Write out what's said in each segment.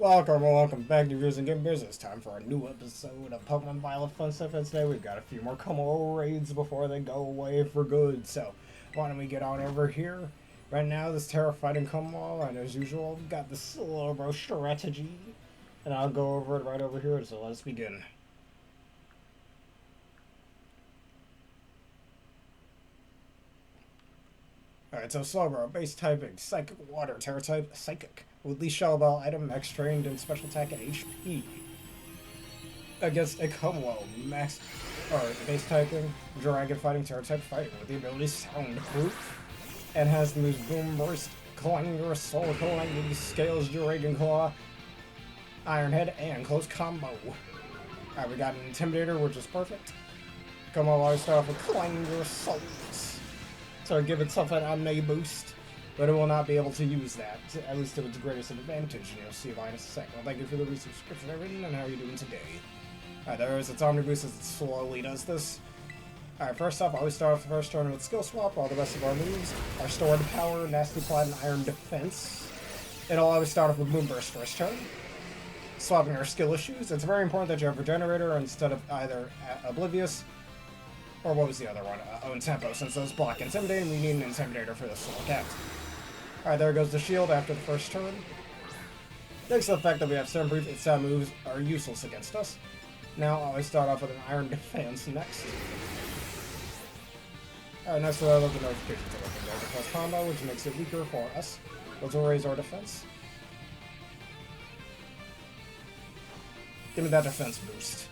Welcome back to Viewers and Game Bears. It's time for a new episode of Pokemon Violet Fun Stuff, and today we've got a few more Kommo-o raids before they go away for good. So, why don't we get on over here? Right now, this Tera fighting Kommo-o, and as usual, we've got the slow bro strategy, and I'll go over it right over here, so let's begin. Alright, so Slowbro, base typing, Psychic Water, Terra type, Psychic. With Leash Shell Ball item, max trained and special attack and HP. Against a Kommo-o, max, or base typing, Dragon Fighting, Terra type fighting, with the ability Soundproof. And has the moves Boom Burst, Clanger, Soul Lightning, Scales, Dragon Claw, Iron Head, and Close Combo. Alright, we got an Intimidator, which is perfect. Kommo-o always start off with Clanger, Souls. So give itself an Omni boost, but it will not be able to use that, at least to its greatest advantage, and you'll see why in a sec. Well, thank you for the resubscription I've written, and how are you doing today? Alright, there is its Omni boost as it slowly does this. Alright, first off, I always start off the first turn with Skill Swap. All the rest of our moves are Stored Power, Nasty Plot, and Iron Defense. It'll always start off with Moonburst first turn. Swapping our skill issues. It's very important that you have Regenerator instead of either Oblivious, or what was the other one? Own Tempo. Since those block Intimidating, we need an Intimidator for this to count. Alright, there goes the shield after the first turn. Thanks to the fact that we have Soundproof, its sound moves are useless against us. Now, I always start off with an Iron Defense next. Alright, next to that, look at the notifications are looking there. The plus combo, which makes it weaker for us. Which will raise our defense. Give me that defense boost.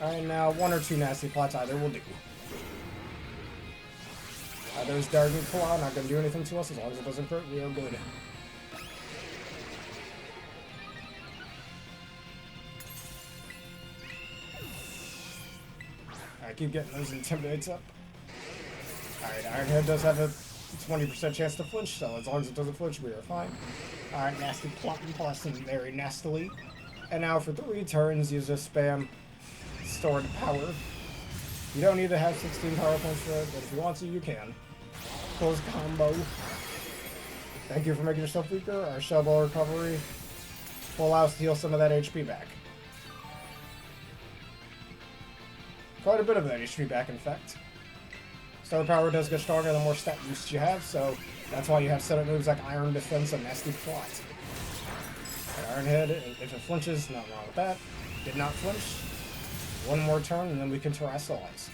Alright, now one or two Nasty Plots either will do. There's Dragon Claw, not going to do anything to us as long as it doesn't hurt, we are good. I keep getting those Intimidates up. Alright, Iron Head does have a 20% chance to flinch, so as long as it doesn't flinch, we are fine. Alright, Nasty Plot and Blessing very nastily. And now for 3 turns, use a spam Stored Power. You don't need to have 16 power points for it, but if you want to, you can. Close Combo. Thank you for making yourself weaker. Our Shell Ball recovery will allow us to heal some of that HP back. Quite a bit of that HP back, in fact. Stored Power does get stronger the more stat boosts you have, so that's why you have set up moves like Iron Defense and Nasty Plot. Iron Head, if it flinches, nothing wrong with that. Did not flinch. One more turn, and then we can terrestrialize.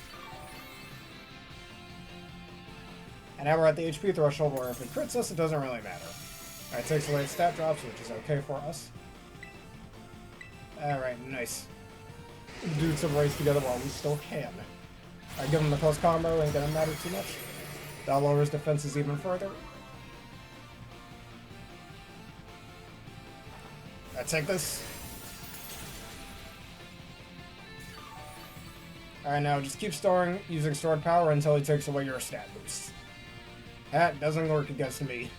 And now we're at the HP threshold where if it crits us, it doesn't really matter. Alright, takes away its stat drops, which is okay for us. Alright, nice. Do some race together while we still can. Alright, give him the close combo, ain't gonna matter too much. That lowers defenses even further. Alright, take this. Alright, now just keep using stored power until he takes away your stat boost. That doesn't work against me.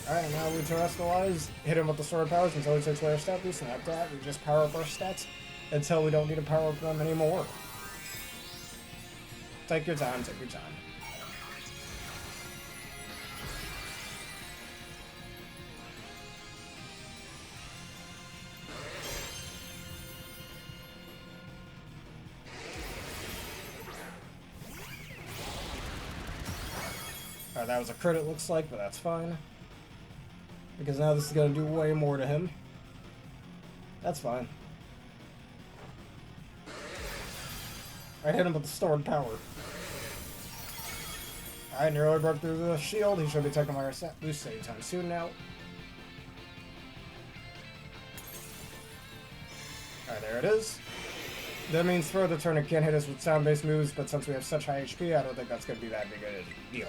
Alright, now we terrestrialize, hit him with the stored powers until he takes away our stat boost, and after that, we just power up our stats until we don't need to power up them anymore. Take your time, take your time. Alright, that was a crit it looks like, but that's fine. Because now this is going to do way more to him. That's fine. I hit him with the stored power. Alright, nearly broke through the shield. He should be taking my stat boost anytime soon now. Alright, there it is. That means throughout the turn it can't hit us with sound-based moves, but since we have such high HP, I don't think that's going to be that big a deal.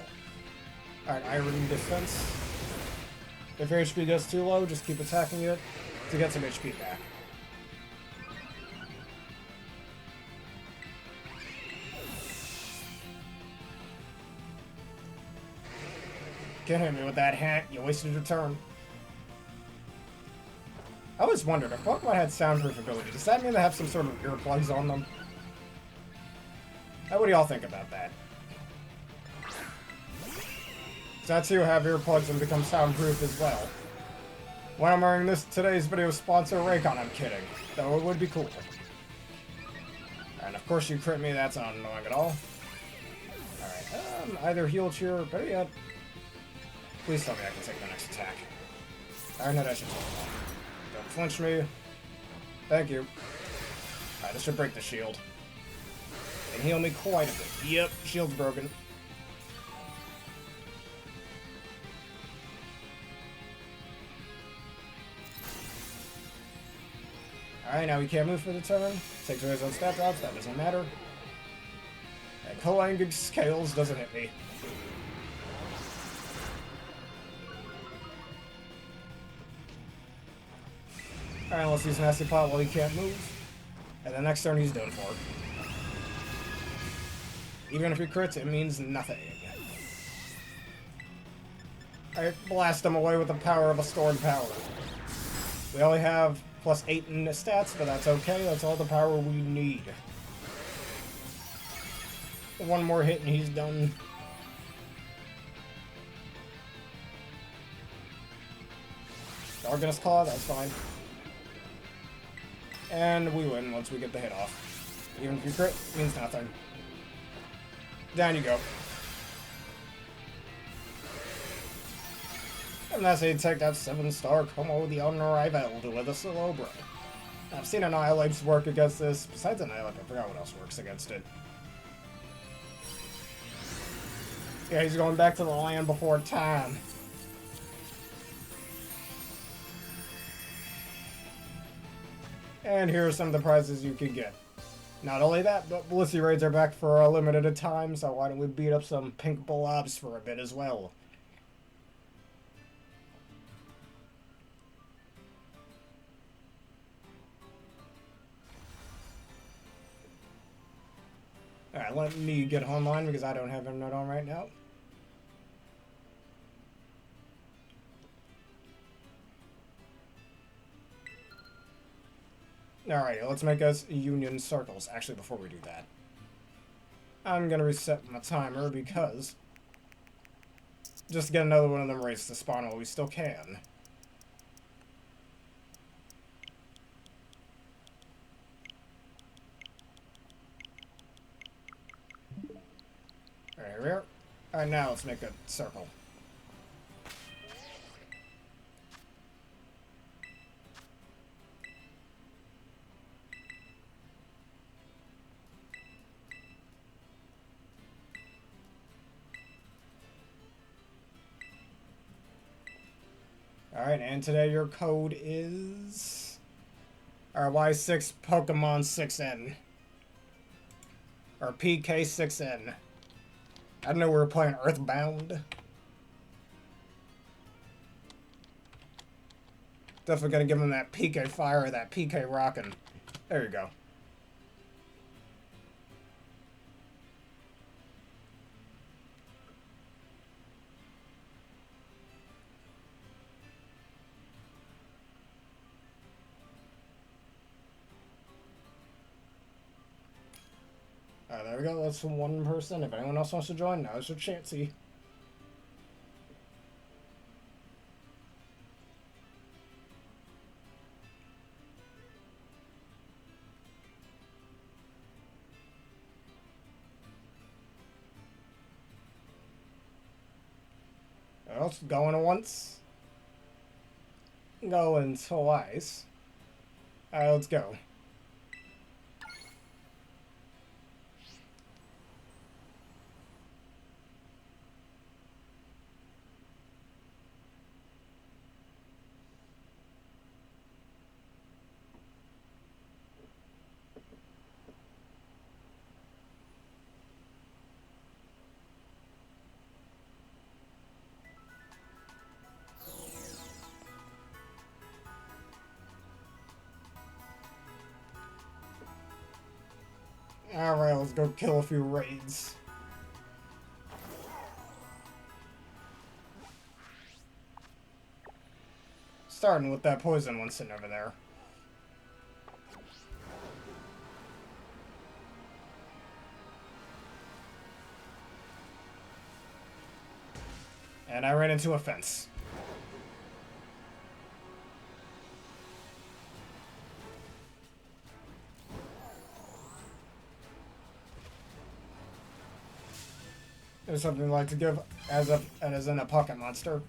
Alright, Iron Defense. If your HP gets too low, just keep attacking it to get some HP back. Can't hit me with that hat. You wasted your turn. I always wondered, if Pokemon had soundproof ability, does that mean they have some sort of earplugs on them? What do y'all think about that? Does Satsu have earplugs and become soundproof as well? When I'm wearing today's video sponsor Raycon, I'm kidding. Though it would be cool. And of course you crit me, that's not annoying at all. Alright, either heal cheer or better yet. Please tell me I can take the next attack. Iron Head, I should hold on. Don't flinch me. Thank you. Alright, this should break the shield. And heal me quite a bit. Yep, shield's broken. Alright, now he can't move for the turn. Takes away his own stat drops, that doesn't matter. And Kalangig Scales doesn't hit me. Alright, let's use Nasty Plot while he can't move. And the next turn he's done for. Even if he crits, it means nothing. Alright, blast him away with the power of a stored power. We only have +8 in the stats, but that's okay. That's all the power we need. One more hit and he's done. Darkness Claw, that's fine. And we win once we get the hit off. Even if you crit, means nothing. Down you go. And that's how you take that 7-star Kommo-o the Unrivaled with a slow bro. I've seen Annihilate's work against this. Besides Annihilate, I forgot what else works against it. Yeah, he's going back to the land before time. And here are some of the prizes you can get. Not only that, but Blissey Raids are back for a limited time, so why don't we beat up some pink blobs for a bit as well. Alright, let me get online because I don't have internet on right now. Alright, let's make us union circles. Actually, before we do that, I'm gonna reset my timer because just to get another one of them raids to spawn while we still can. Alright, here we are. Alright, now let's make a circle. Alright, and today your code is RY6 Pokemon 6N. Or PK6N. I didn't know we were playing Earthbound. Definitely gonna give him that PK Fire or that PK Rockin'. There you go. Alright, there we go. That's one person. If anyone else wants to join, now's your chancey. Well, going once. Going twice. Alright, let's go. Alright, let's go kill a few raids. Starting with that poison one sitting over there. And I ran into a fence. There's something I'd like to give as in a pocket monster.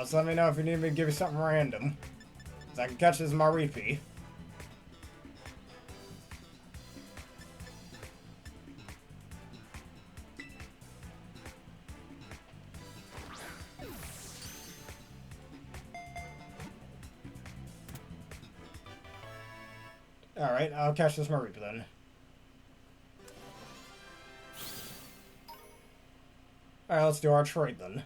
So let me know if you need me to give you something random. So I can catch this Maripi. Alright, I'll catch this Maripi then. Alright, let's do our trade then.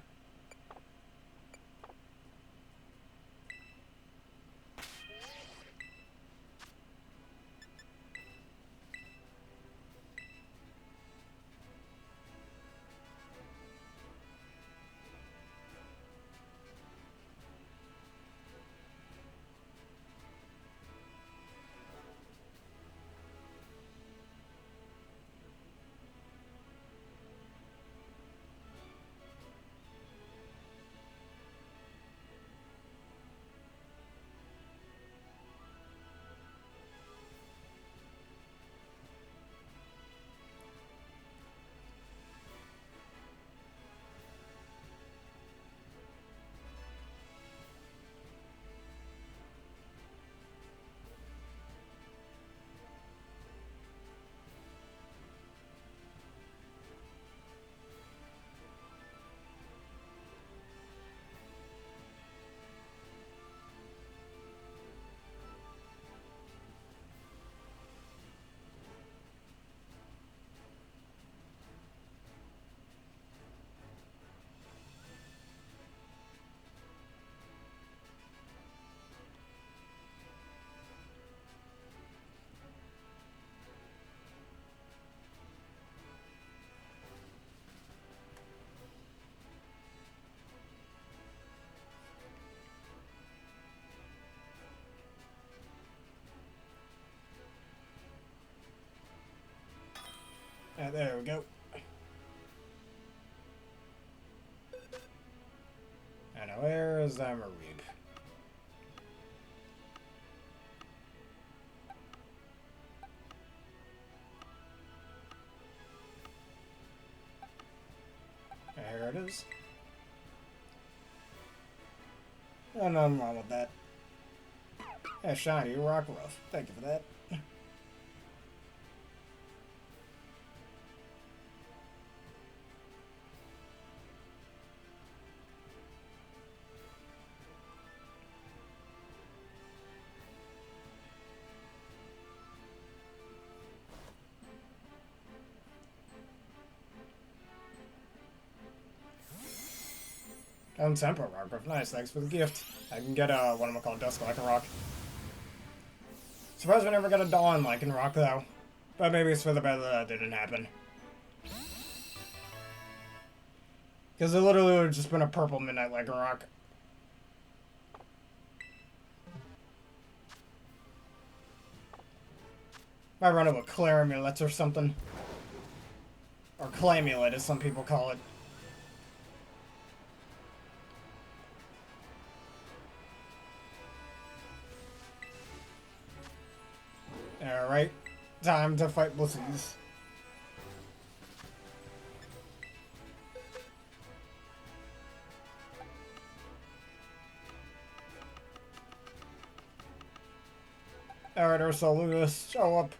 There we go. And where is that Mareep? Here it is. Oh, nothing wrong with that. Yeah, shiny, rock rough. Thank you for that. Tempo rock. Nice, thanks for the gift. I can get what am I called, Dusk Lycanroc. Surprised we never got a Dawn Lycanroc though. But maybe it's for the better that didn't happen. Because it literally would have just been a purple Midnight Lycanroc. Might run into a Claramulets or something. Or Clamulet as some people call it. Alright, time to fight Blissey's. Alright, Ursaludus, show up.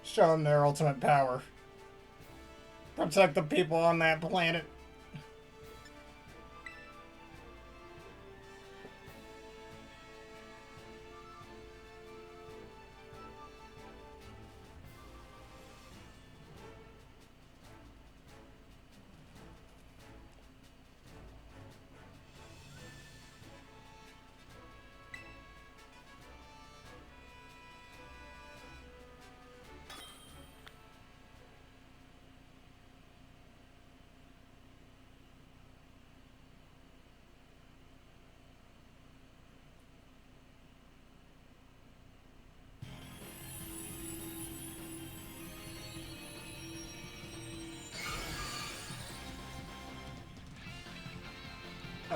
Show them their ultimate power. Protect the people on that planet.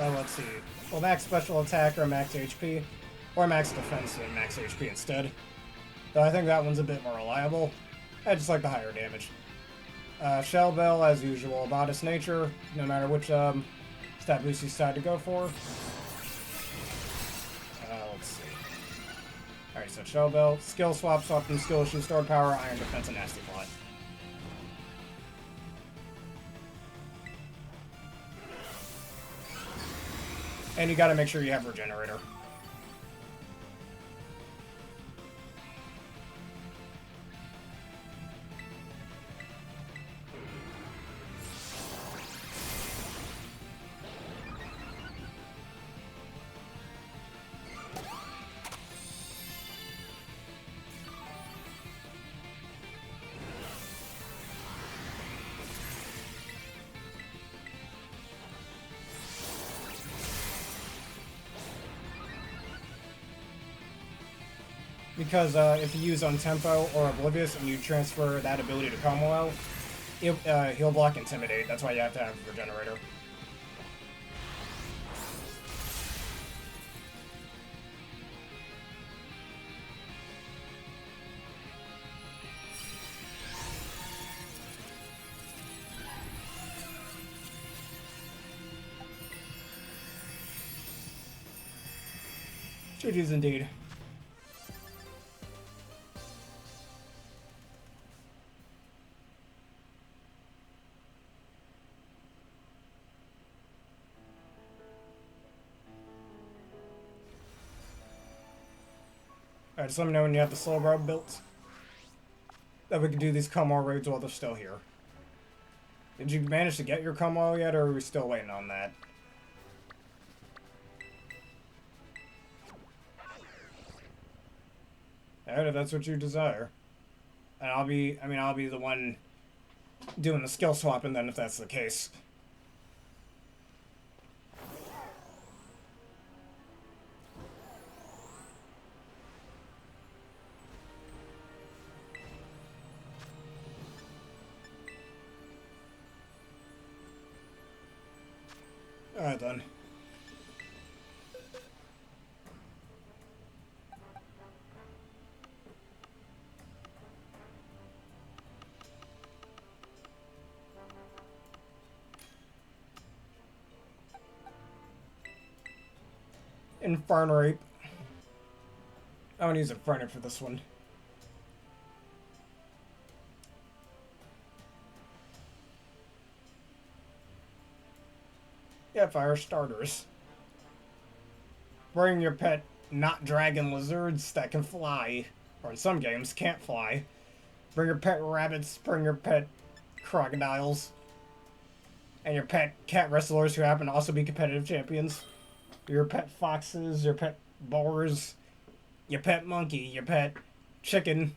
Let's see. Well, max special attack or max HP, or max defense and max HP instead. Though I think that one's a bit more reliable. I just like the higher damage. Shell Bell, as usual, Modest Nature, no matter which stat boost you decide to go for. Let's see. Alright, so Shell Bell, Skill Swap, swap from Skill Issue, Stored Power, Iron Defense, and Nasty Plot. And you gotta make sure you have Regenerator. Because if you use Untempo or Oblivious and you transfer that ability to Kommo-o, he'll block Intimidate. That's why you have to have Regenerator. GG's indeed. Alright, just let me know when you have the Slow Bro built. That we can do these Kommo-o raids while they're still here. Did you manage to get your Kommo-o yet, or are we still waiting on that? Alright, if that's what you desire. And I'll be the one doing the skill swapping then if that's the case. Alright then. Inferno. I'm gonna use Inferno for this one. Yeah, fire starters. Bring your pet not dragon lizards that can fly, or in some games can't fly. Bring your pet rabbits, bring your pet crocodiles, and your pet cat wrestlers who happen to also be competitive champions. Your pet foxes, your pet boars, your pet monkey, your pet chicken.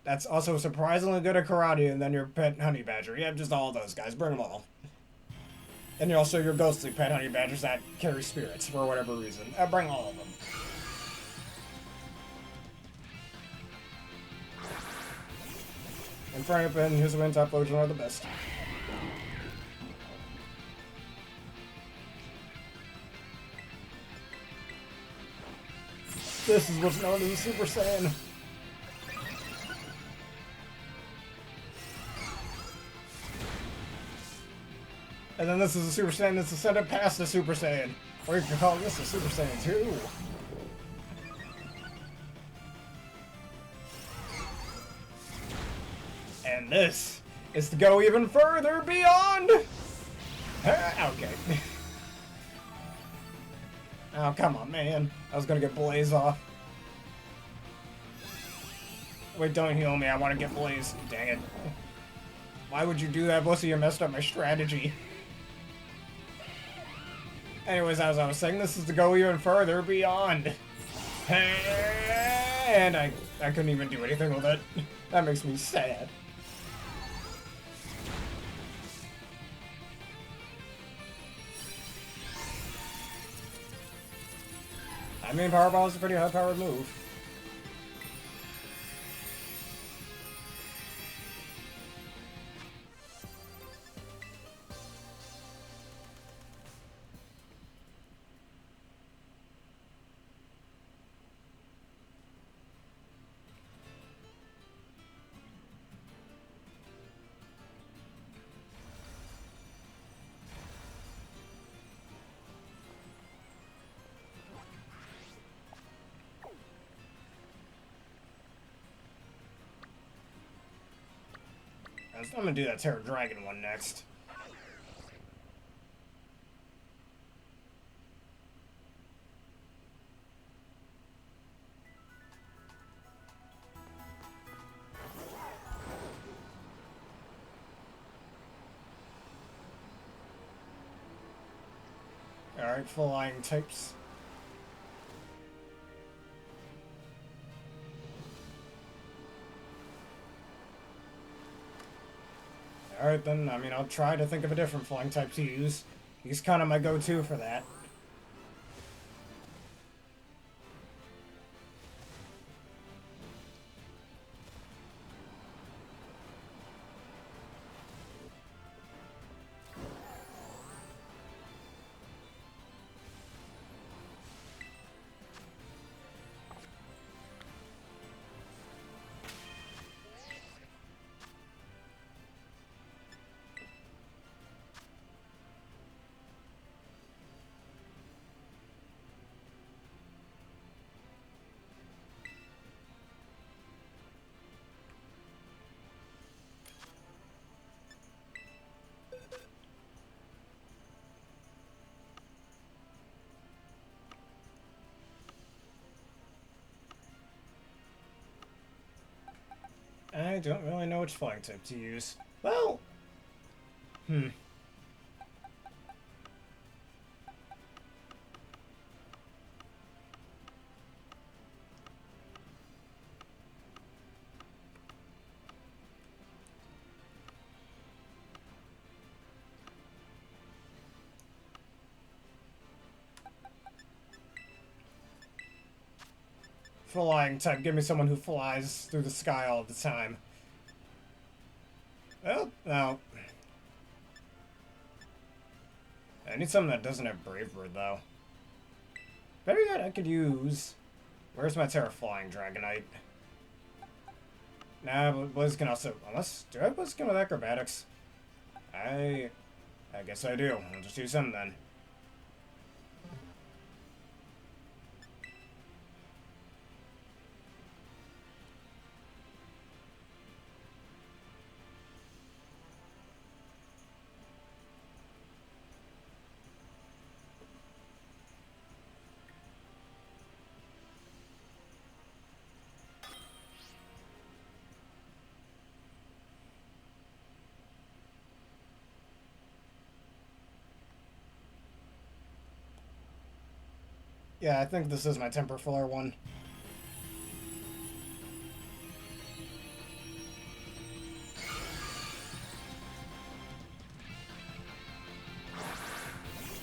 That's also surprisingly good at karate, and then your pet honey badger. Yeah, just all those guys. Bring them all. And also your ghostly pet honey badgers that carry spirits for whatever reason. Bring all of them. Inferno and who's the win top Legion are the best. This is what's known as a Super Saiyan. And then this is a Super Saiyan that's ascended past the Super Saiyan. Or you can call this a Super Saiyan 2. And this is to go even further beyond! Okay. Oh, come on, man. I was gonna get Blaze off. Wait, don't heal me. I want to get Blaze. Dang it. Why would you do that? Mostly you messed up my strategy. Anyways, as I was saying, this is to go even further beyond. And I couldn't even do anything with it. That makes me sad. I mean, Power Ball is a pretty high-powered move. I'm gonna do that Tera Dragon one next. Alright, flying types. Alright then, I mean, I'll try to think of a different flying type to use. He's kind of my go-to for that. I don't really know which flying type to use. Well, flying type. Give me someone who flies through the sky all the time. Well, no. I need something that doesn't have Brave Bird, though. Better yet, I could use... Where's my Tera Flying Dragonite? Nah, but Blizz can also... Unless... Do I have Blizz with Acrobatics? I guess I do. I'll just use him, then. Yeah, I think this is my Temper Flare one.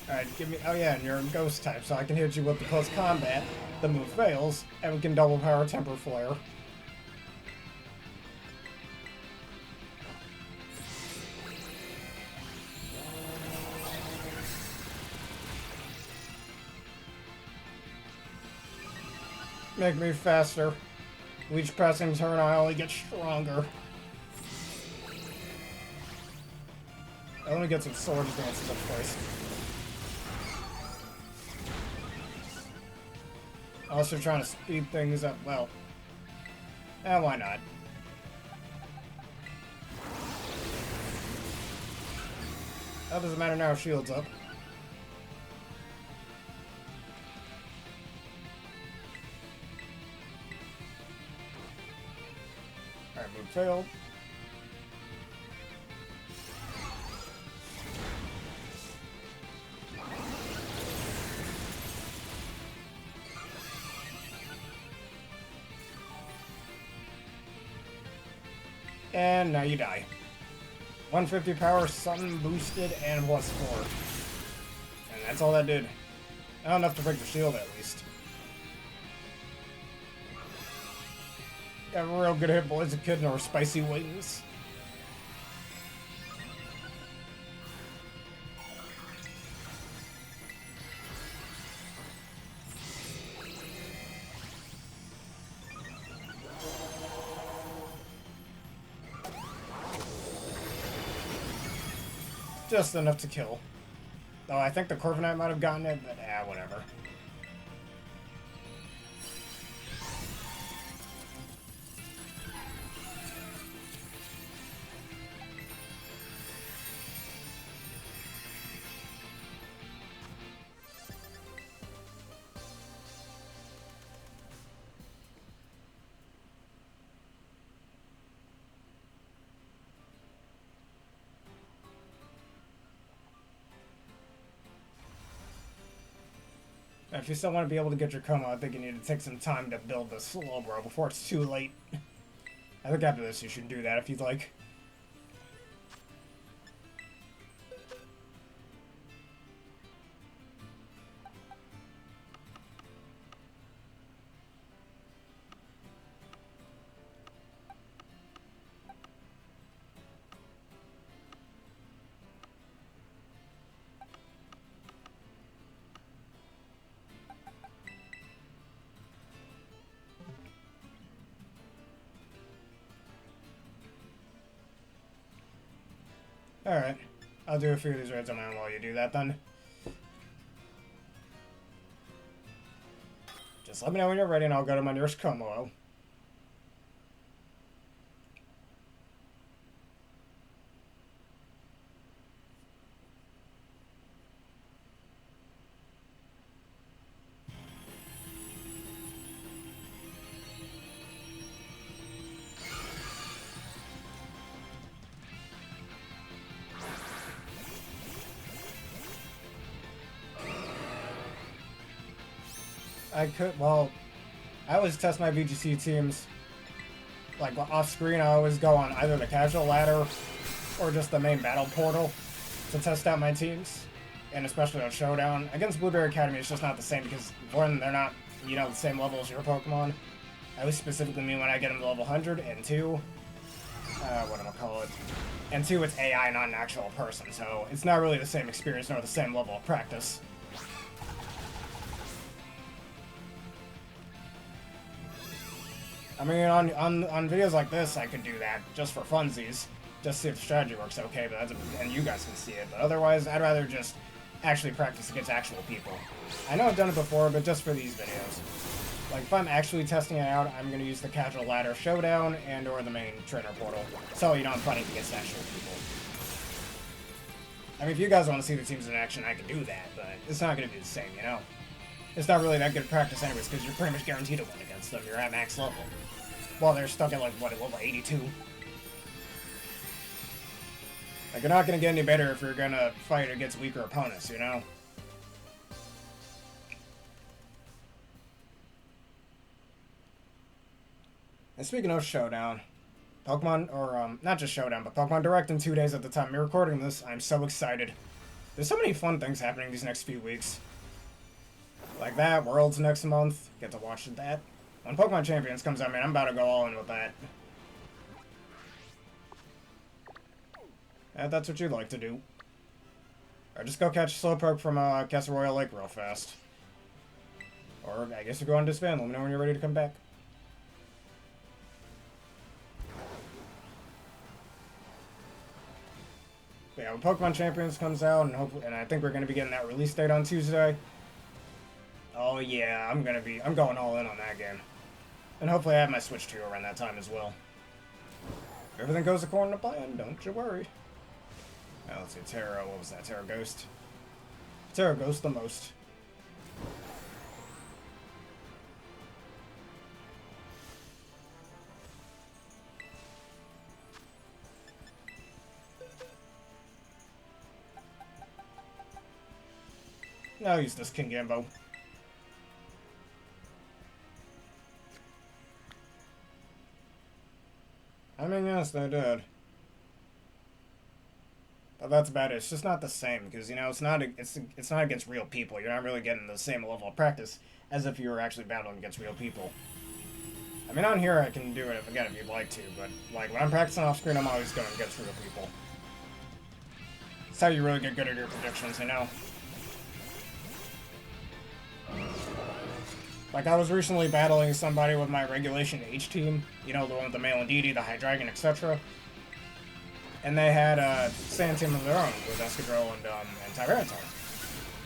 Alright, give me... Oh yeah, and you're a Ghost type, so I can hit you with the close combat. The move fails, and we can double power Temper Flare. Make me faster. With each passing turn, I only get stronger. Let me get some Swords Dances up first. Also trying to speed things up, well. Why not? That doesn't matter now, shield's up. Alright, move failed. And now you die. 150 power, sun boosted, and +4. And that's all that did. Not enough to break the shield, at least. Got a real good hit boys, a kid and our spicy wings. Just enough to kill. Though I think the Corviknight might have gotten it, but whatever. If you still want to be able to get your Kommo, I think you need to take some time to build the Slowbro before it's too late. I think after this you should do that if you'd like. Alright. I'll do a few of these raids on my own while you do that then. Just let me know when you're ready and I'll go to my nearest Kommo-o. Well, I always test my VGC teams, like, off screen. I always go on either the casual ladder or just the main battle portal to test out my teams, and especially on Showdown. Against Blueberry Academy, it's just not the same because, one, they're not, you know, the same level as your Pokemon. I always specifically mean when I get them to level 100, and two, and two, it's AI, not an actual person, so it's not really the same experience nor the same level of practice. I mean, on videos like this, I could do that just for funsies, just see if the strategy works okay, but and you guys can see it. But otherwise, I'd rather just actually practice against actual people. I know I've done it before, but just for these videos. Like, if I'm actually testing it out, I'm going to use the casual ladder Showdown and or the main trainer portal, so you know I'm fighting against actual people. I mean, if you guys want to see the teams in action, I can do that, but it's not going to be the same, you know? It's not really that good practice anyways, because you're pretty much guaranteed to win against them. You're at max level. Well, they're stuck at, like, what, level 82? Like, you're not going to get any better if you're going to fight against weaker opponents, you know? And speaking of Showdown, Pokemon, or, not just Showdown, but Pokemon Direct in 2 days at the time we're recording this. I'm so excited. There's so many fun things happening these next few weeks. Like that, Worlds next month. Get to watch that. When Pokemon Champions comes out, man, I'm about to go all in with that. And that's what you'd like to do. Or just go catch Slowpoke from Castle Royal Lake real fast. Or I guess you go on disband. Let me know when you're ready to come back. But yeah, when Pokemon Champions comes out, and hopefully, and I think we're going to be getting that release date on Tuesday. Oh yeah, I'm going all in on that game. And hopefully I have my Switch 2 around that time as well. If everything goes according to plan, don't you worry. Now let's see, Tera, what was that? Tera Ghost? Tera Ghost the most. Now I'll use this King Gambo. I mean, yes, they did. But that's about it. It's just not the same, because, you know, it's not against real people. You're not really getting the same level of practice as if you were actually battling against real people. I mean, on here I can do it, again, if you'd like to, but, like, when I'm practicing off-screen, I'm always going against real people. It's how you really get good at your predictions, you know? Like, I was recently battling somebody with my Regulation H team, you know, the one with the male Indeedee, the Hydreigon, etc. And they had a sand team of their own with Escadrille and Tyranitar.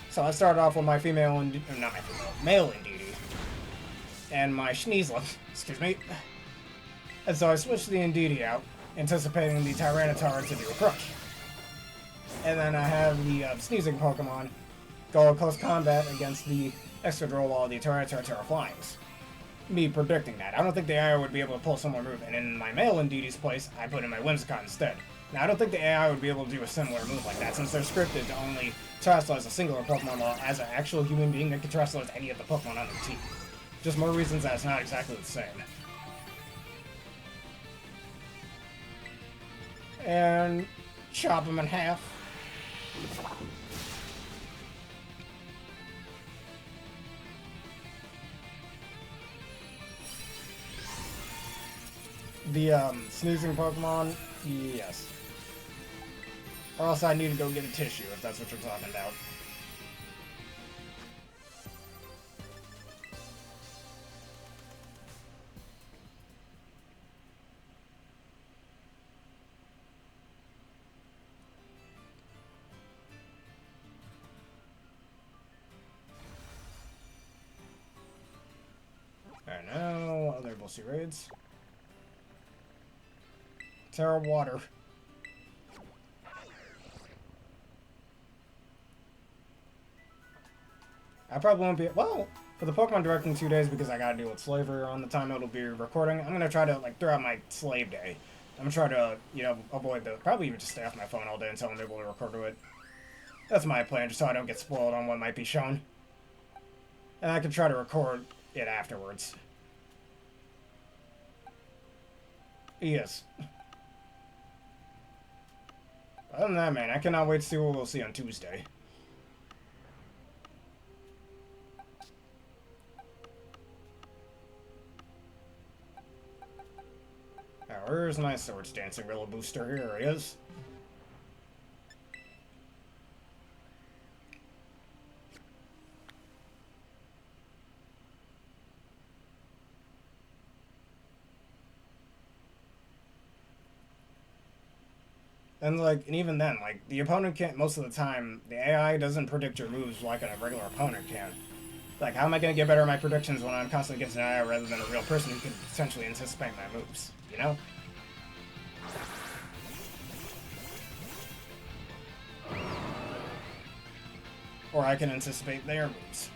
So I started off with my male Indeedee. And my Sneasel, excuse me. And so I switched the Indeedee out, anticipating the Tyranitar to do a crush. And then I have the sneezing Pokemon go close combat against the Escadrille while the Tyranitar Terra flies. Me predicting that. I don't think the IO would be able to pull some more move, and in my male Indeedee's place, I put in my Whimsicott instead. Now, I don't think the AI would be able to do a similar move like that, since they're scripted to only terrestrialize a singular Pokemon, while as an actual human being, they can terrestrialize any of the Pokemon on their team. Just more reasons that it's not exactly the same. And chop him in half. The snoozing Pokemon, yes. Or else I need to go get a tissue, if that's what you're talking about. Alright, now other Bullseye raids. Tera water. I probably won't be... Well, for the Pokemon Direct in 2 days, because I gotta deal with slavery on the time it'll be recording, I'm gonna try to, like, throughout my slave day, I'm gonna try to, you know, avoid the... Probably even just stay off my phone all day until I'm able to record to it. That's my plan, just so I don't get spoiled on what might be shown. And I can try to record it afterwards. Yes. Other than that, man, I cannot wait to see what we'll see on Tuesday. Now, where's my Swords Dancing Gorilla Booster? Here he is. And, like, and even then, like, the opponent can't, most of the time, the AI doesn't predict your moves like a regular opponent can. Like, how am I going to get better at my predictions when I'm constantly against an AI rather than a real person who can potentially anticipate my moves, you know? Or I can anticipate their moves.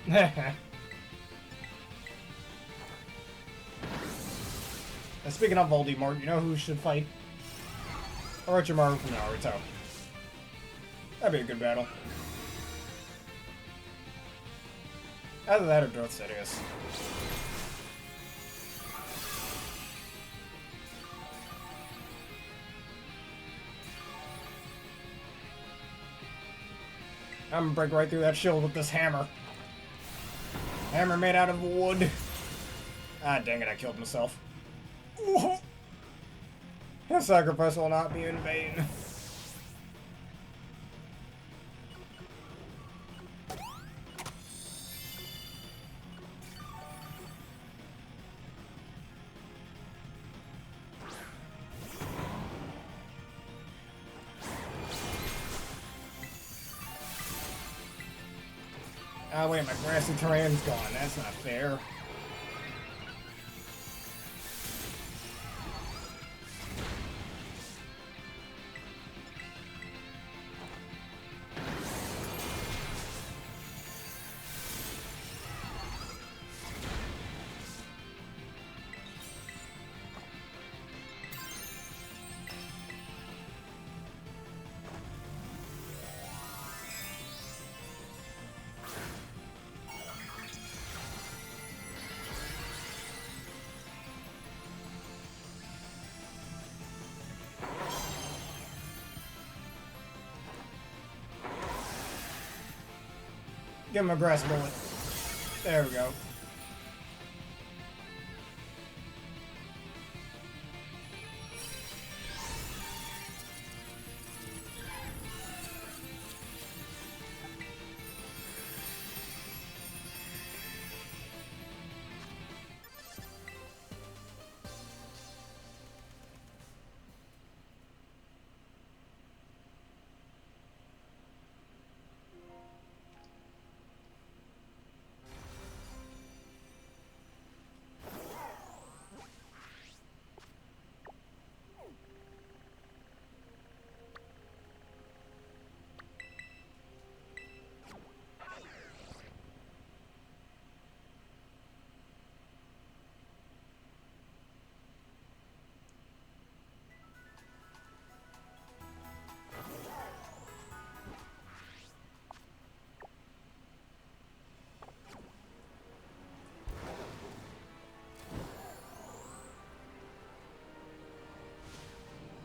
Okay. And speaking of Voldemort, you know who should fight? Orochimaru from Naruto. That'd be a good battle. Either that or Darth Sidious. I'm gonna break right through that shield with this hammer. Hammer made out of wood. Ah, dang it, I killed myself. His sacrifice will not be in vain. Ah, wait, my grassy terrain's gone. That's not fair. Give him a grass bullet. There we go.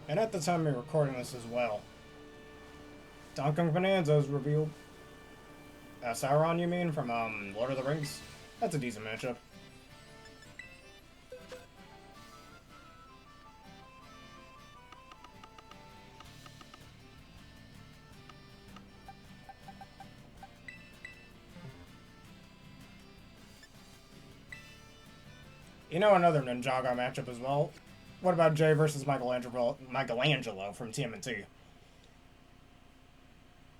And at the time we're recording this as well, Donkey Kong Bonanza is revealed. Sauron, you mean, from Lord of the Rings? That's a decent matchup. You know another Ninjago matchup as well? What about Jay versus Michelangelo from TMNT?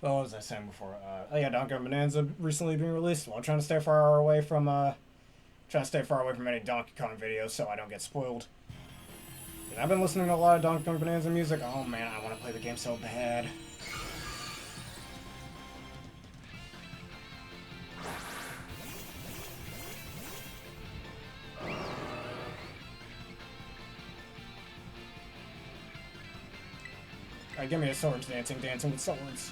What was I saying before? Oh yeah, Donkey Kong Bonanza recently being released. Well, I'm trying to stay far away from any Donkey Kong videos so I don't get spoiled. And I've been listening to a lot of Donkey Kong Bonanza music. Oh man, I want to play the game so bad. Alright, give me a swords dancing with swords.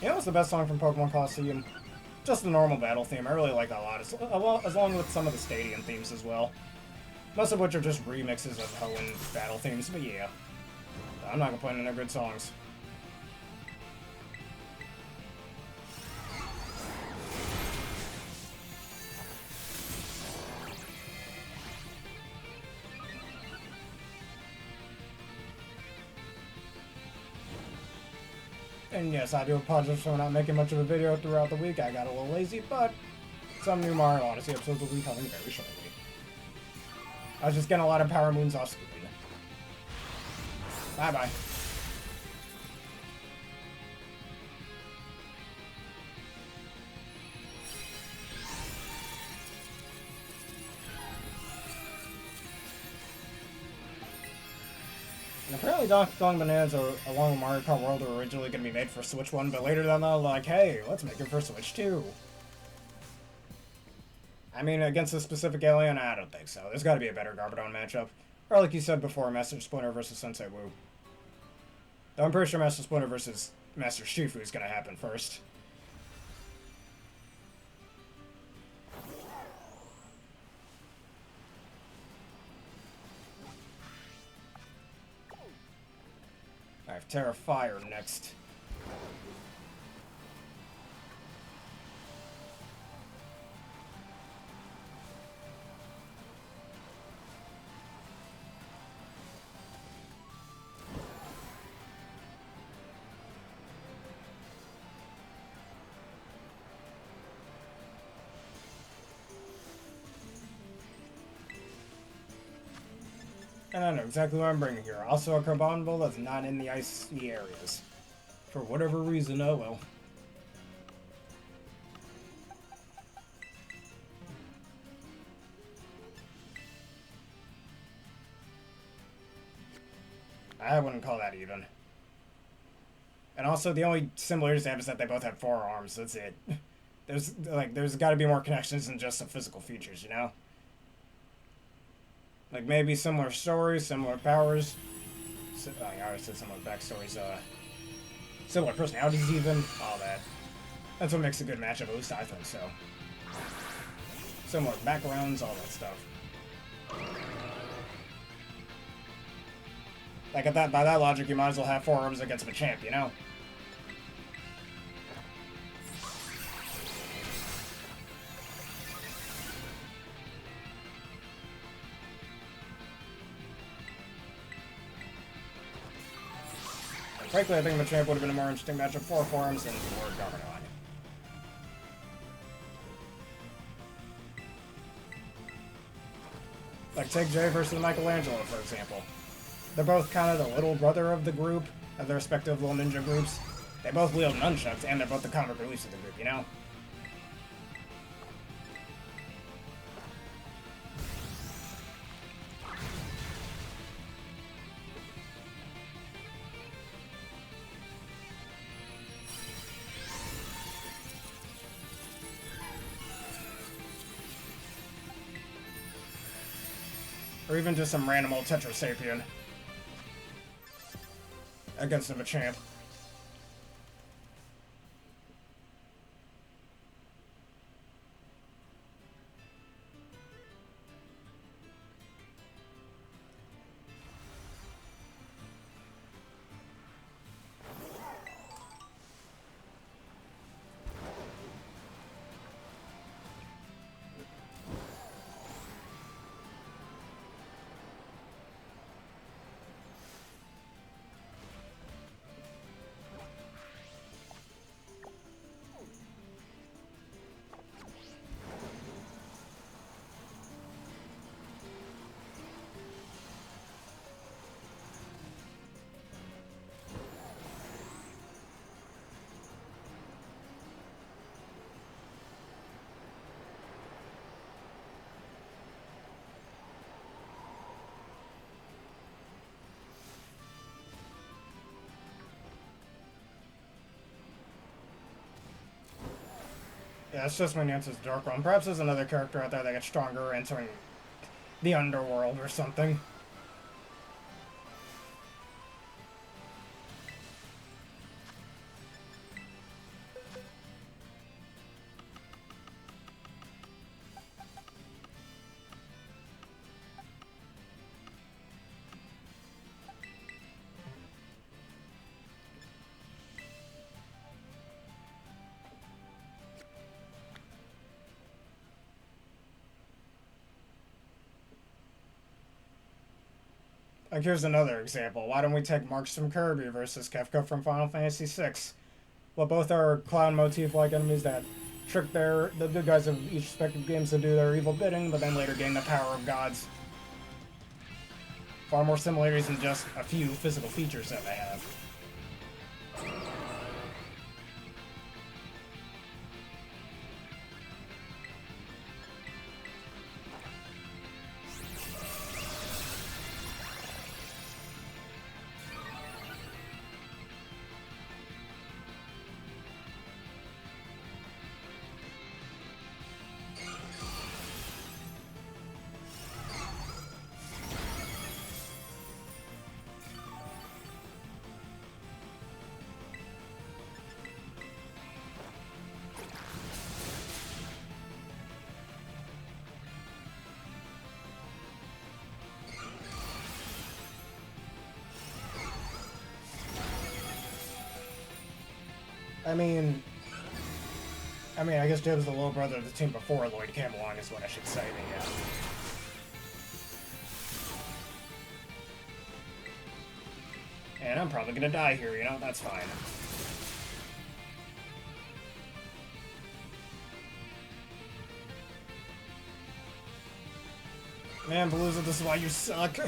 You know what's the best song from Pokemon Colosseum? Just the normal battle theme. I really like that a lot, as long with some of the stadium themes as well. Most of which are just remixes of Hoenn battle themes, but yeah. I'm not complaining, they're good songs. And yes, I do apologize for not making much of a video throughout the week. I got a little lazy, but some new Mario Odyssey episodes will be coming very shortly. I was just getting a lot of power moons off screen. Bye-bye. And apparently Donkey Kong Bonanza along with Mario Kart World were originally going to be made for Switch 1, but later down the line, like, hey, let's make it for Switch 2. I mean, against a specific alien, I don't think so. There's got to be a better Garbodon matchup. Or like you said before, Master Splinter versus Sensei Wu. Though I'm pretty sure Master Splinter versus Master Shifu is going to happen first. I have Tera Fire next. And I know exactly what I'm bringing here. Also a Carbon that's not in the icy areas. For whatever reason, oh well. I wouldn't call that even. And also, the only similarities they have is that they both have 4 arms. That's it. There's got to be more connections than just some physical features, you know? Like, maybe similar stories, similar powers. I already said similar backstories, similar personalities even, all that. That's what makes a good matchup, at least I think so. Similar backgrounds, all that stuff. Like, by that logic, you might as well have 4 arms against a champ, you know? Frankly, I think Machamp would have been a more interesting matchup for forms than for Garmadon. Like, take Jay versus Michelangelo, for example. They're both kind of the little brother of the group, of their respective little ninja groups. They both wield nunchucks, and they're both the comic reliefs of the group, you know? Or even just some random old Tetra Sapien against a Machamp. Yeah, it's just my Nance's Dark Realm. Perhaps there's another character out there that gets stronger entering the underworld or something. Like, here's another example. Why don't we take Marks from Kirby versus Kefka from Final Fantasy VI? Well, both are clown motif-like enemies that trick the good guys of each respective games to do their evil bidding, but then later gain the power of gods. Far more similarities than just a few physical features that they have. I guess Jeb's the little brother of the team before Lloyd came along is what I should say, but yeah. And I'm probably gonna die here, you know? That's fine. Man, Palooza, this is why you suck.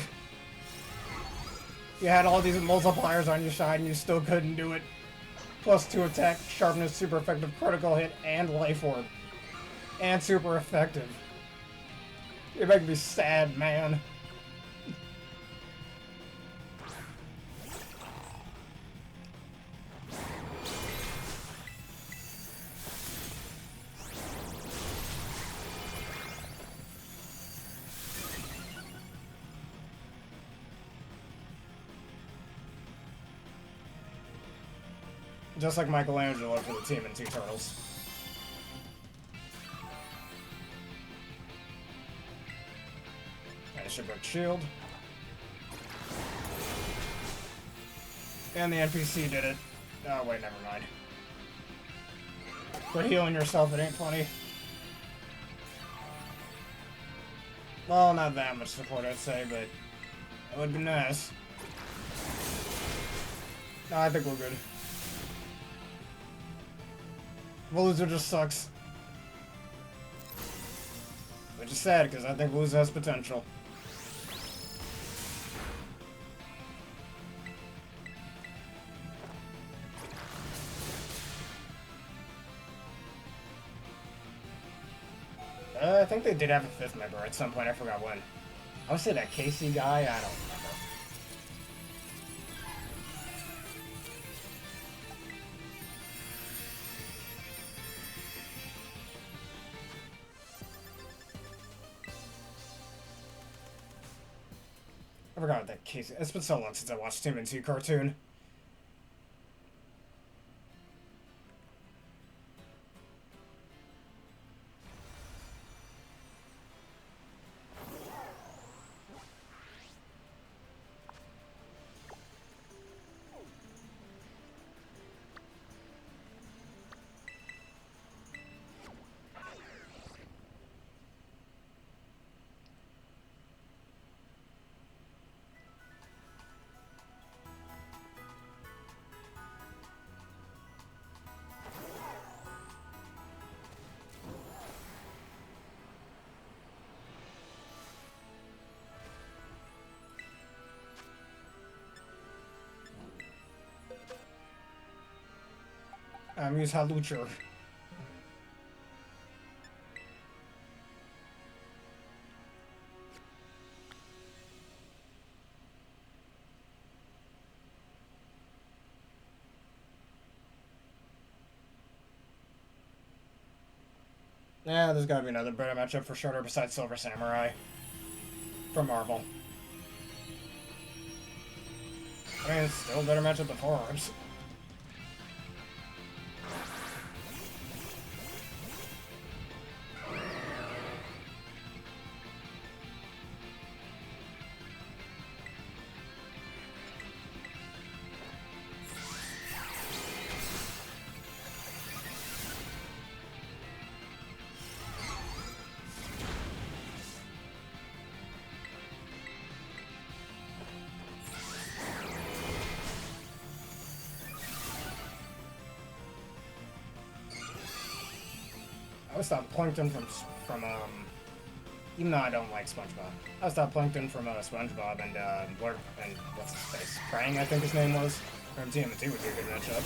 You had all these multipliers on your side and you still couldn't do it. +2 attack, sharpness, super effective critical hit, and life orb. And super effective. You're making me sad, man. Just like Michelangelo for the team in Two Turtles. And a shipwreck shield. And the NPC did it. Oh, wait, never mind. Quit healing yourself, it ain't funny. Well, not that much support, I'd say, but it would be nice. No, I think we're good. Palooza just sucks. Which is sad, because I think Palooza has potential. I think they did have a 5th member at some point, I forgot when. I would say that Casey guy, I don't remember. I forgot that case. It's been so long since I watched TMNT cartoon. Use Halucher. Yeah, there's gotta be another better matchup for Shorter besides Silver Samurai. From Marvel. I mean, it's still a better matchup than Forbes. I would stop Plankton from even though I don't like SpongeBob. I would stop Plankton from SpongeBob and what's his face? Krang, I think his name was. From TMNT would be a good matchup.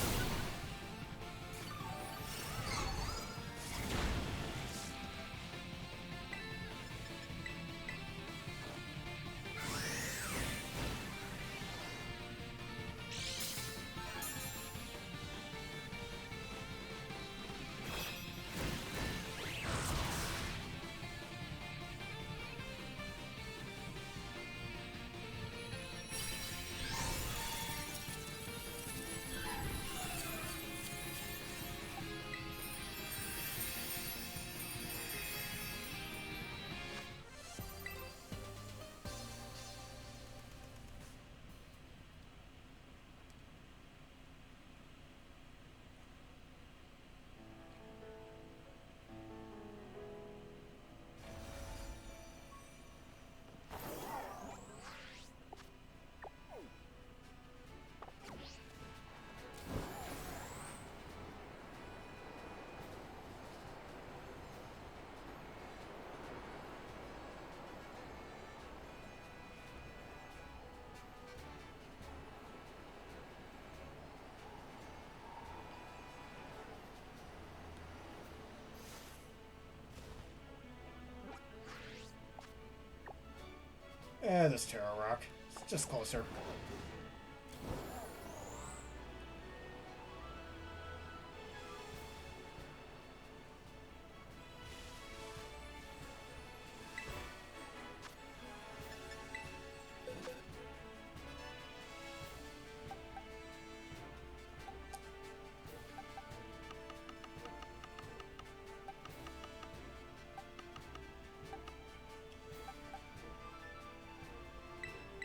Eh, this Tera Rock. It's just closer.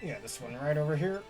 Yeah, this one right over here.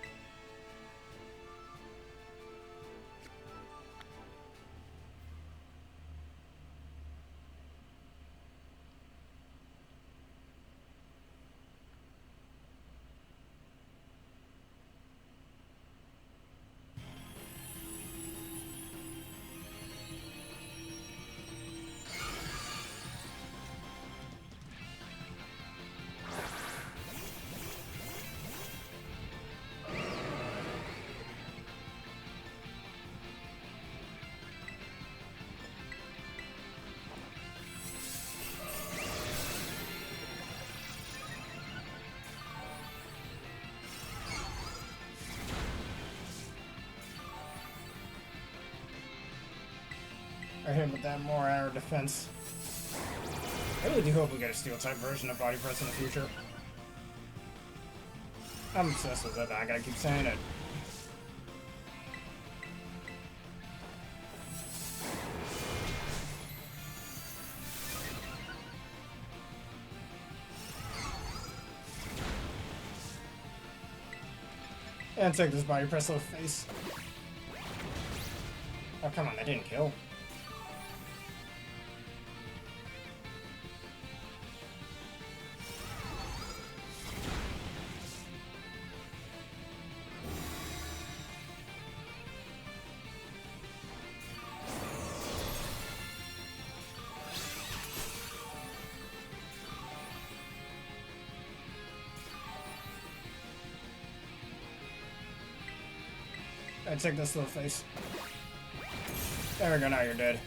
I hit him with that more air defense. I really do hope we get a steel type version of Body Press in the future. I'm obsessed with it. I gotta keep saying it. And take this body press to the face. Oh, come on, that didn't kill. I take this to the face. There we go, now you're dead.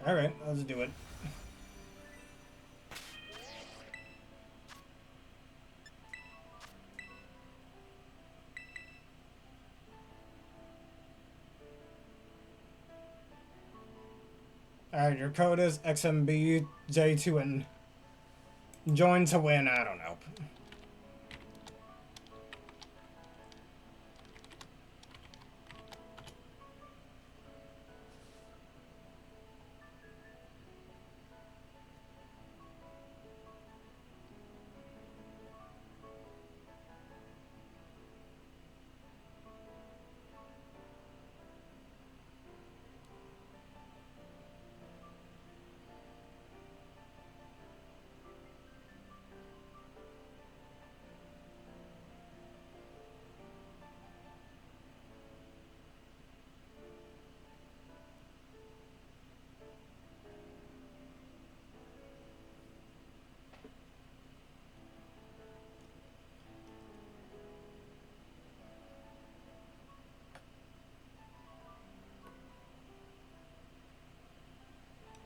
Alright, let's do it. Alright, your code is XMBJ2N. Join to win, I don't know.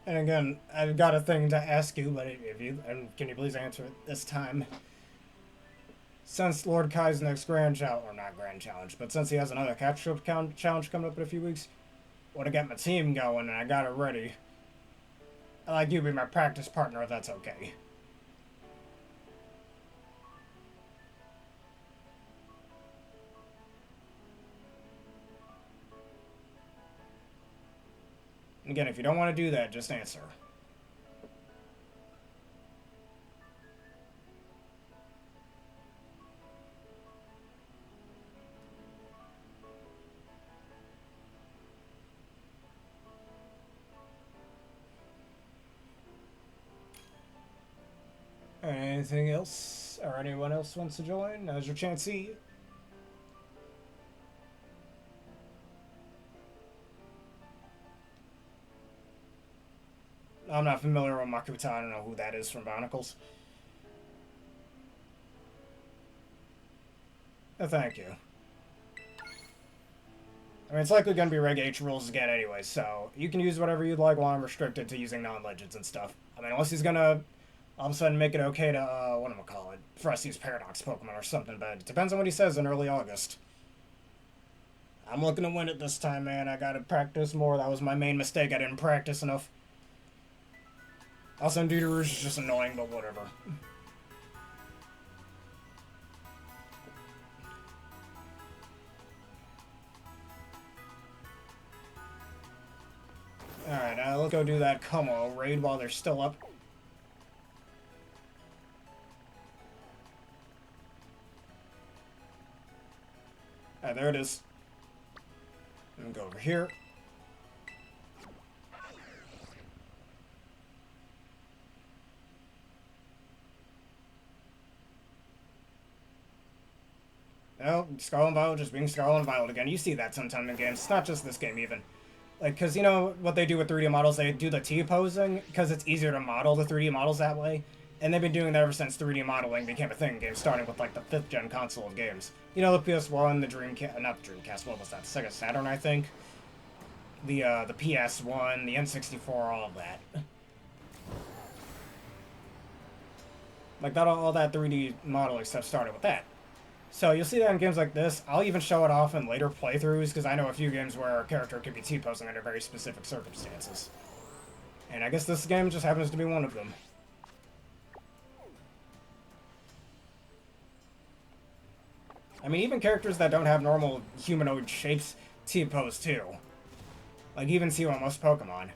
And again, I've got a thing to ask you, but if you can you please answer it this time? Since Lord Kai's next grand challenge, or not grand challenge, but since he has another catch-up challenge coming up in a few weeks, I want to get my team going, and I got it ready. I'd like you to be my practice partner, if that's okay. And again, if you don't want to do that, just answer. Anything else? Or anyone else wants to join? Now's your chance to see. I'm not familiar with Makuta. I don't know who that is from Bionicles. Oh, thank you. I mean, it's likely going to be Reg H rules again anyway, so you can use whatever you'd like while I'm restricted to using non-legends and stuff. I mean, unless he's going to all of a sudden make it okay to, whatchamacallit, for us to use Paradox Pokemon or something, but it depends on what he says in early August. I'm looking to win it this time, man. I gotta practice more. That was my main mistake. I didn't practice enough. Also, Dude Rouge is just annoying, but whatever. Alright, let's go do that Kommo-o raid while they're still up. Alright, there it is. Let me go over here. No, Scarlet and Violet just being Scarlet and Violet again. You see that sometime in games. It's not just this game, even. Like, because you know what they do with 3D models? They do the T-posing, because it's easier to model the 3D models that way. And they've been doing that ever since 3D modeling became a thing in games, starting with like the 5th gen console of games. You know, the PS1, the Dreamcast, not the Dreamcast, what was that? The Sega Saturn, I think. The PS1, the N64, all of that. Like that, all that 3D modeling stuff started with that. So you'll see that in games like this. I'll even show it off in later playthroughs because I know a few games where a character could be T-posing under very specific circumstances. And I guess this game just happens to be one of them. I mean, even characters that don't have normal humanoid shapes T-pose too. Like, even see on most Pokemon.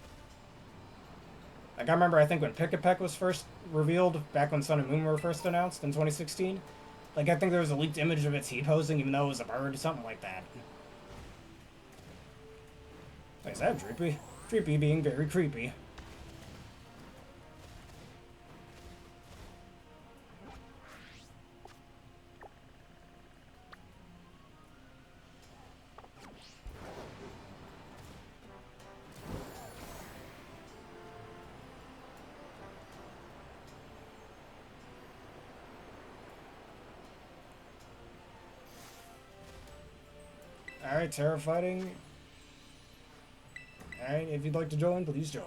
Like, I remember, I think, when Pikipek was first revealed, back when Sun and Moon were first announced in 2016. Like, I think there was a leaked image of it T-posing, even though it was a bird, something like that. Wait, is that Dreepy? Dreepy being very creepy. Alright, Tera fighting. Alright, if you'd like to join, please join.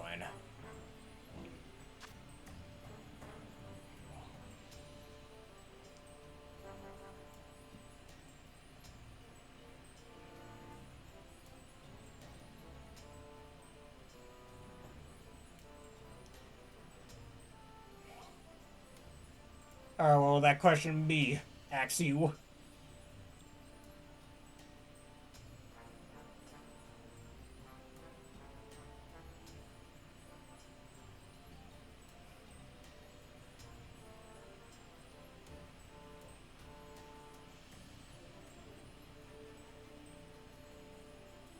Alright, well, that question B asks you.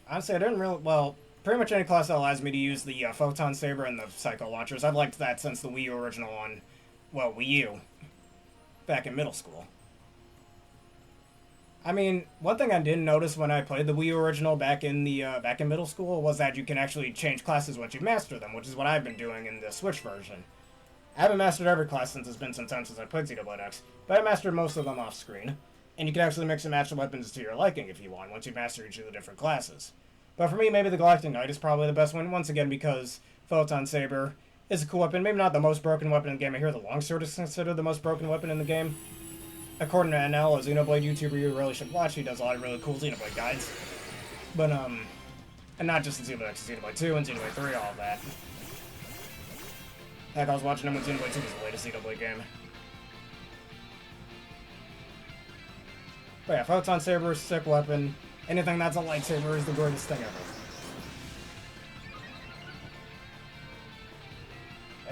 Honestly, I didn't really... Well, pretty much any class that allows me to use the Photon Saber and the Psycho Launchers. I've liked that since the Wii U original on... Well, Wii U. Back in middle school. I mean, one thing I didn't notice when I played the Wii U original back in middle school was that you can actually change classes once you master them, which is what I've been doing in the Switch version. I haven't mastered every class since it's been some time since I played CWX, but I mastered most of them off screen. And you can actually mix and match the weapons to your liking if you want, once you master each of the different classes. But for me, maybe the Galactic Knight is probably the best one, once again because Photon Saber is a cool weapon. Maybe not the most broken weapon in the game. I hear the Longsword is considered the most broken weapon in the game. According to NL, a Xenoblade YouTuber you really should watch. He does a lot of really cool Xenoblade guides. But, and not just in Xenoblade X, Xenoblade 2 and Xenoblade 3, all of that. Heck, I was watching him when Xenoblade 2 was the latest Xenoblade game. But yeah, Photon Saber is a sick weapon. Anything that's a lightsaber is the greatest thing ever.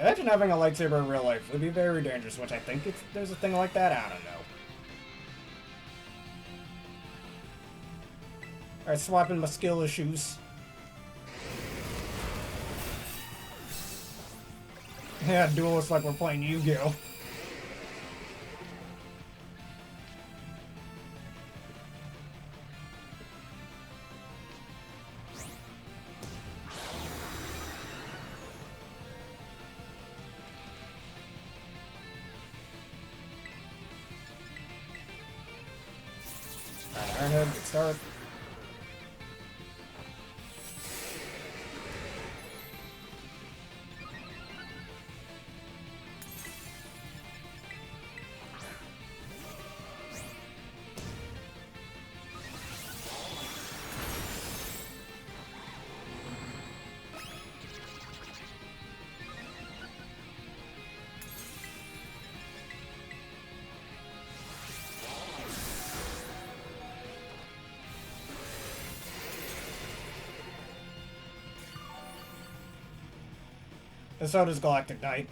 Imagine having a lightsaber in real life. It would be very dangerous, which I think there's a thing like that. I don't know. Alright, swapping my skill issues. Yeah, duelists like we're playing Yu-Gi-Oh! Alright, Ironhead, good start. And so does Galactic Knight.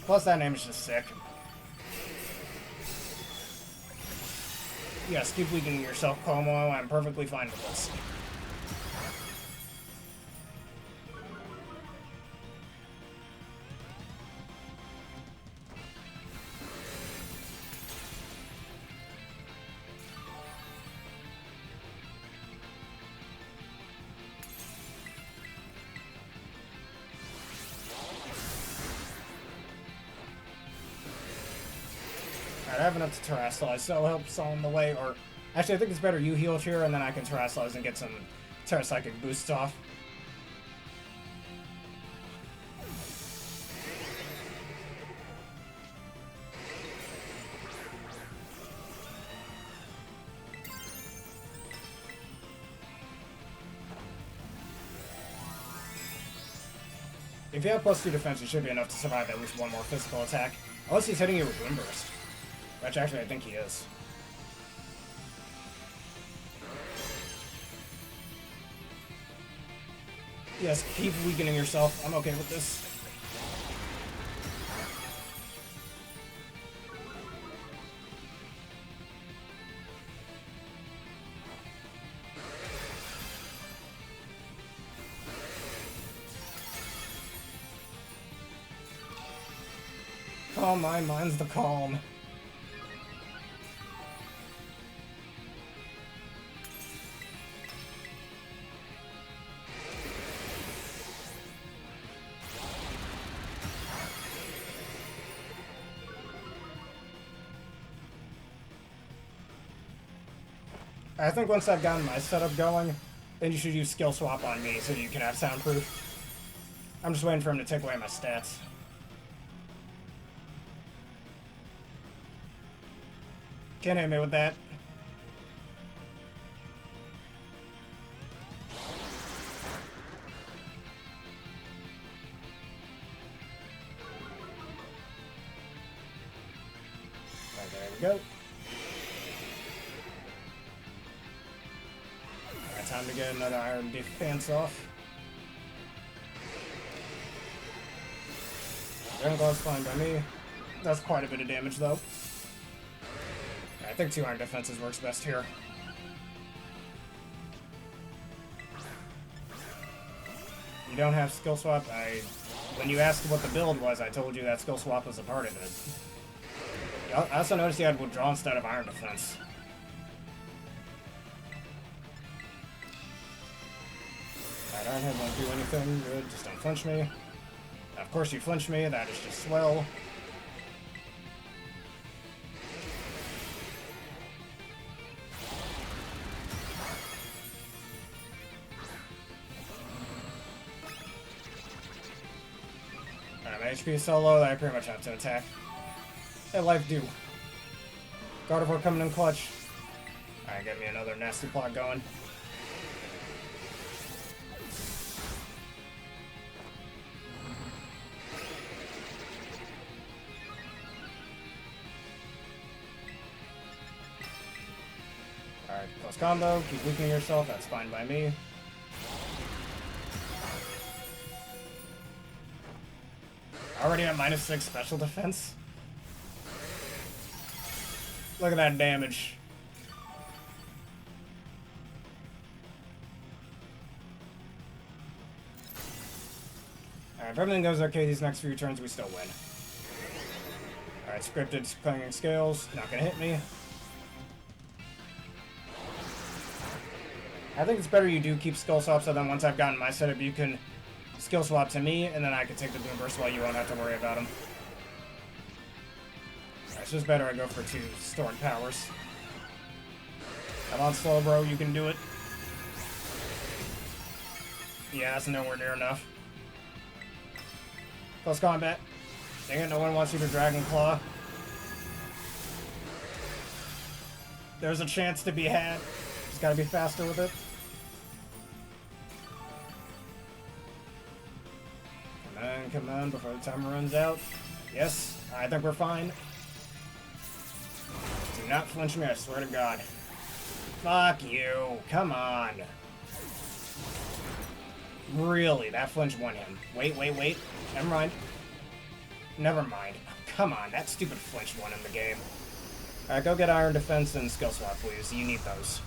Plus that name is just sick. Yes, keep weakening yourself, Kommo-o. I'm perfectly fine with this. I have enough to Terrasilize, so I'll help on the way, or... Actually, I think it's better you heal here, and then I can Terrasilize and get some Terra Psychic boosts off. If you have +2 defense, it should be enough to survive at least one more physical attack. Unless he's hitting you with Wind Burst. Which actually I think he is. Yes, keep weakening yourself. I'm okay with this. Oh, mine's the calm. I think once I've gotten my setup going, then you should use skill swap on me so you can have soundproof. I'm just waiting for him to take away my stats. Can't hit me with that. Right, there we go. Alright, time to get another Iron Defense off. Iron Claw's fine by me. That's quite a bit of damage though. I think 2 Iron Defenses works best here. You don't have skill swap. When you asked what the build was, I told you that skill swap was a part of it. I also noticed you had withdraw instead of Iron Defense. Alright, Iron Head won't do anything good, just don't flinch me. Of course you flinch me, that is just swell. HP is so low that I pretty much have to attack. Hey, life do. Gardevoir coming in clutch. Alright, get me another nasty plot going. Alright, close combo. Keep weakening yourself. That's fine by me. Already at -6 special defense. Look at that damage. Alright, if everything goes okay these next few turns, we still win. Alright, scripted clanging scales. Not gonna hit me. I think it's better you do keep skill swap, so then once I've gotten my setup, you can skill swap to me, and then I can take the Boom Burst while you won't have to worry about him. Alright, it's just better I go for 2 stored powers. Come on, Slowbro, you can do it. Yeah, that's nowhere near enough. Close combat. Dang it, no one wants you to Dragon Claw. There's a chance to be had. Just gotta be faster with it. Come on, before the timer runs out. Yes, I think we're fine. Do not flinch me, I swear to God. Fuck you, come on. Really, that flinch won him. Wait. Never mind. Never mind. Come on, that stupid flinch won him the game. Alright, go get Iron Defense and Skill Swap, please. You need those.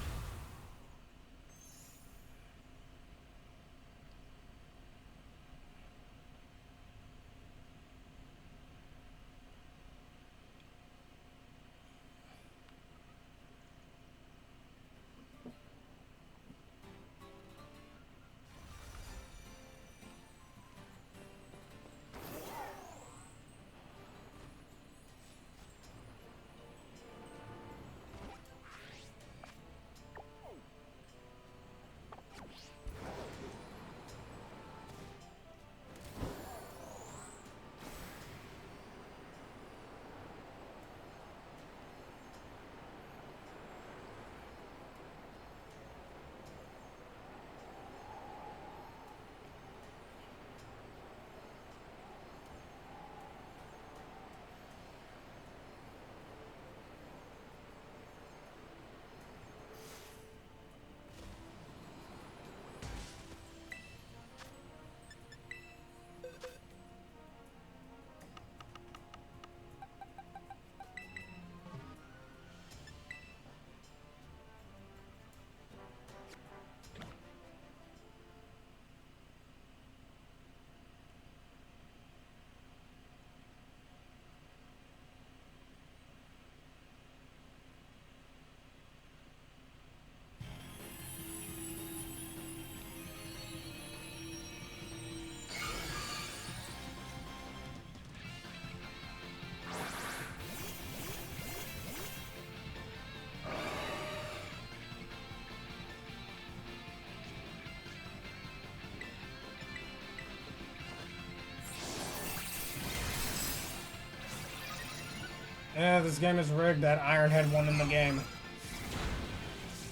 Yeah, this game is rigged. That Ironhead won in the game.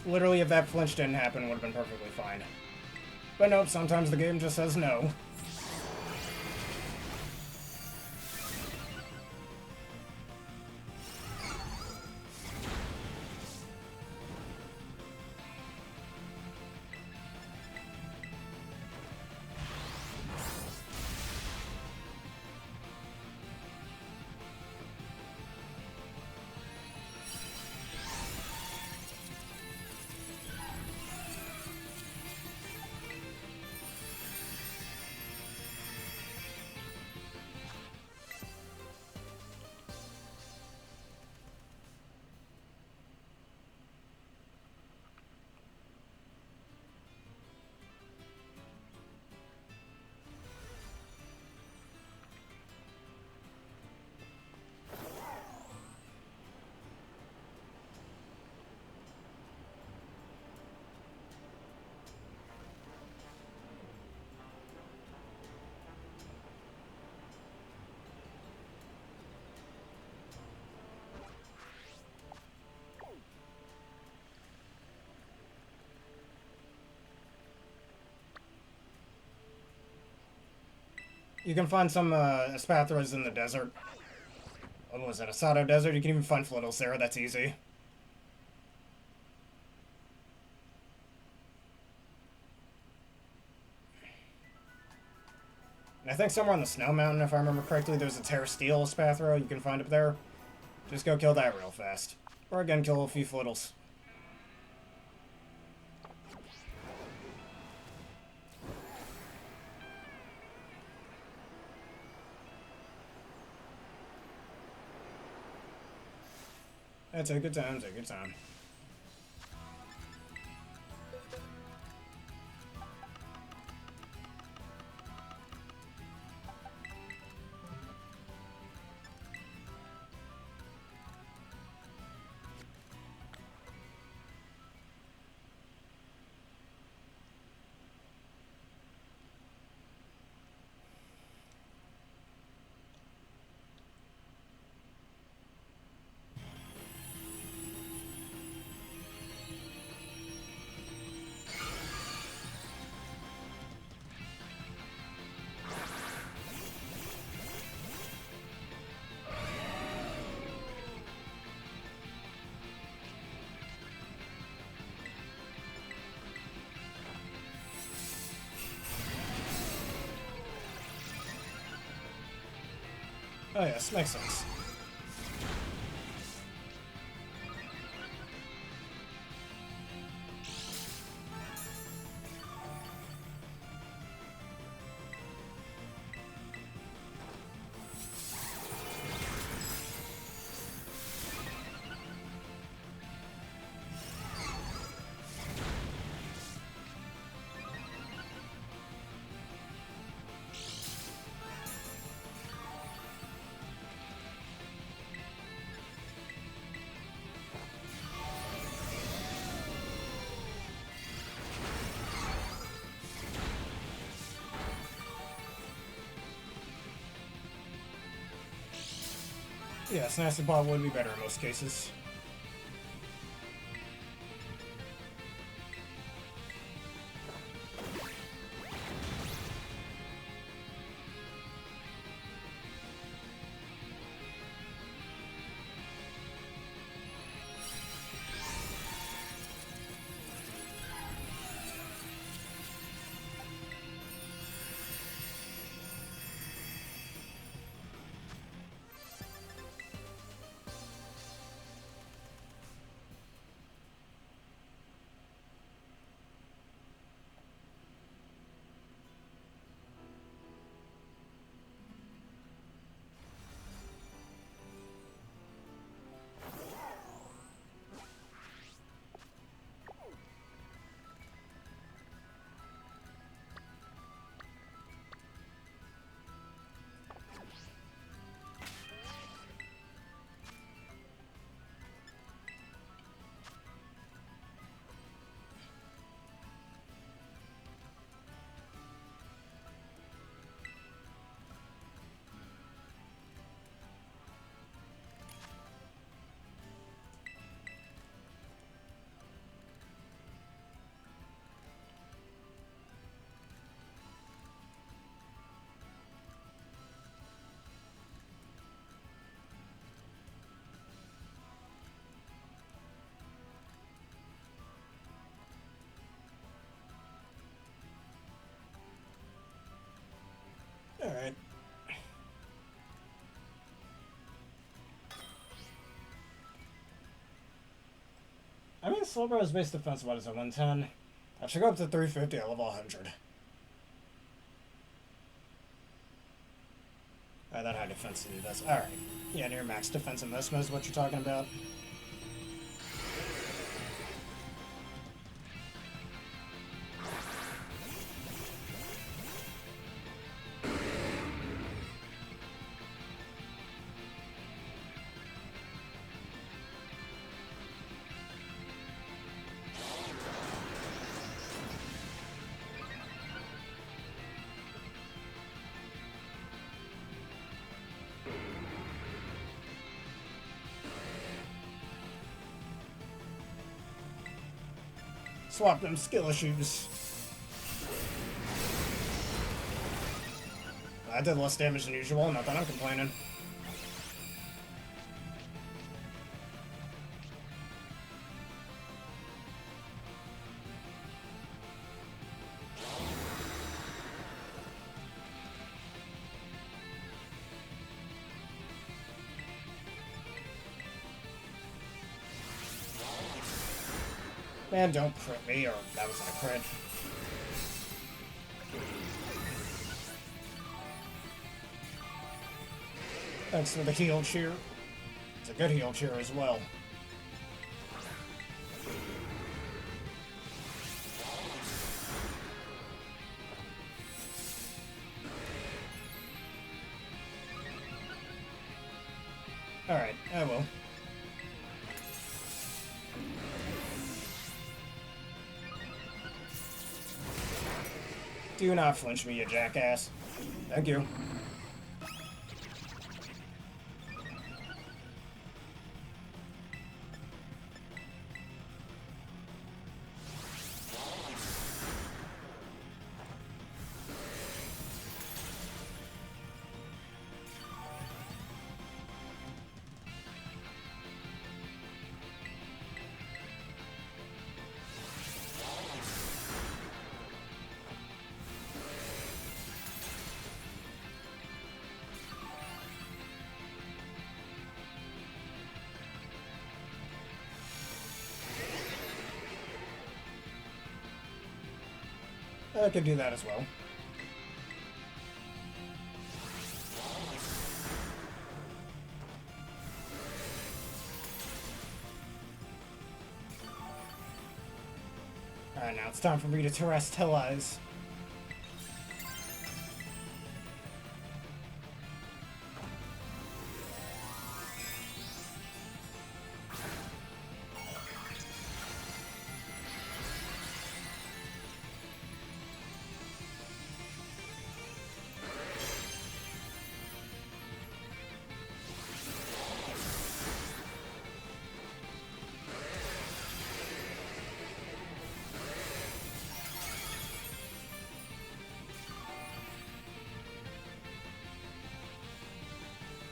Literally, if that flinch didn't happen, it would have been perfectly fine. But nope, sometimes the game just says no. You can find some Espathras in the desert. What was it, a Sado Desert? You can even find Flittles there, that's easy. And I think somewhere on the Snow Mountain, if I remember correctly, there's a Terra Steel Spathra you can find up there. Just go kill that real fast. Or again, kill a few Flittles. That's a good time, take your time. Oh yes, makes sense. Yes, Nasty Ball would be better in most cases. Slowbro's base defense, what is it, 110? I should go up to 350 at level 100. Alright, that high defense to do this. Alright. Yeah, near max defense in this is what you're talking about. Swap them skill issues. I did less damage than usual, not that I'm complaining. Man, don't crit me, or that wasn't a crit. Thanks for the heal cheer. It's a good heal cheer as well. Alright, I will. Do not flinch me, you jackass. Thank you. I could do that as well. Alright, now it's time for me to terrestrialize.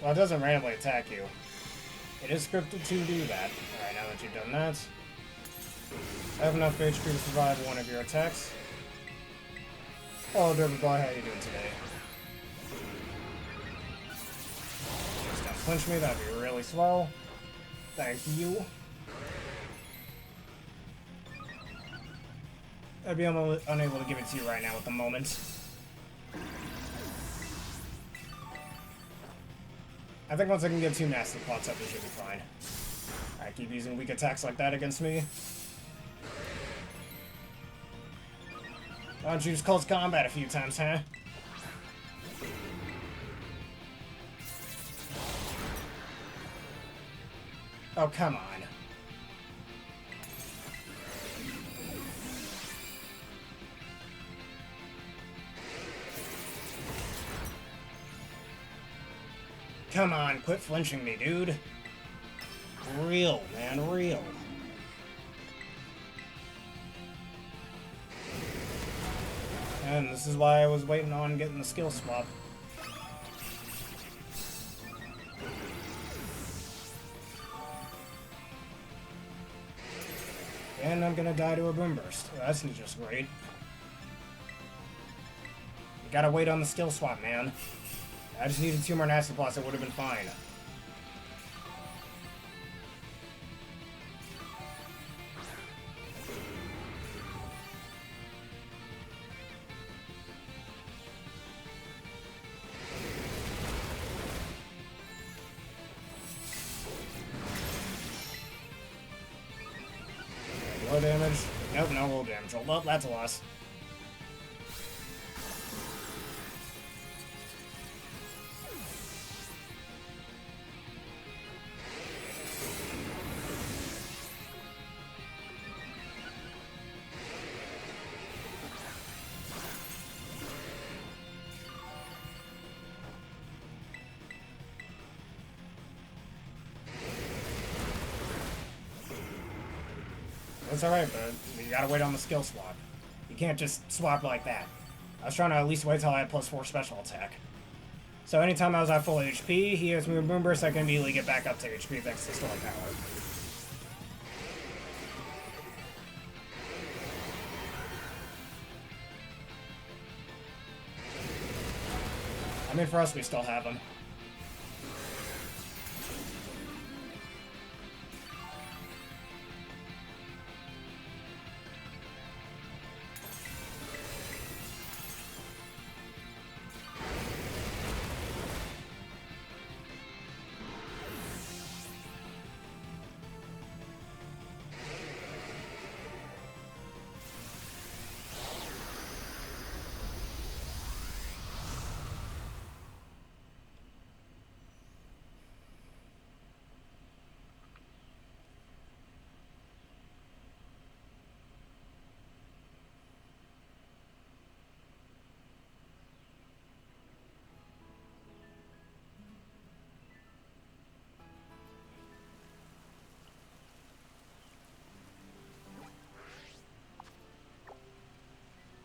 Well, it doesn't randomly attack you. It is scripted to do that. Alright, now that you've done that, I have enough HP to survive one of your attacks. Oh, Derby Boy, how you doing today? Just don't punch me, that'd be really swell. Thank you. I'd be unable to give it to you right now at the moment. I think once I can get 2 nasty plots up, we should be fine. I keep using weak attacks like that against me. Why don't you use close combat a few times, huh? Oh, come on. Come on, quit flinching me, dude. Real, man, real. And this is why I was waiting on getting the skill swap. And I'm gonna die to a boom burst. That's just great. You gotta wait on the skill swap, man. I just needed 2 more nasty plots, it would have been fine. damage. Nope, no roll damage. Well, that's a loss. That's alright, but you gotta wait on the skill swap. You can't just swap like that. I was trying to at least wait till I had +4 special attack. So anytime I was at full HP, he has Moon Burst, I can immediately get back up to HP thanks to Storm Power. I mean, for us, we still have him.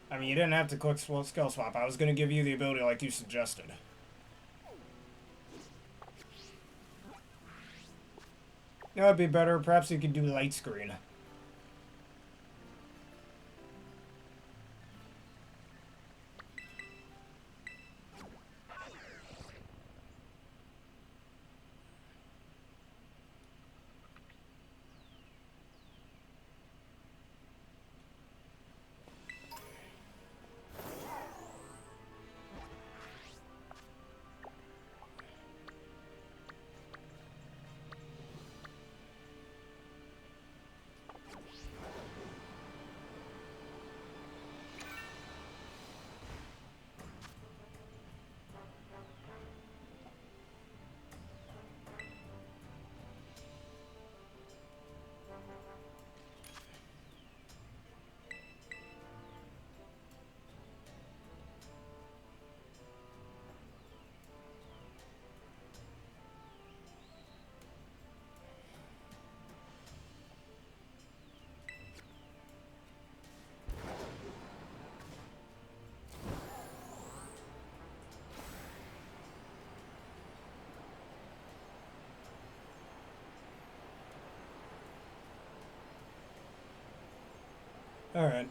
I mean, you didn't have to click skill swap. I was going to give you the ability like you suggested. That would be better. Perhaps you could do light screen. Alright.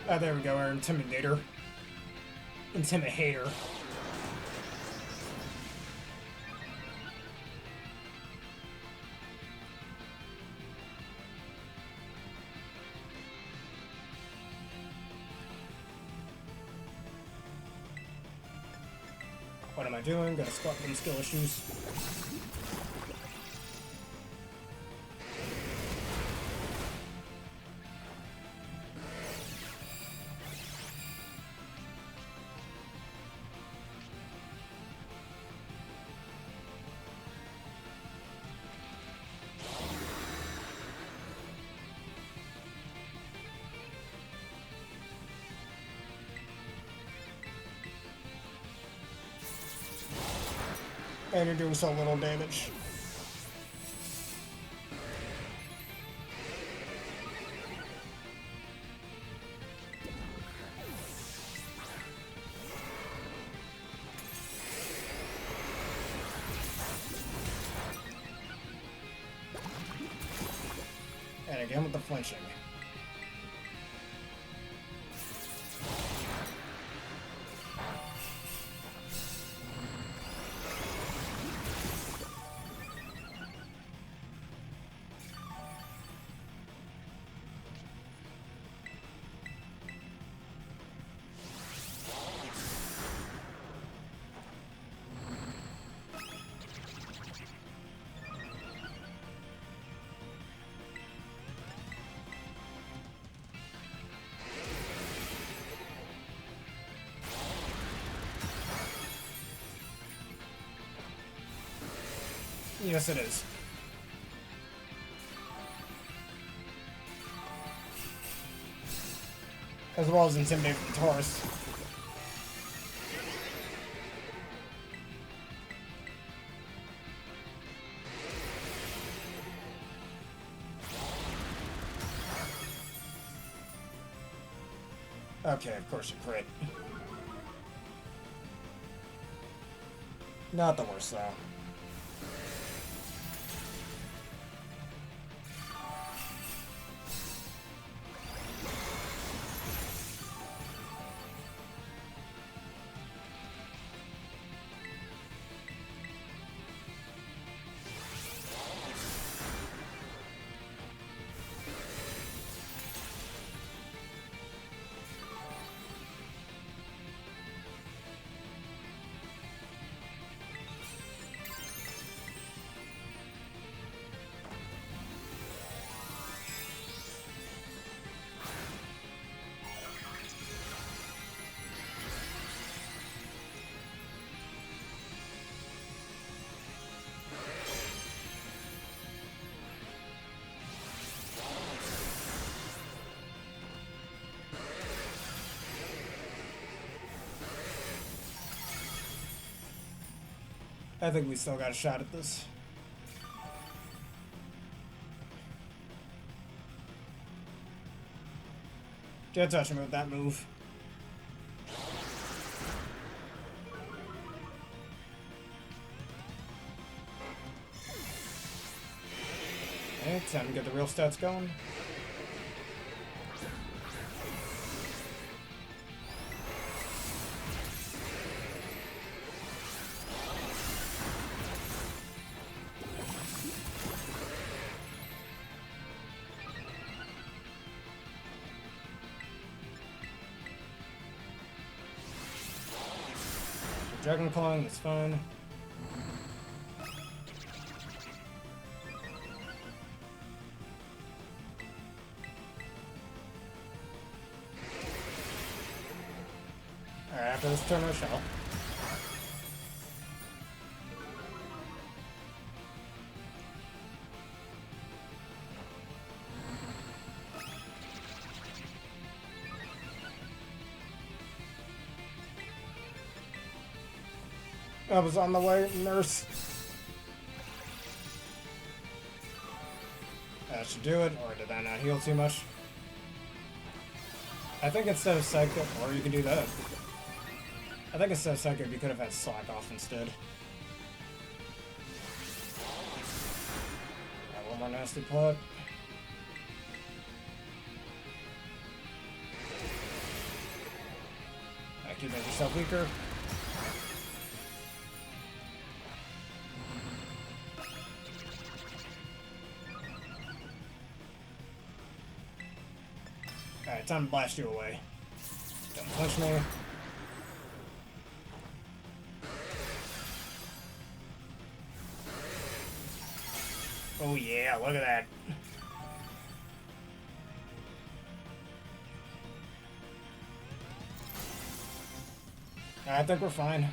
Oh, there we go, our Intimidator. Intimidator. What am I doing? Gotta squat them skill issues. And you're doing so little damage. And again with the flinching. Yes, it is. As well as intimidate the Taurus. Okay, of course you crit. Not the worst, though. I think we still got a shot at this. Can't touch him with that move. Okay, time to get the real stats going. Dragon Clawing, that's fine. Alright, after this turn, I shall. I was on the way, nurse. That should do it, or did that not heal too much? I think instead of Psychic, or you can do that. I think instead of Psychic, you could have had Slack off instead. Got one more nasty putt. You make yourself weaker. Alright, time to blast you away. Don't punch me. Oh yeah, look at that. I think we're fine.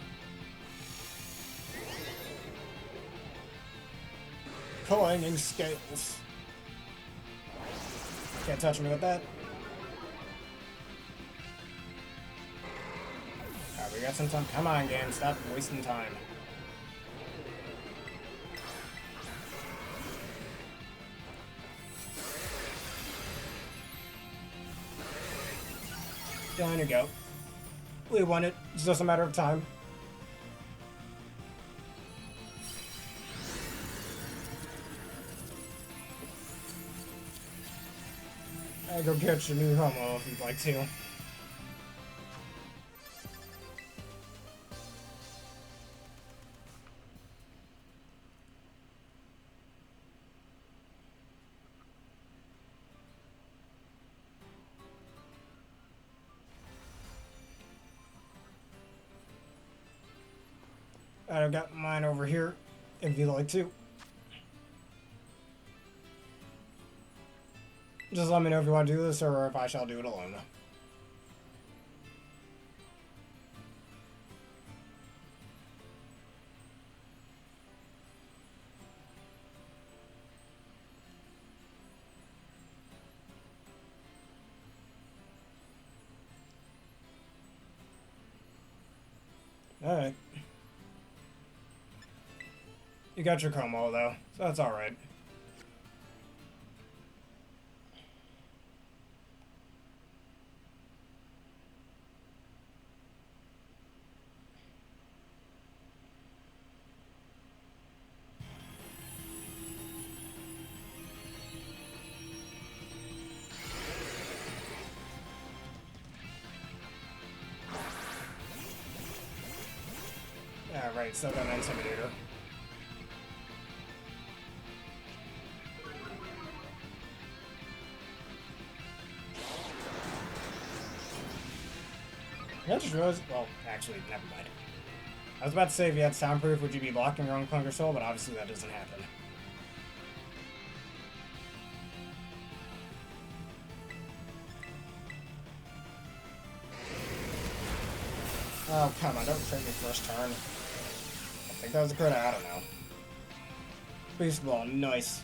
Clanging scales. Can't touch me with that. Alright, we got some time. Come on, game. Stop wasting time. Down you go. We won it. It's just a matter of time. I go get your new Kommo-o if you'd like to. I've got mine over here, if you'd like to. Just let me know if you want to do this or if I shall do it alone. Alright. You got your Kommo-o though, so that's alright. Alright, still got an Intimidator. I just realized, well, actually, never mind. I was about to say if you had soundproof, would you be blocking your own Clunker Soul, but obviously that doesn't happen. Oh, come on, don't trade me first turn. I think that was a crit, I don't know. Beast Ball, nice.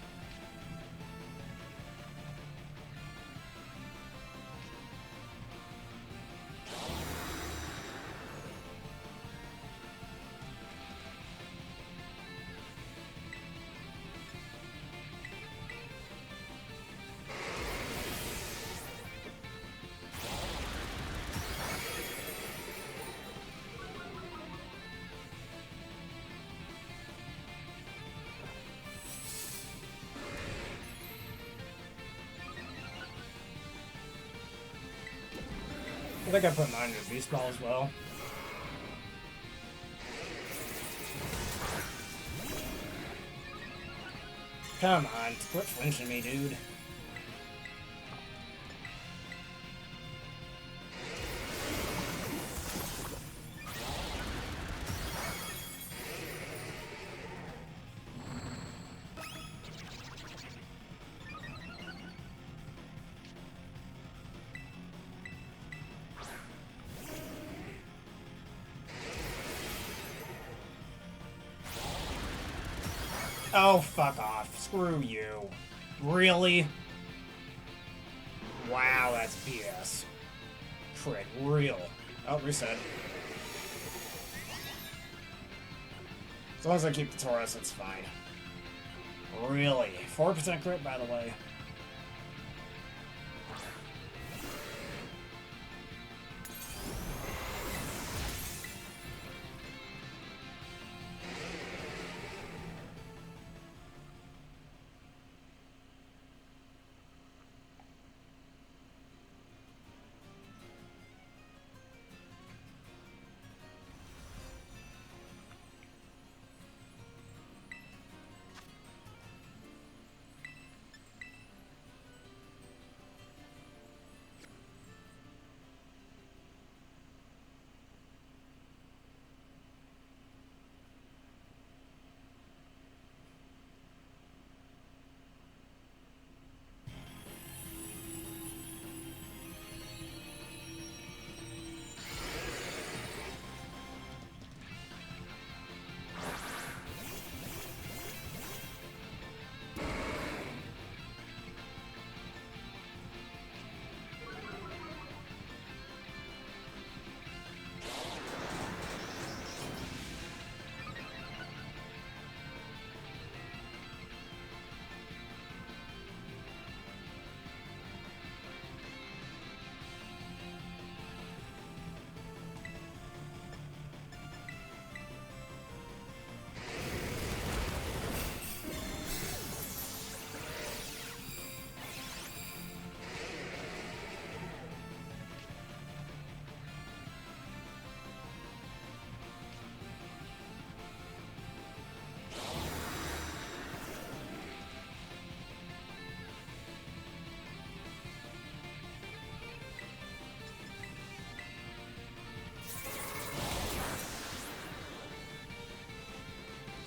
I think I put mine in a Beast Ball as well. Come on, quit flinching me, dude. Oh, fuck off. Screw you. Really? Wow, that's BS. Crit, real. Oh, reset. As long as I keep the Taurus, it's fine. Really? 4% crit, by the way.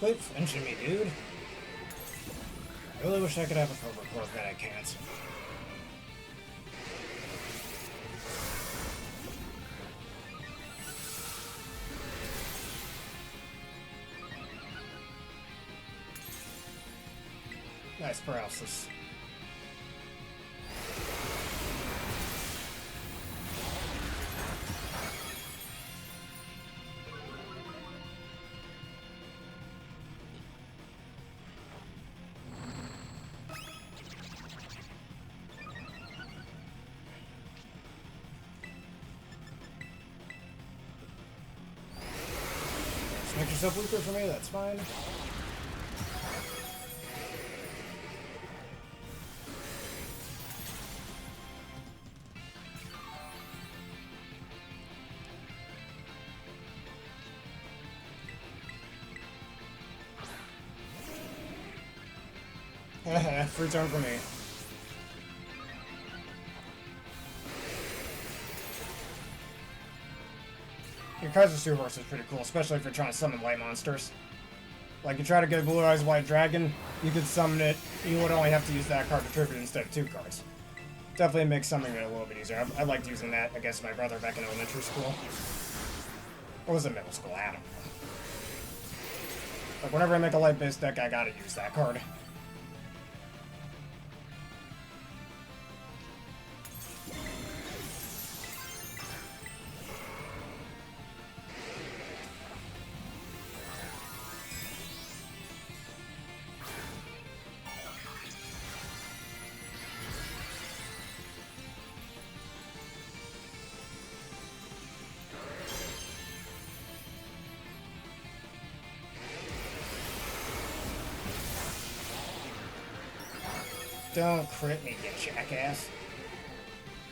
Quit flinching me, dude. I really wish I could have a cover core, but I can't. Nice paralysis. Make yourself weaker for me, that's fine. Free turn for me. Your Kaiser Superhorse is pretty cool, especially if you're trying to summon light monsters. Like, you try to get a Blue Eyes White Dragon, you could summon it, you would only have to use that card to tribute instead of 2 cards. Definitely makes summoning it a little bit easier. I liked using that against my brother back in elementary school. Or was it middle school? I don't know. Like, whenever I make a light-based deck, I gotta use that card. Don't crit me, you jackass.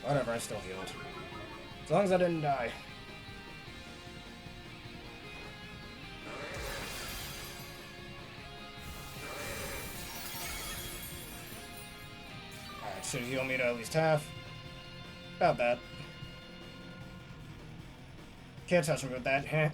Whatever, I still healed. As long as I didn't die. Alright, should heal me to at least half. About that. Can't touch me with that, huh?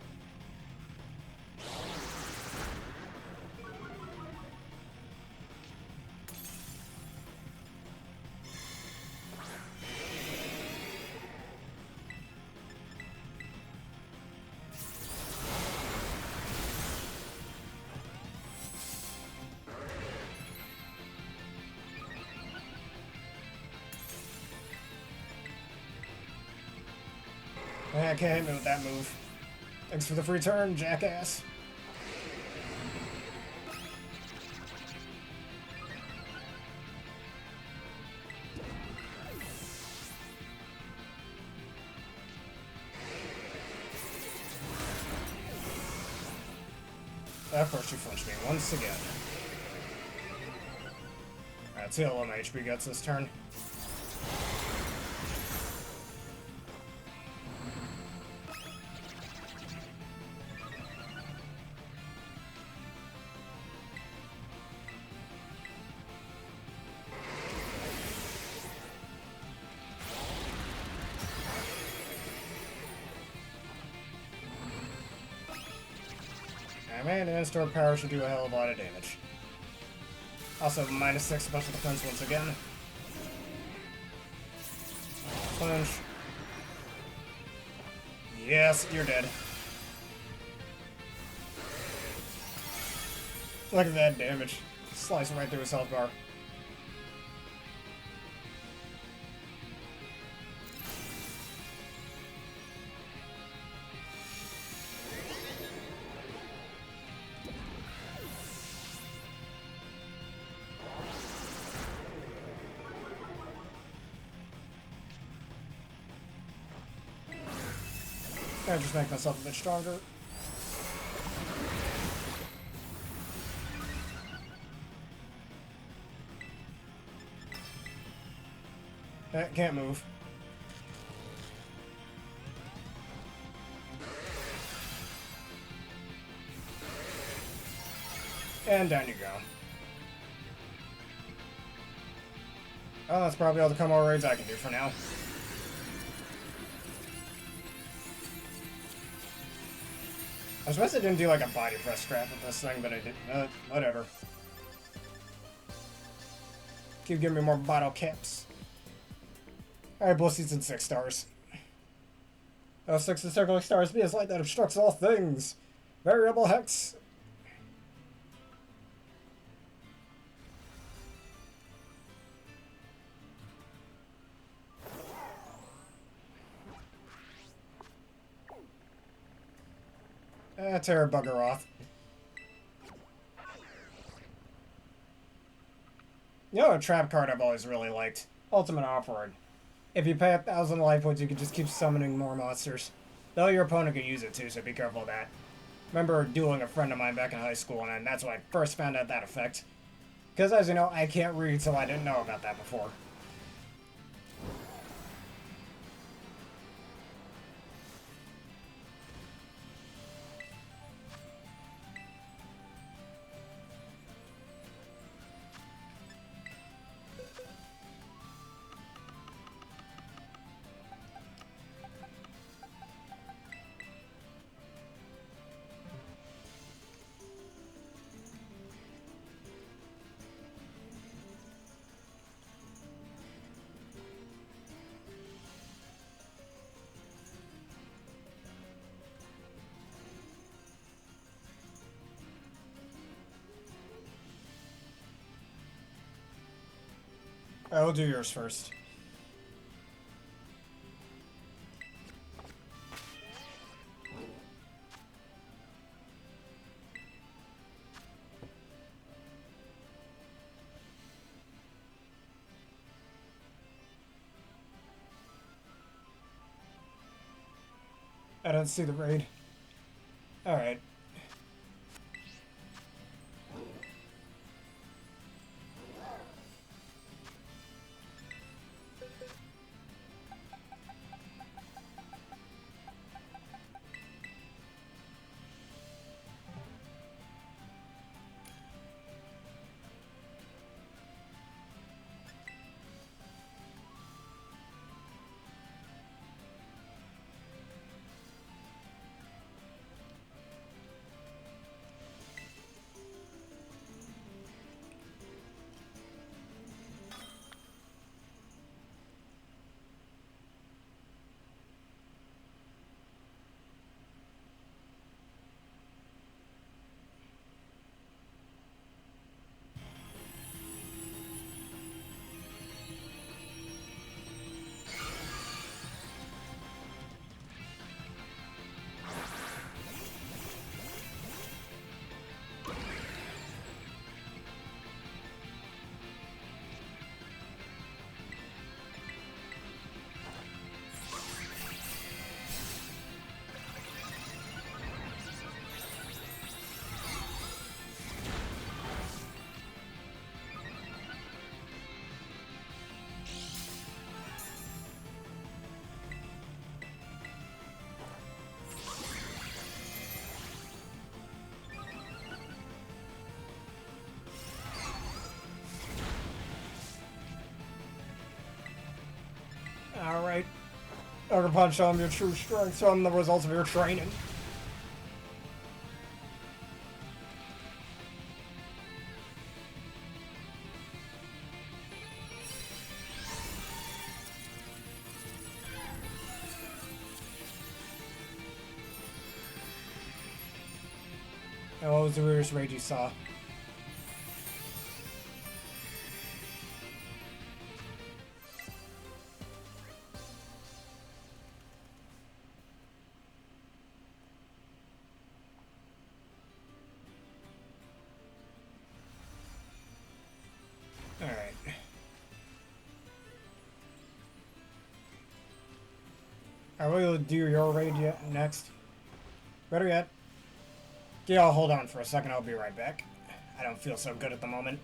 I can't hit me with that move. Thanks for the free turn, jackass. Of course you flinched me once again. Alright, let's see how low my HP gets this turn. Man, and store power should do a hell of a lot of damage. Also, -6 special defense once again. Flinch. Yes, you're dead. Look at that damage. Slice right through his health bar. I just make myself a bit stronger. Can't move. And down you go. Oh, that's probably all the Kommo-o raids I can do for now. I was supposed to didn't do like a body press trap with this thing, but I didn't. Whatever. Keep giving me more bottle caps. Alright, Blissey's in 6 stars. L6 is circling stars. B is light that obstructs all things. Variable hex. Tera bugger off. You know, a trap card I've always really liked. Ultimate Off-Road. If you pay 1,000 life points, you can just keep summoning more monsters. Though your opponent can use it too, so be careful of that. Remember dueling a friend of mine back in high school, and that's when I first found out that effect. Because as you know, I can't read, so I didn't know about that before. I'll do yours first. I don't see the raid. Alright. Alright. Ogre Punch, show them your true strength. Show them the results of your training. And what was the weirdest raid you saw? Alright. Are we able to do your raid yet next? Better yet. Yeah, I'll hold on for a second, I'll be right back. I don't feel so good at the moment.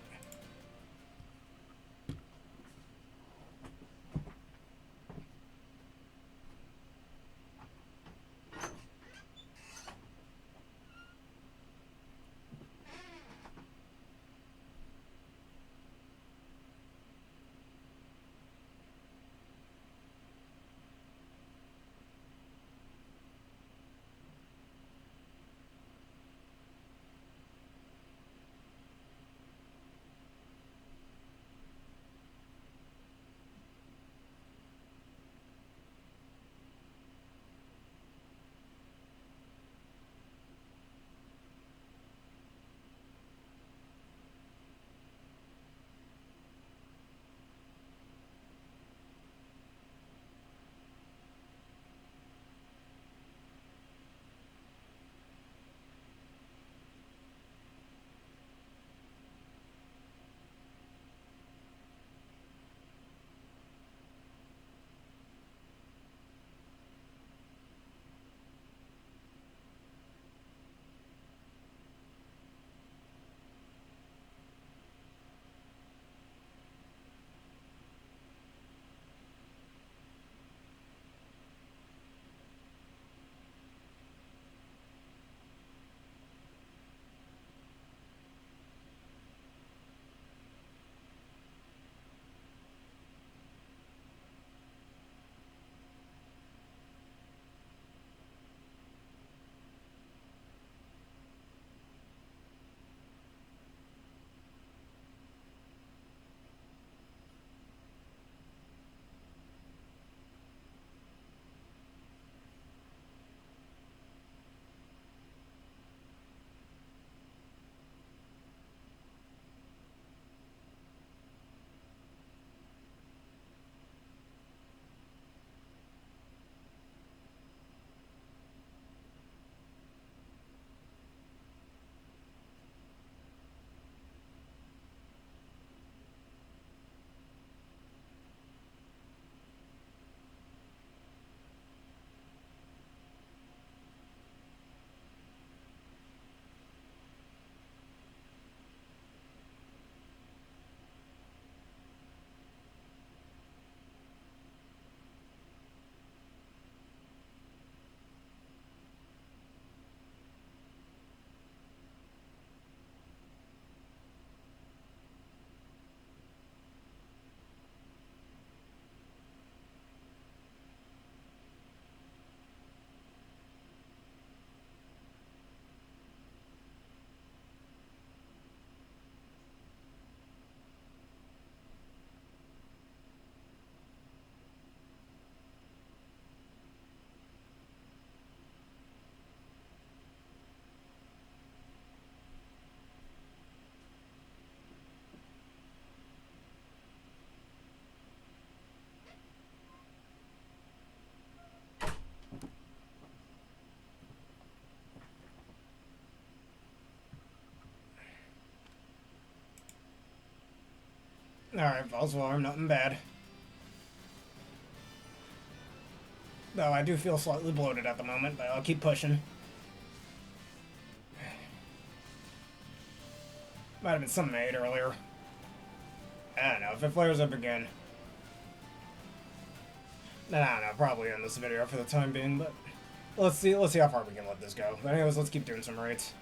Alright, false alarm, nothing bad. Though I do feel slightly bloated at the moment, but I'll keep pushing. Might have been something I ate earlier. I don't know, if it flares up again. I don't know, probably end this video for the time being, but let's see how far we can let this go. But anyways, let's keep doing some raids.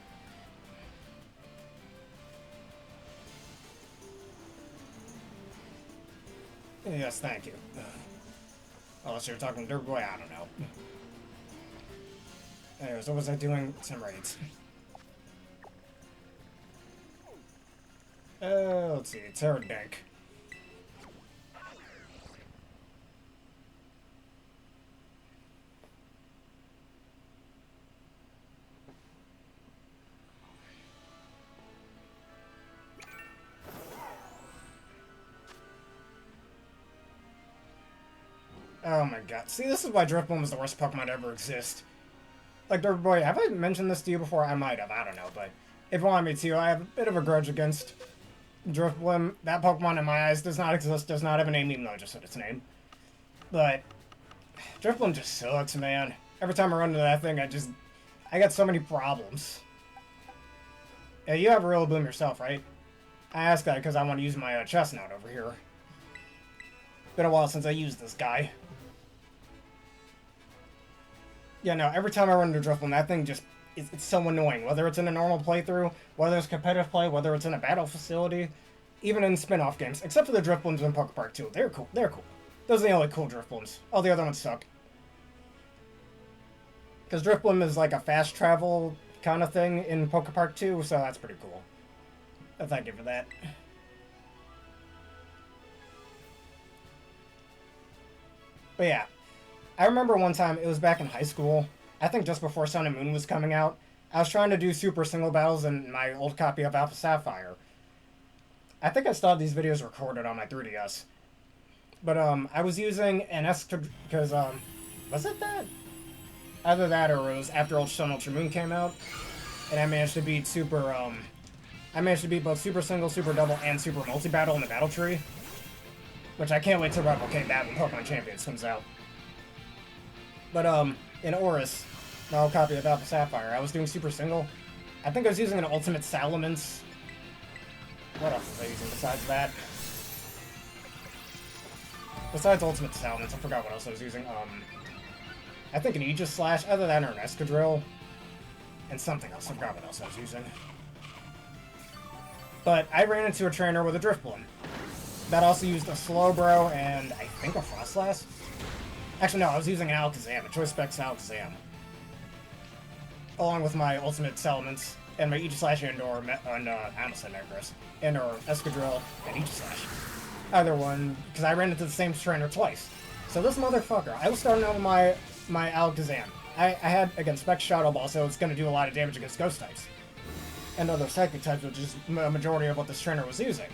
Yes, thank you. Unless you're talking Dirt Boy, I don't know. Anyways, what was I doing? Some raids. Let's see, Tera Raid. Oh my god. See, this is why Drifblim is the worst Pokemon to ever exist. Like, Dirt Boy, have I mentioned this to you before? I might have, I don't know, but if you want me to, I have a bit of a grudge against Drifblim. That Pokemon, in my eyes, does not exist, does not have a name, even though I just said its name. But Drifblim just sucks, man. Every time I run into that thing, I got so many problems. Yeah, you have a Rillaboom yourself, right? I ask that because I want to use my Chestnut over here. Been a while since I used this guy. Yeah, no, every time I run into Drifblim, that thing just, it's so annoying. Whether it's in a normal playthrough, whether it's competitive play, whether it's in a battle facility, even in spin-off games, except for the Drifblims in Poké Park 2. They're cool. They're cool. Those are the only cool Drifblims. All the other ones suck. Because Drifblim is like a fast travel kind of thing in Poké Park 2, so that's pretty cool. Thank you for that. But yeah, I remember one time, it was back in high school, I think just before Sun and Moon was coming out, I was trying to do super single battles in my old copy of Alpha Sapphire. I think I still have these videos recorded on my 3DS. But, I was using an because, was it that? Either that or it was after Ultra Sun, Ultra Moon came out, and I managed to beat both Super Single, Super Double, and Super Multi-Battle in the Battle Tree. Which I can't wait to replicate that when Pokemon Champions comes out. But, in Oris, my old copy of Alpha Sapphire, I was doing Super Single. I think I was using an Ultimate Salamence. What else was I using besides that? Besides Ultimate Salamence, I forgot what else I was using. I think an Aegis Slash, either that or an Escadrille. And something else, I forgot what else I was using. But I ran into a trainer with a Drifblim. That also used a Slowbro and I think a Frostlass. Actually, no, I was using an Alakazam, a Choice Specs Alakazam. Along with my Ultimate Salamence and my Aegislash and/or, I almost said Metagross, and/or Escadrille and Aegislash. Either one, because I ran into the same trainer twice. So this motherfucker, I was starting out with my Alakazam. I had, again, Specs Shadow Ball, so it's going to do a lot of damage against Ghost types. And other Psychic types, which is a majority of what this trainer was using.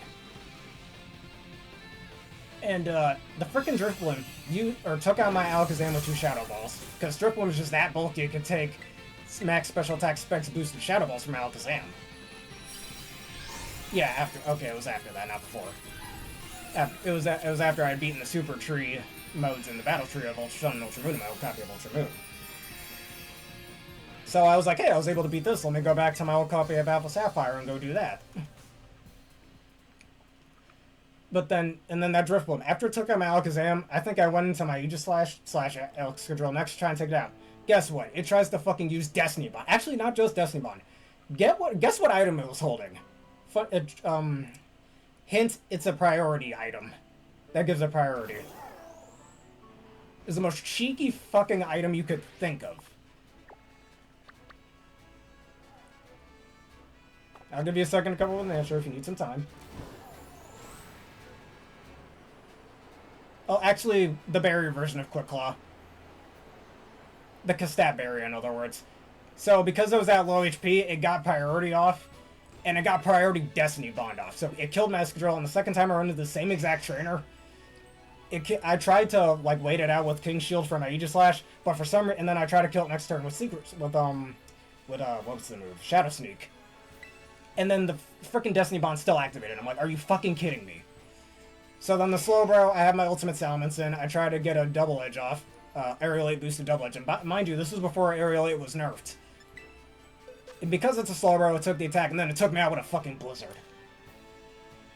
And, the frickin' Drifblim took out my Alakazam with 2 Shadow Balls. Because Drifblim is just that bulky, it could take max special attack specs boosted Shadow Balls from Alakazam. Yeah, it was after that, not before. It was after I had beaten the Super Tree modes in the Battle Tree of Ultra Sun and Ultra Moon in my old copy of Ultra Moon. So I was like, hey, I was able to beat this, let me go back to my old copy of Alpha Sapphire and go do that. But then, and then that Drifblim, after it took out my Alakazam, I think I went into my Aegislash / Escadrille next to try and take it out. Guess what? It tries to fucking use Destiny Bond. Actually, not just Destiny Bond. Guess what item it was holding? Hint, it's a priority item. That gives a priority. It's the most cheeky fucking item you could think of. I'll give you a second to come up with an answer if you need some time. Oh, actually, the barrier version of Quick Claw. The Castat barrier, in other words. So, because it was at low HP, it got priority off, and it got priority Destiny Bond off. So, it killed my Escadrille, and the second time I run into the same exact trainer, I tried to, like, wait it out with King Shield for my Aegislash, but for some reason, and then I tried to kill it next turn with what was the move? Shadow Sneak. And then the frickin' Destiny Bond still activated. I'm like, are you fucking kidding me? So then the Slowbro, I have my Ultimate Salmonson. I try to get a double edge off. Aerial 8 boosted double edge. And mind you, this was before Aerial 8 was nerfed. And because it's a Slowbro, it took the attack, and then it took me out with a fucking Blizzard.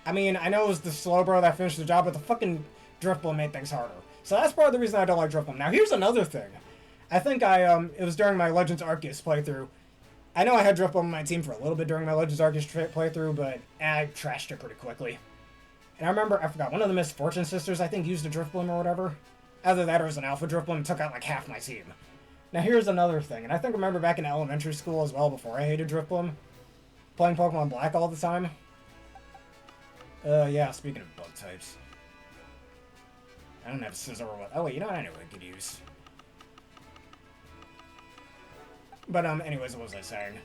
I mean, I know it was the Slowbro that finished the job, but the fucking Driftbloom made things harder. So that's part of the reason I don't like Driftbloom. Now, here's another thing. I think it was during my Legends Arceus playthrough. I know I had Driftbloom on my team for a little bit during my Legends Arceus playthrough, but I trashed it pretty quickly. And I remember, I forgot, one of the Misfortune Sisters, I think, used a Driftbloom or whatever. Either that or it was an Alpha Driftbloom and took out like half my team. Now here's another thing, and I think I remember back in elementary school as well, before I hated Driftbloom, playing Pokemon Black all the time. Yeah, speaking of bug types. I don't have Scizor or what. Oh wait, you know what I know I could use. But anyways, what was I saying?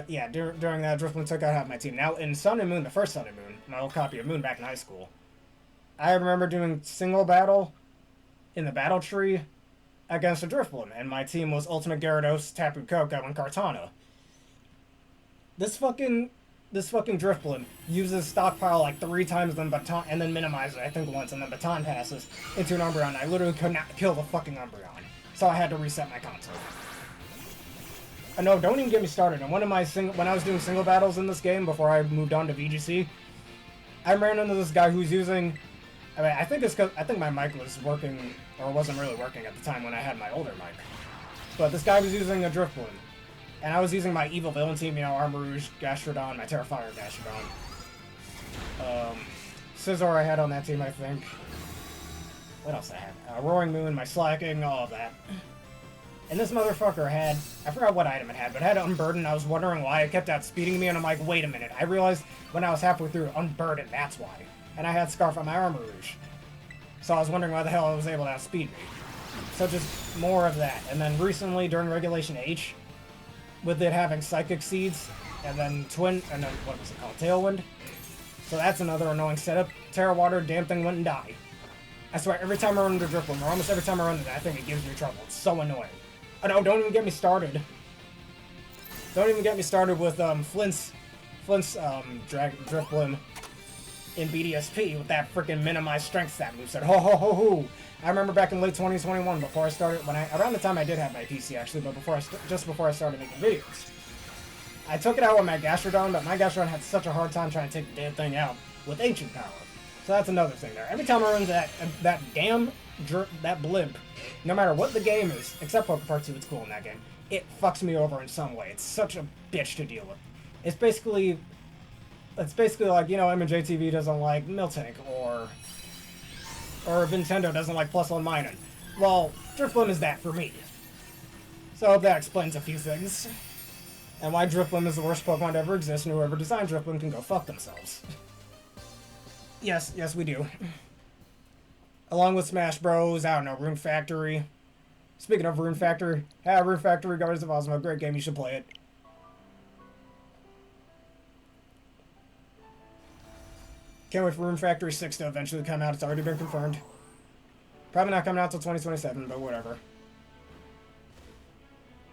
Yeah, during that, Driftbloom took out half my team. Now, in Sun and Moon, the first Sun and Moon, my old copy of Moon back in high school, I remember doing single battle in the battle tree against a Driftbloom, and my team was Ultimate Gyarados, Tapu Koko, and Kartana. This fucking Driftbloom uses Stockpile like 3 times, then Baton, and then minimizes it, I think once, and then Baton passes into an Umbreon. I literally could not kill the fucking Umbreon, so I had to reset my console. No, don't even get me started. And when I was doing single battles in this game before I moved on to VGC, I ran into this guy who's using. I mean, I think my mic was working or wasn't really working at the time when I had my older mic. But this guy was using a Driftbloom, and I was using my Evil Villain team, you know, Armarouge, Gastrodon, my Terrifier Gastrodon. Scizor I had on that team, I think. What else I had? Roaring Moon, my Slacking, all of that. And this motherfucker had, I forgot what item it had, but it had Unburden. I was wondering why it kept outspeeding me, and I'm like, wait a minute. I realized when I was halfway through, Unburden, that's why. And I had Scarf on my Armarouge. So I was wondering why the hell I was able to outspeed me. So just more of that. And then recently, during Regulation H, with it having Psychic Seeds, and then what was it called? Tailwind. So that's another annoying setup. Terra Water, damn thing wouldn't die. I swear, every time I run into Driftbloom, or almost every time I run into that, I think it gives me trouble. It's so annoying. Oh no, don't even get me started. Don't even get me started with Flint's Driftbloom in BDSP with that freaking minimized strength stat moveset. Ho ho ho ho! I remember back in late 2021, before I started, around the time I did have my PC actually, but just before I started making videos, I took it out with my Gastrodon, but my Gastrodon had such a hard time trying to take the damn thing out with Ancient Power. So that's another thing there. Every time I run into that blimp, no matter what the game is, except Poké Park 2, it's cool in that game, it fucks me over in some way. It's such a bitch to deal with. It's basically like, you know, MJTV doesn't like Miltank, or Nintendo doesn't like +1 Minun. Well, Driftbloom is that for me. So I hope that explains a few things. And why Driftbloom is the worst Pokemon to ever exist, and whoever designed Driftbloom can go fuck themselves. Yes, we do. Along with Smash Bros, I don't know, Rune Factory. Speaking of Rune Factory, Rune Factory, Guardians of Ozma, great game, you should play it. Can't wait for Rune Factory 6 to eventually come out, it's already been confirmed. Probably not coming out till 2027, but whatever.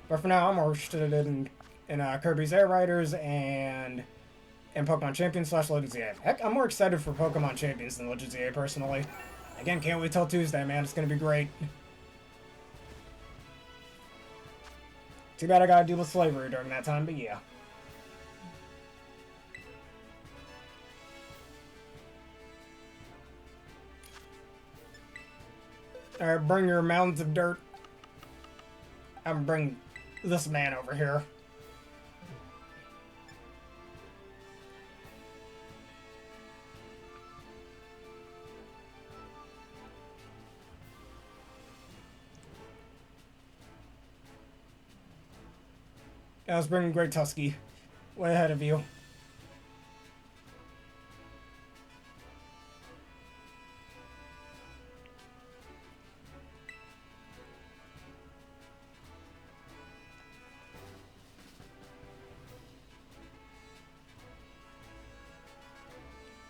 But for now, I'm more interested in Kirby's Air Riders and Pokemon Champions / Legends EA. Heck, I'm more excited for Pokemon Champions than Legends EA, personally. Again, can't wait till Tuesday, man. It's gonna be great. Too bad I gotta deal with slavery during that time, but yeah. Alright, bring your mountains of dirt. I'm gonna bring this man over here. I was bringing Great Tusky. Way ahead of you.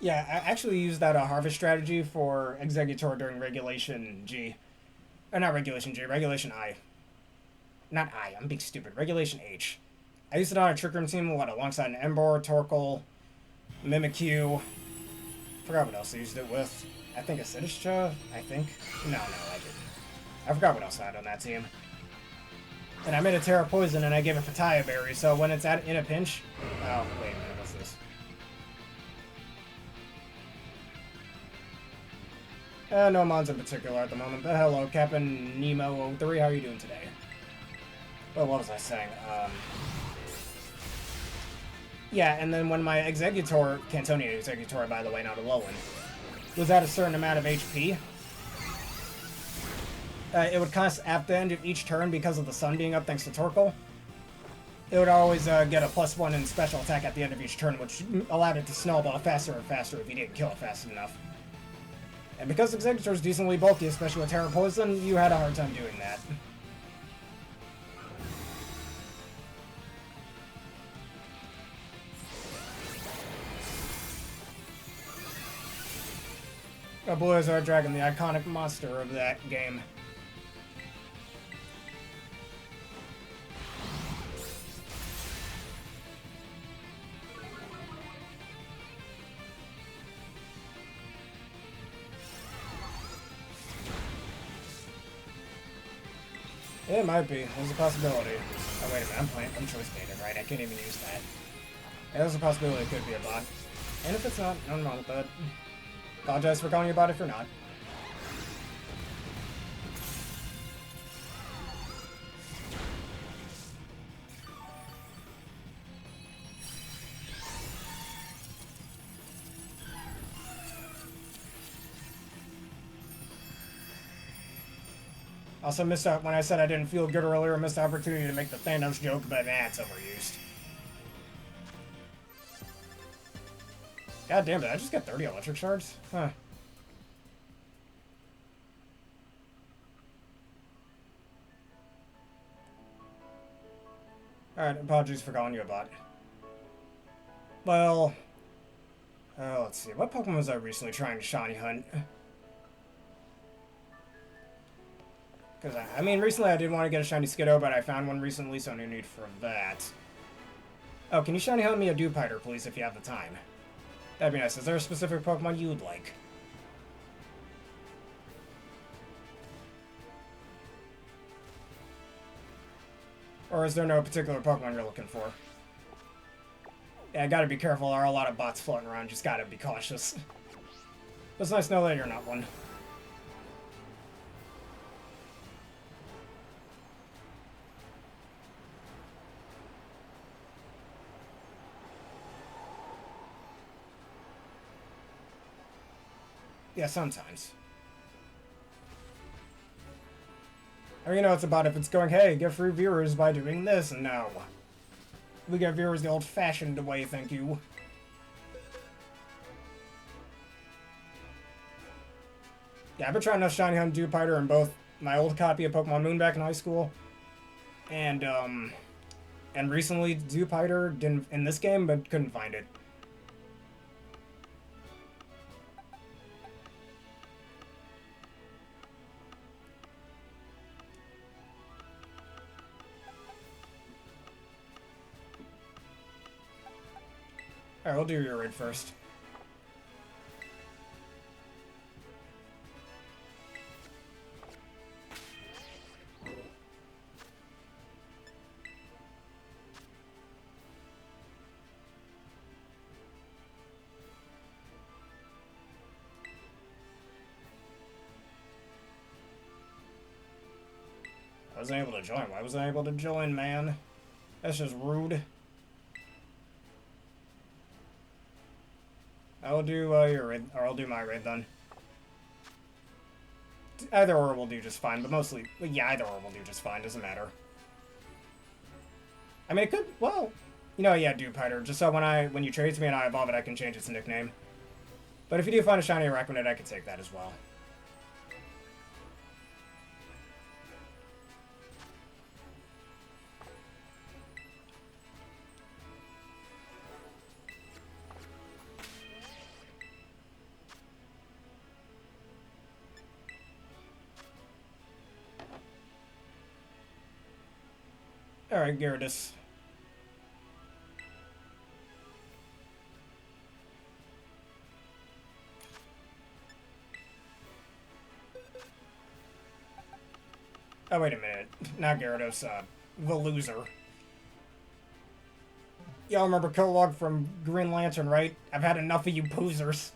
Yeah, I actually used that harvest strategy for Exeggutor during Regulation G. Or not Regulation G, Regulation I. Not I, I'm being stupid. Regulation H. I used it on a Trick Room team, alongside an Ember, Torkoal, Mimikyu. Forgot what else I used it with. I think Acidistra? I think? No, I didn't. I forgot what else I had on that team. And I made a Tera Poison and I gave it Pataya Berry, so when it's in a pinch... Oh, wait a minute, what's this? No mons in particular at the moment, but hello, Captain Nemo03, how are you doing today? Well, what was I saying? Yeah, and then when my Executor, Cantonian Executor, by the way, not a Alolan, was at a certain amount of HP, it would constantly, at the end of each turn, because of the sun being up thanks to Torkoal, it would always get a +1 in special attack at the end of each turn, which allowed it to snowball faster and faster if you didn't kill it fast enough. And because Executor is decently bulky, especially with Tera Poison, you had a hard time doing that. A Blue-Eyes-Red Dragon, the iconic monster of that game. It might be. There's a possibility. Oh, wait a minute. I'm choice baited, right? I can't even use that. Yeah, there's a possibility it could be a bot. And if it's not, nothing wrong with that. Apologize for calling you a bot if you're not. Also missed out when I said I didn't feel good earlier, missed the opportunity to make the Thanos joke, but it's overused. God damn, did I just get 30 electric shards? Huh. Alright, apologies for calling you a bot. Well, let's see. What Pokemon was I recently trying to shiny hunt? Because, I mean, recently I did want to get a shiny Skiddo, but I found one recently, so no need for that. Oh, can you shiny hunt me a Dewpider, please, if you have the time? That'd be nice. Is there a specific Pokemon you would like? Or is there no particular Pokemon you're looking for? Yeah, gotta be careful. There are a lot of bots floating around. Just gotta be cautious. But it's nice to know that you're not one. Yeah, sometimes. I mean, you know it's about if it's going, hey, get free viewers by doing this. No. We get viewers the old-fashioned way, thank you. Yeah, I've been trying to shiny hunt Dewpider in both my old copy of Pokemon Moon back in high school, and recently Dewpider didn't in this game, but couldn't find it. Alright, we'll do your raid first. I wasn't able to join. Why wasn't I able to join, man? That's just rude. I'll do your raid, or I'll do my raid then. Either or will do just fine, but mostly, well, yeah, either or will do just fine, doesn't matter. I mean, it could, well, you know, yeah, Dewpider, just so when you trade to me and I evolve it, I can change its nickname. But if you do find a shiny Araquanid, I can take that as well. Alright, Gyarados. Oh, wait a minute. Not Gyarados, Veluzer. Y'all remember Kilowog from Green Lantern, right? I've had enough of you poozers.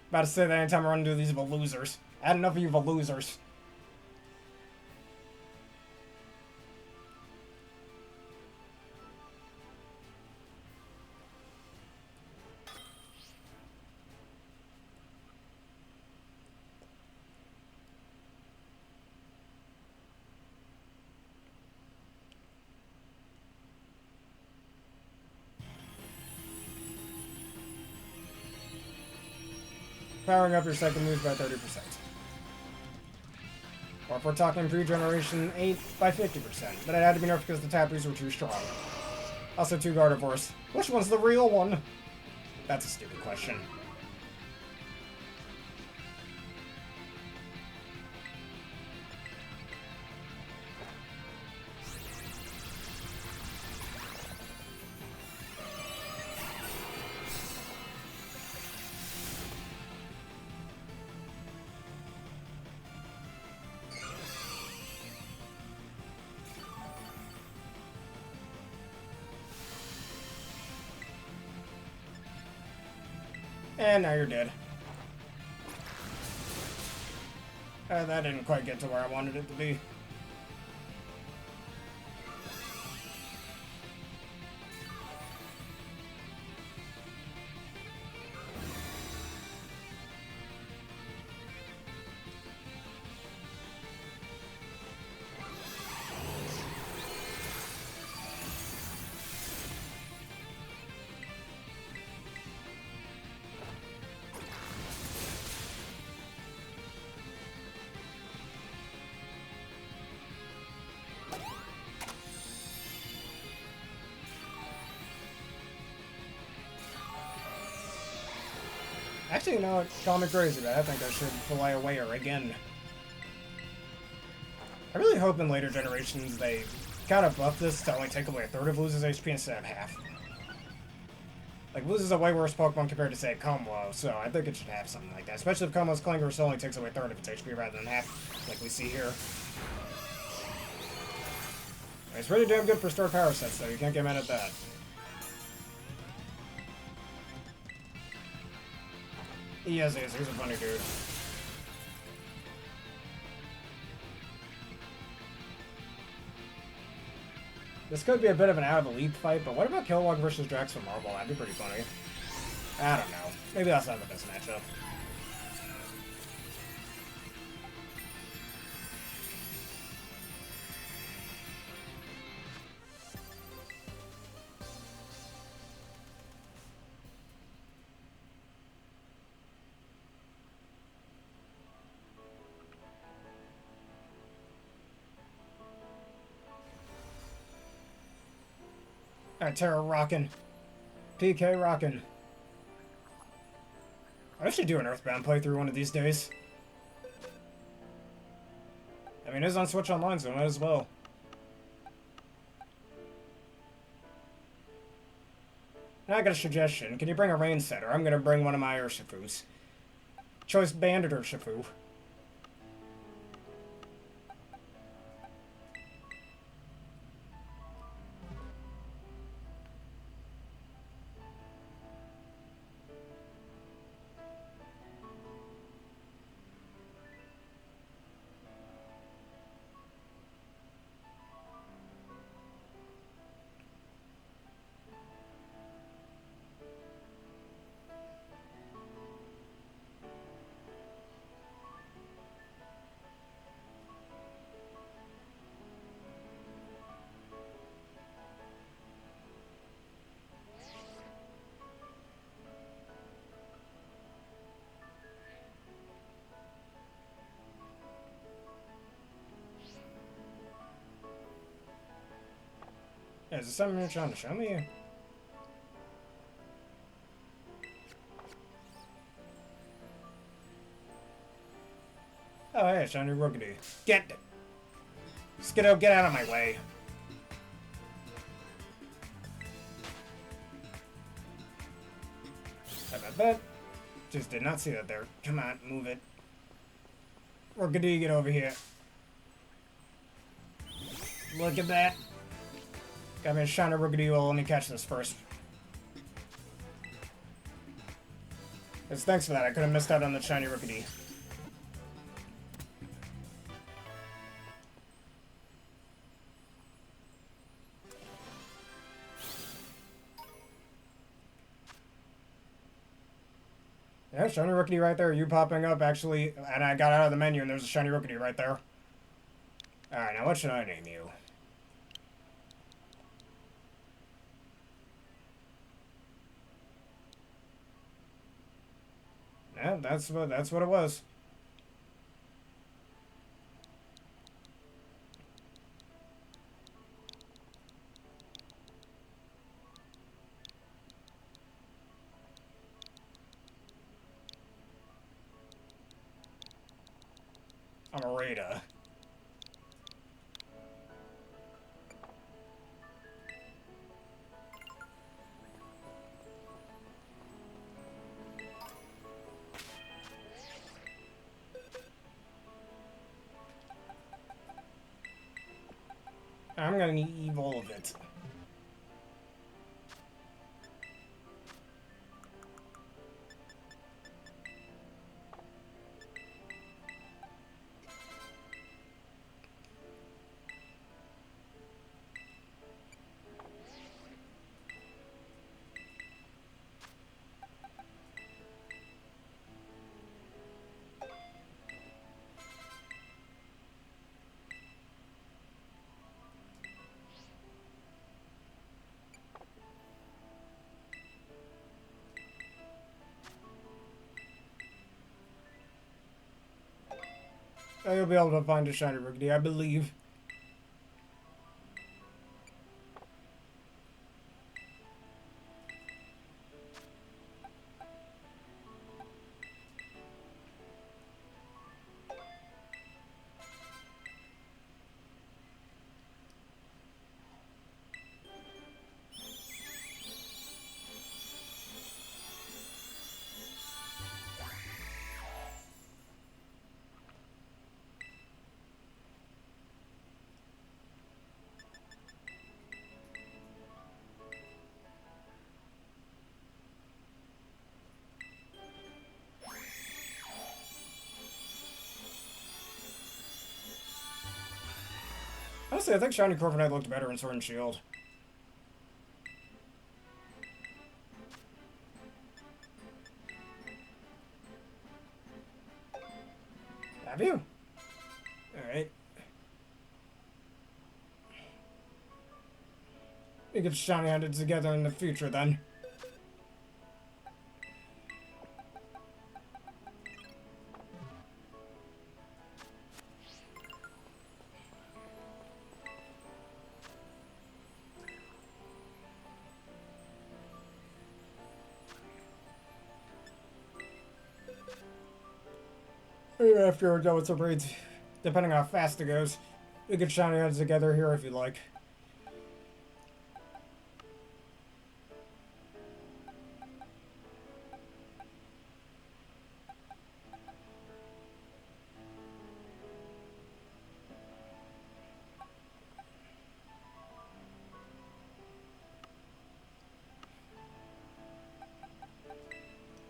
About to say that anytime I run into these Veluzers. I had enough of you Veluzers. Powering up your second move by 30%. Or if we're talking pre-generation 8 by 50%. But it had to be nerfed because the Tapus were too strong. Also 2 Gardevoirs. Which one's the real one? That's a stupid question. And now you're dead. That didn't quite get to where I wanted it to be. Actually, you know what? Call me crazy, but I think I should fly away her again. I really hope in later generations they kind of buff this to only take away a third of Luz's HP instead of half. Like, Luz is a way worse Pokemon compared to, say, Kommo-o, so I think it should have something like that. Especially if Kommo-o's Klinger still only takes away a third of its HP rather than half, like we see here. It's pretty damn good for stored power sets, though. You can't get mad at that. He is. He's a funny dude. This could be a bit of an out-of-the-league fight, but what about Kilowog versus Drax from Marble? That'd be pretty funny. I don't know. Maybe that's not the best matchup. Alright, Tera rockin'. PK rockin'. I should do an Earthbound playthrough one of these days. I mean, it is on Switch Online, so might as well. Now I got a suggestion. Can you bring a rain setter? I'm gonna bring one of my Urshifus. Choice Bandit Urshifu. Yeah, is there something you're trying to show me? Oh, hey, shiny Rookity. Skiddo, get out of my way. Bet. Just did not see that there. Come on, move it. Rookity, get over here. Look at that. Got me a shiny Rookidee. Well, let me catch this first. It's thanks for that. I could have missed out on the shiny Rookidee. Yeah, shiny Rookidee right there. You popping up, actually. And I got out of the menu, and there's a shiny Rookidee right there. Alright, now what should I name you? Yeah, that's what it was. I'm a Raider. I'm gonna need evolve it. You'll be able to find a shiny Rookidee, I believe. Honestly, I think shiny Corviknight looked better in Sword and Shield. Have you? Alright. We get shiny handed together in the future then. Maybe after we're done with some raids, depending on how fast it goes, we get shiny heads together here if you like.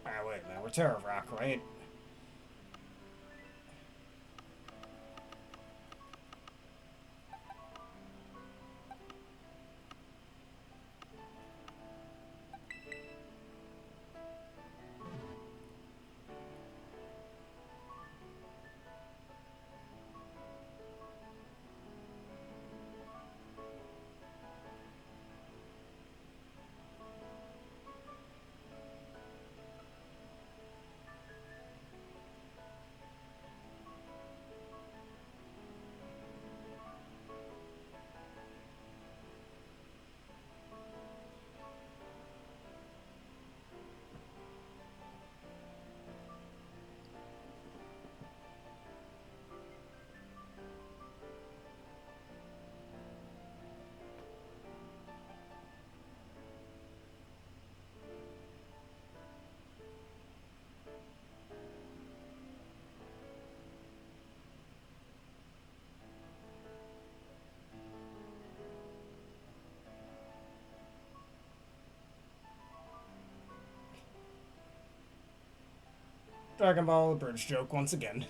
Ah, wait a minute, we're Tera Rock, right? Dragon Ball bridge joke once again.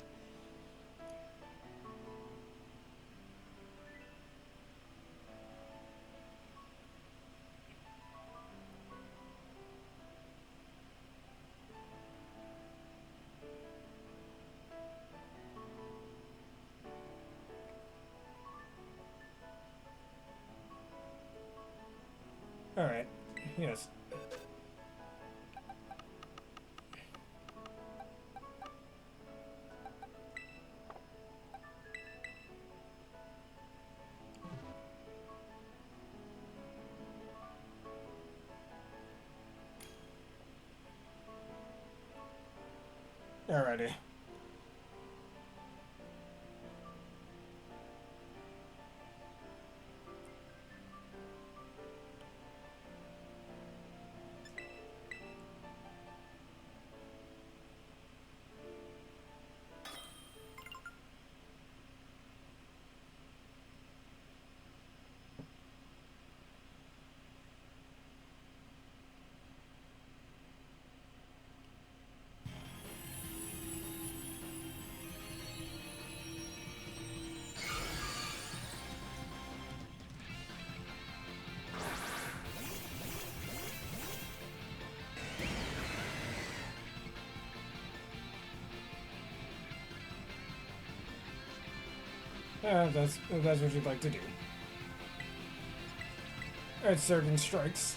Alright, yes. Alrighty. That's what you'd like to do. Alright, Surging Strikes.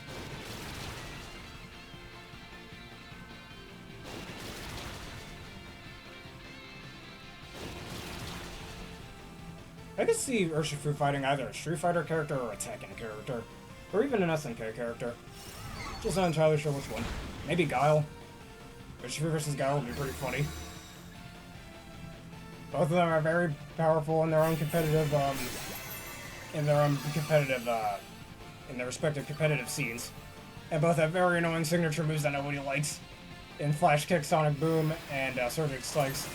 I could see Urshifu fighting either a Street Fighter character or a Tekken character. Or even an SNK character. Just not entirely sure which one. Maybe Guile. Urshifu versus Guile would be pretty funny. Both of them are very powerful in their own competitive, in their respective competitive scenes. And both have very annoying signature moves that nobody likes. In Flash Kick, Sonic Boom, and Surging Strikes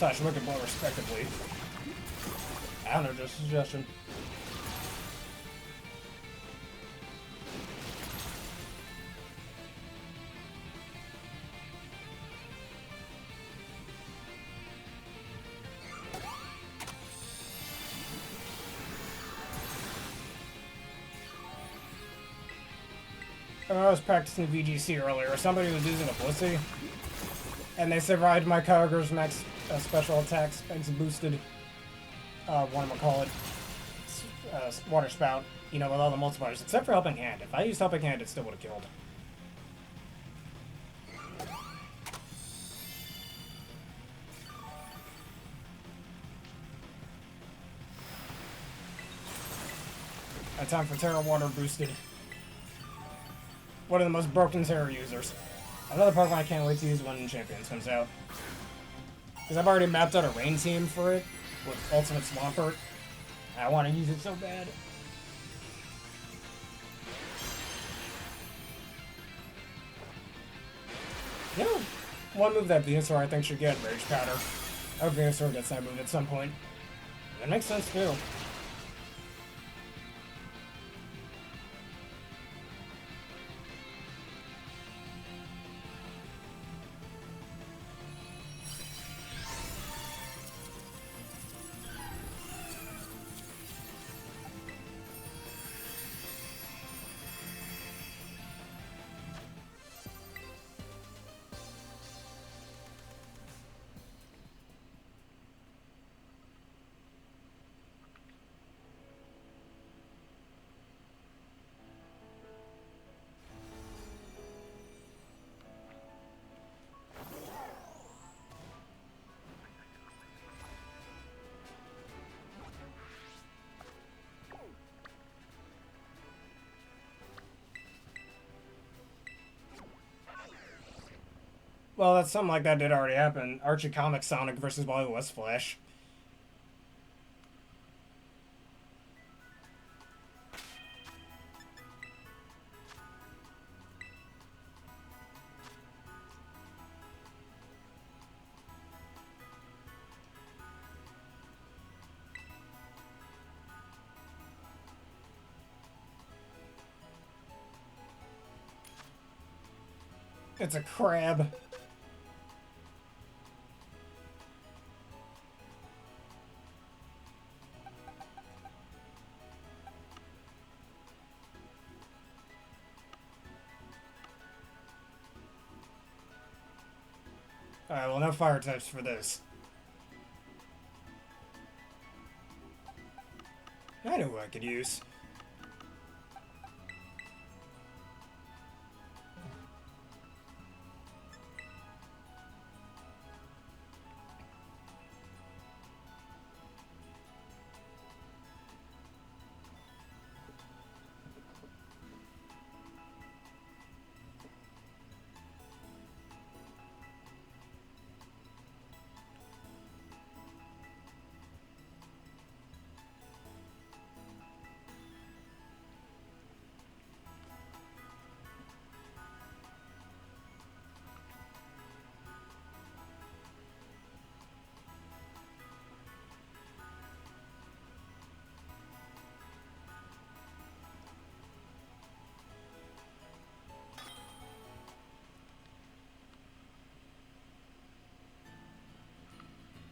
/ Wicked Blow, respectively. I don't know, just a suggestion. I was practicing VGC earlier. Somebody was using a Blissey, and they survived my Kyogre's max special attacks, max boosted, whatchamacallit, water spout, you know, with all the multipliers, except for Helping Hand. If I used Helping Hand, it still would have killed. Time for Terra Water boosted. One of the most broken Terra users. Another Pokemon I can't wait to use when Champions comes out. Because I've already mapped out a rain team for it with Ultimate Swampert. I want to use it so bad. You know, one move that Venusaur I think should get, Rage Powder. I hope Venusaur gets that move at some point. That makes sense too. Well, that's something like that did already happen. Archie Comics Sonic versus Wily West Flash. It's a crab. Alright, well, no fire types for this. I know who I could use.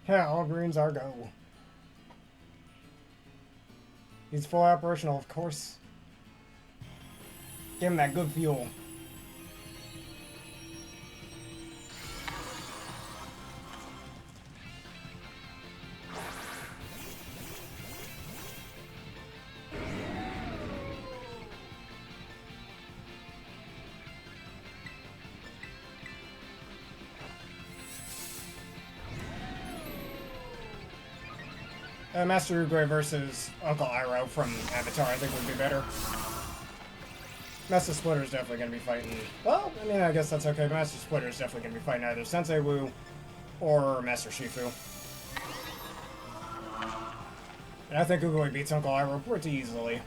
Yeah, all greens are go. He's fully operational, of course. Give him that good fuel. Master Uguay versus Uncle Iroh from Avatar, I think would be better. Master Splitter's definitely going to be fighting... Well, I mean, I guess that's okay. Master Splitter's definitely going to be fighting either Sensei Wu or Master Shifu. And I think Uguay beats Uncle Iroh pretty easily.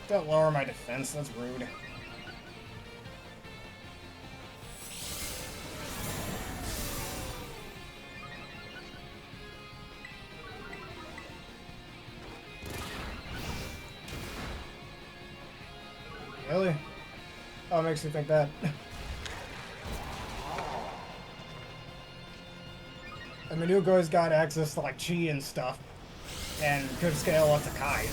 Don't lower my defense, that's rude. Really? Oh, it makes you think that. I mean, Ugo's got access to, like, chi and stuff, and could scale up to Kai,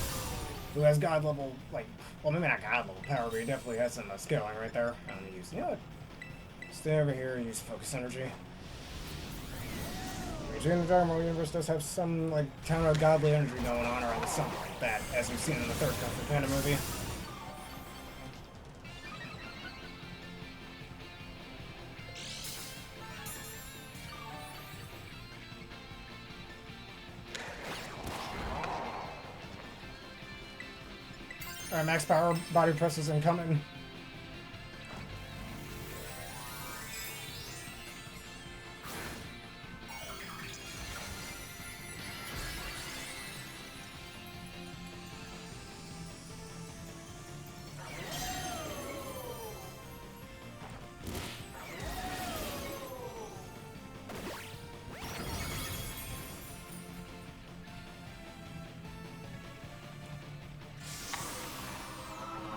who has god level, like, well, maybe not god level power, but he definitely has some scaling right there. I'm gonna use, you know what? Stay over here and use focus energy. The Dragon Ball universe does have some, like, kind of godly energy going on around the sun like that, as we've seen in the third Kung Fu Panda movie. Alright, max power body presses incoming.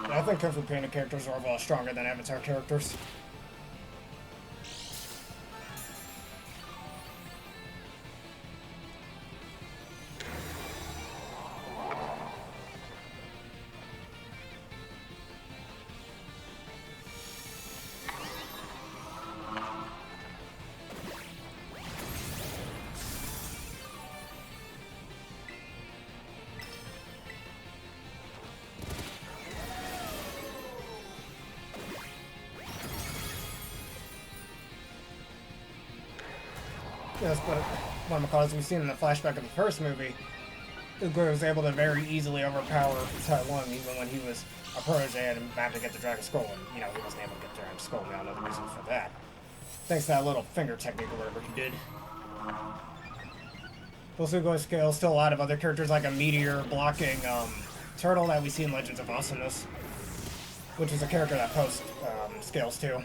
I think Kung Fu Panda characters are a lot stronger than Avatar characters. Yes, but one of the causes we've seen in the flashback of the first movie, Uguay was able to very easily overpower Tai Lung even when he was a protege and had to get the Dragon Scroll, and, you know, he wasn't able to get the Dragon Scroll. We all know the reason for that. Thanks to that little finger technique or whatever he did. Plus, Uguay scales still a lot of other characters, like a meteor blocking turtle that we see in Legends of Awesomeness, which is a character that Post scales too.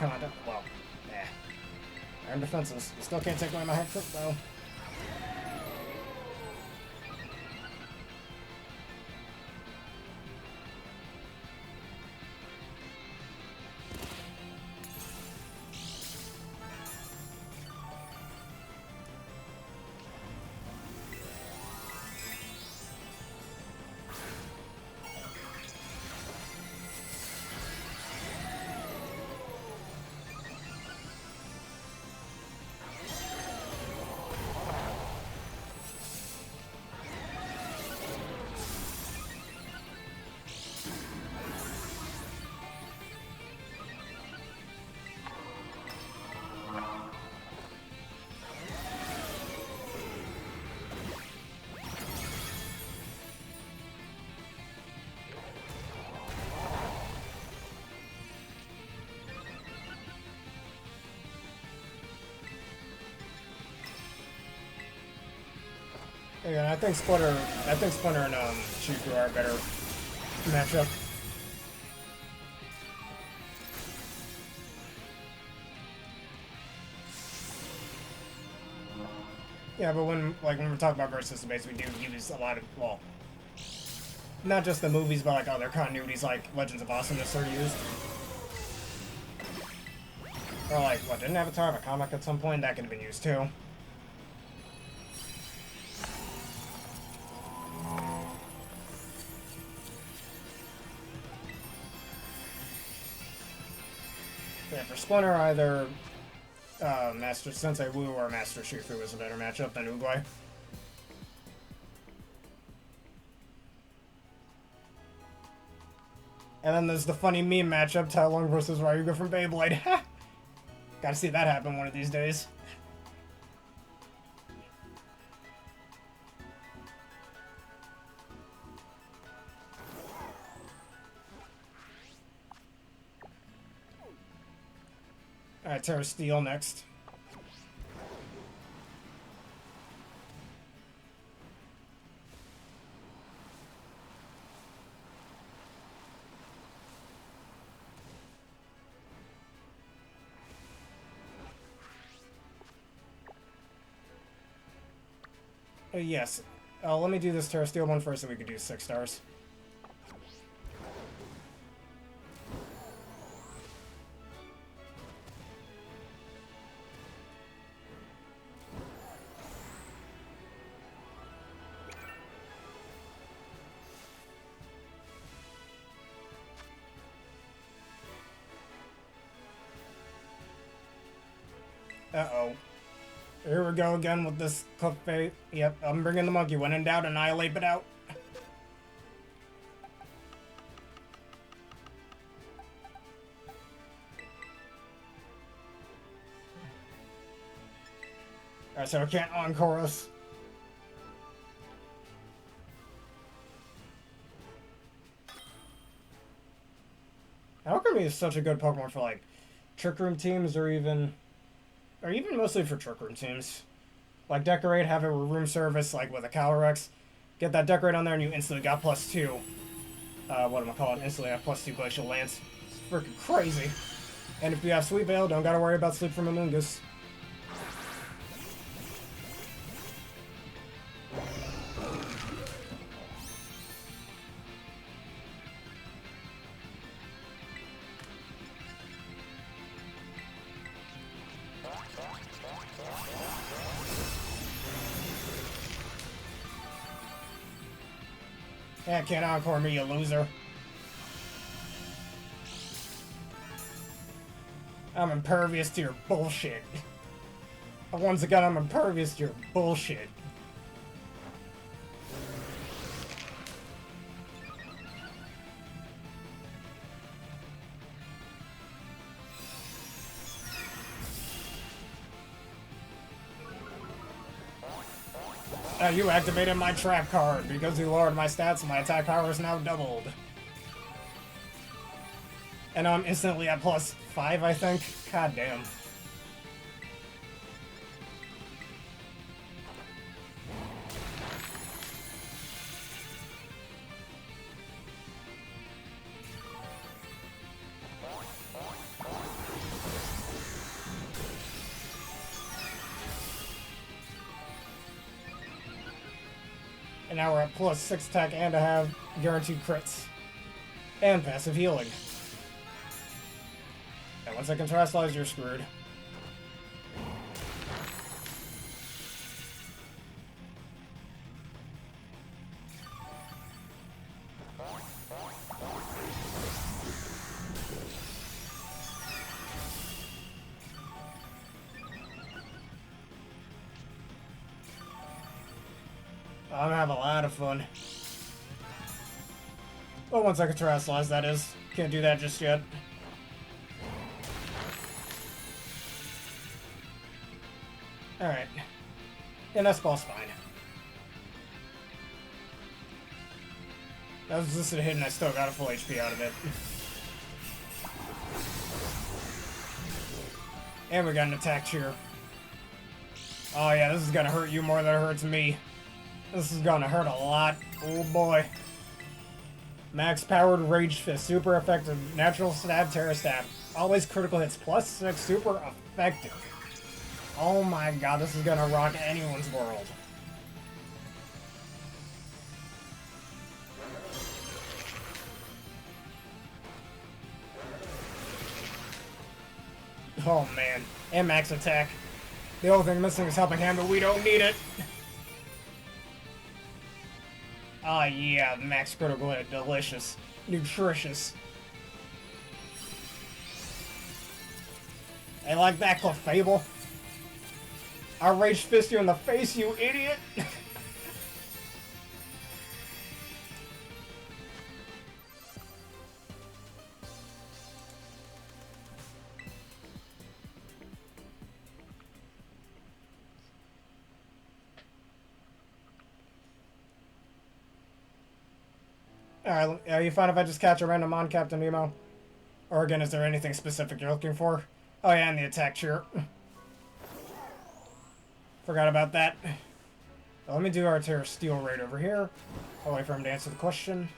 content. Well, iron defenses. You still can't take away my head foot, though. Yeah, I think Splinter and Shifu are a better matchup. Yeah, but when we're talking about versus base, we do use a lot of, well, not just the movies, but like other continuities like Legends of Awesomeness are used. Or like, what, didn't Avatar have a comic at some point? That could have been used too. Yeah, for Splinter, either Master Sensei Wu or Master Shifu is a better matchup than Oogway. And then there's the funny meme matchup, Tai Lung versus Ryuga from Beyblade. Gotta see that happen one of these days. Alright, Tera Steel next. Yes. Let me do this Tera Steel one first so we could do 6 stars. Uh-oh. Here we go again with this clickbait. Yep, I'm bringing the monkey. When in doubt, annihilate it out. Alright, so I can't encore us. Alchemy is such a good Pokemon for, like, Trick Room teams or even mostly for Trick Room teams. Like, Decorate, have it with room service, like with a Calyrex. Get that Decorate on there and you instantly got +2. What am I calling it? Instantly have +2 Glacial Lance. It's freaking crazy. And if you have Sweet Veil, don't gotta worry about Sleep from Amoonguss. Yeah, can't encore me, you loser. I'm impervious to your bullshit. Once again, I'm impervious to your bullshit. You activated my trap card. Because you lowered my stats, my attack power is now doubled. And I'm instantly at +5, I think. God damn. And now we're at plus 6 attack and I have guaranteed crits. And passive healing. And once I can terrestrialize, you're screwed. I'm gonna have a lot of fun. Well, once I can terrestrialize, that is. Can't do that just yet. Alright. And that's ball's fine. That was just a hit and I still got a full HP out of it. And we got an attack cheer. Oh yeah, this is gonna hurt you more than it hurts me. This is gonna hurt a lot. Oh boy. Max powered Rage Fist. Super effective. Natural stab, Tera stab. Always critical hits. Plus 6. Super effective. Oh my god, this is gonna rock anyone's world. Oh man. And max attack. The only thing missing is helping hand, but we don't need it. Ah yeah, max critical hit. Delicious. Nutritious. I like that, Clefable. I'll Rage Fist you in the face, you idiot! Alright, are you fine if I just catch a random on Captain Nemo? Or again, is there anything specific you're looking for? Oh yeah, and the attack cheer. Forgot about that. Well, let me do our Tera Steel Raid over here. I'll wait for him to answer the question.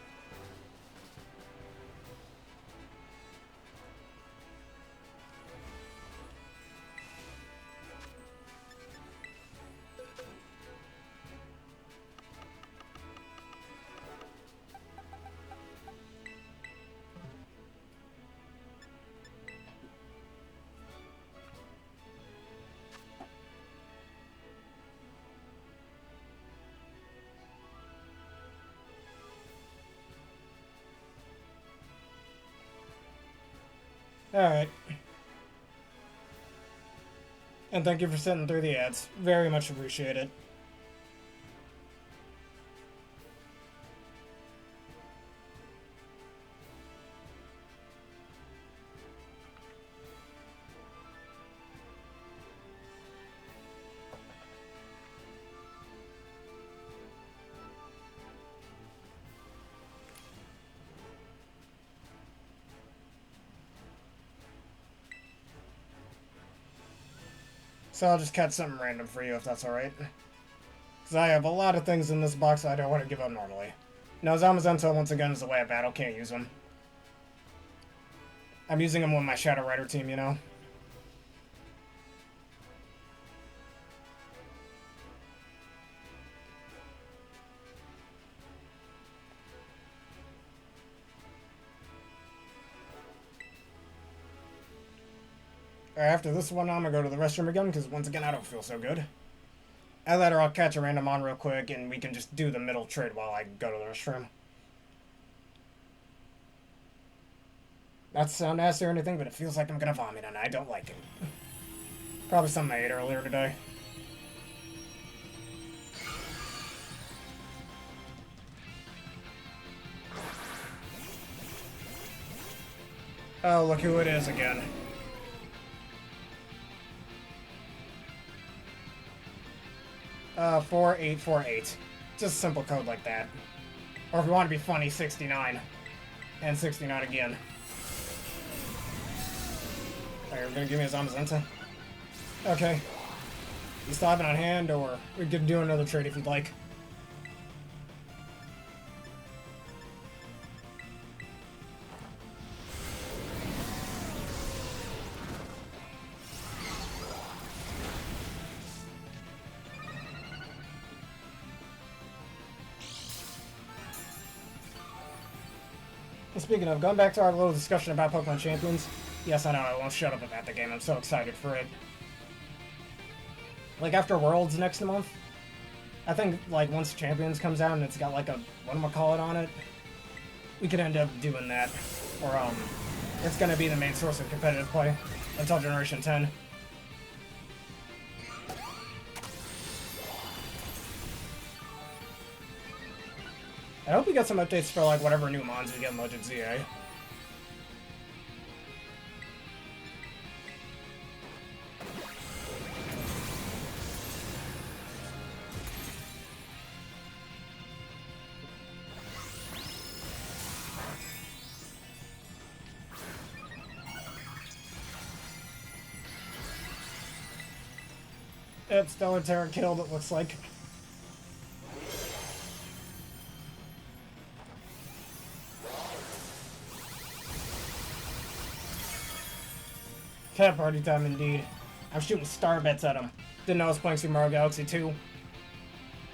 Alright. And thank you for sitting through the ads. Very much appreciate it. So I'll just catch something random for you if that's alright. Because I have a lot of things in this box I don't want to give up normally. No, Zamazenta once again is the way of battle, can't use them. I'm using them with my Shadow Rider team, you know? After this one, I'm gonna go to the restroom again, because once again, I don't feel so good. And later, I'll catch a random on real quick, and we can just do the middle trade while I go to the restroom. Not to sound nasty or anything, but it feels like I'm gonna vomit, and I don't like it. Probably something I ate earlier today. Oh, look who it is again. 4848. Just a simple code like that. Or if you want to be funny, 69. And 69 again. Alright, you're gonna give me a Zamazenta? Okay. You still have it on hand, or we could do another trade if you'd like. Speaking of, going back to our little discussion about Pokemon Champions, yes, I know, I won't shut up about the game, I'm so excited for it. Like, after Worlds next month, I think, like, once Champions comes out and it's got, like, a whatchamacallit on it, we could end up doing that. Or, it's gonna be the main source of competitive play until Generation 10. I hope we get some updates for, like, whatever new mons we get in Legend ZA. It's Stellar Terra killed, it looks like. Cat party time indeed. I'm shooting star bets at him. Didn't know I was playing Super Mario Galaxy 2.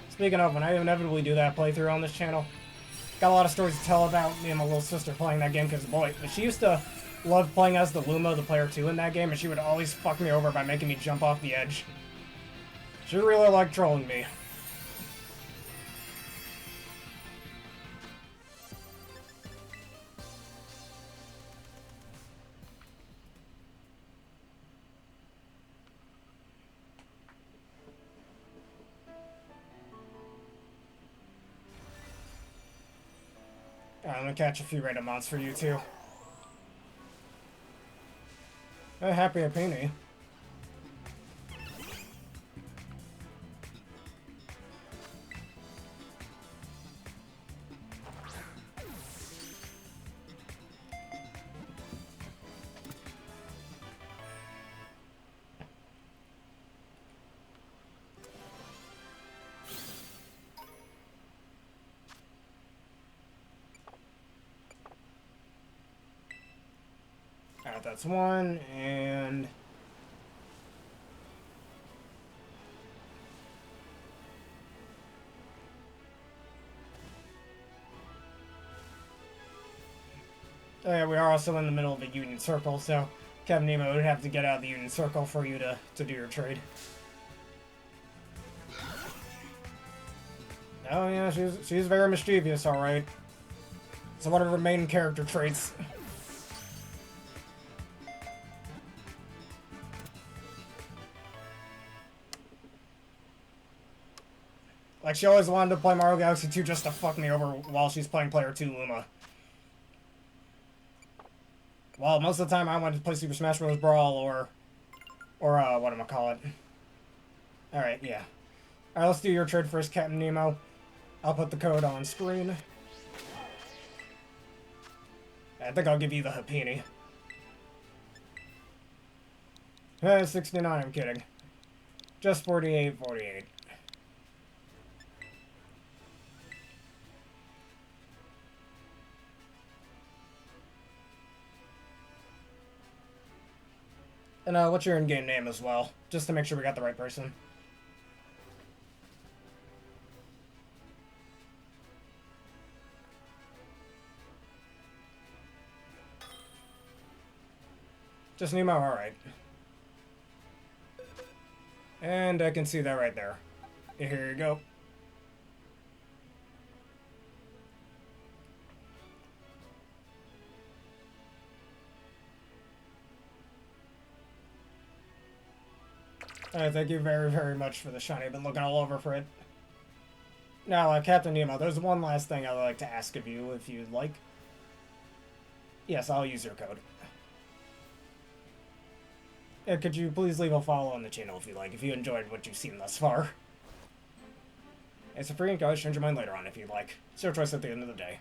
Speaking of, when I inevitably do that playthrough on this channel, got a lot of stories to tell about me and my little sister playing that game because, boy, she used to love playing as the Luma, the player 2 in that game, and she would always fuck me over by making me jump off the edge. She really liked trolling me. I'm gonna catch a few random mods for you too. Happy Apini. Alright, that's one, and... oh yeah, we are also in the middle of a Union Circle, so Captain Nemo would have to get out of the Union Circle for you to do your trade. Oh yeah, she's very mischievous, alright. It's one of her main character traits. Like, she always wanted to play Mario Galaxy 2 just to fuck me over while she's playing Player 2 Luma. Well, most of the time I wanted to play Super Smash Bros. Brawl or whatchamacallit. Alright, yeah. Alright, let's do your trade first, Captain Nemo. I'll put the code on screen. I think I'll give you the Hapini. 69, I'm kidding. Just 48. And what's your in-game name as well? Just to make sure we got the right person. Just Nemo, alright. And I can see that right there. Here you go. Thank you very, very much for the shiny. I've been looking all over for it. Now, Captain Nemo, there's one last thing I'd like to ask of you, if you'd like. Yes, I'll use your code. Could you please leave a follow on the channel if you like, if you enjoyed what you've seen thus far. It's a free and go, change your mind later on if you'd like. It's your choice at the end of the day.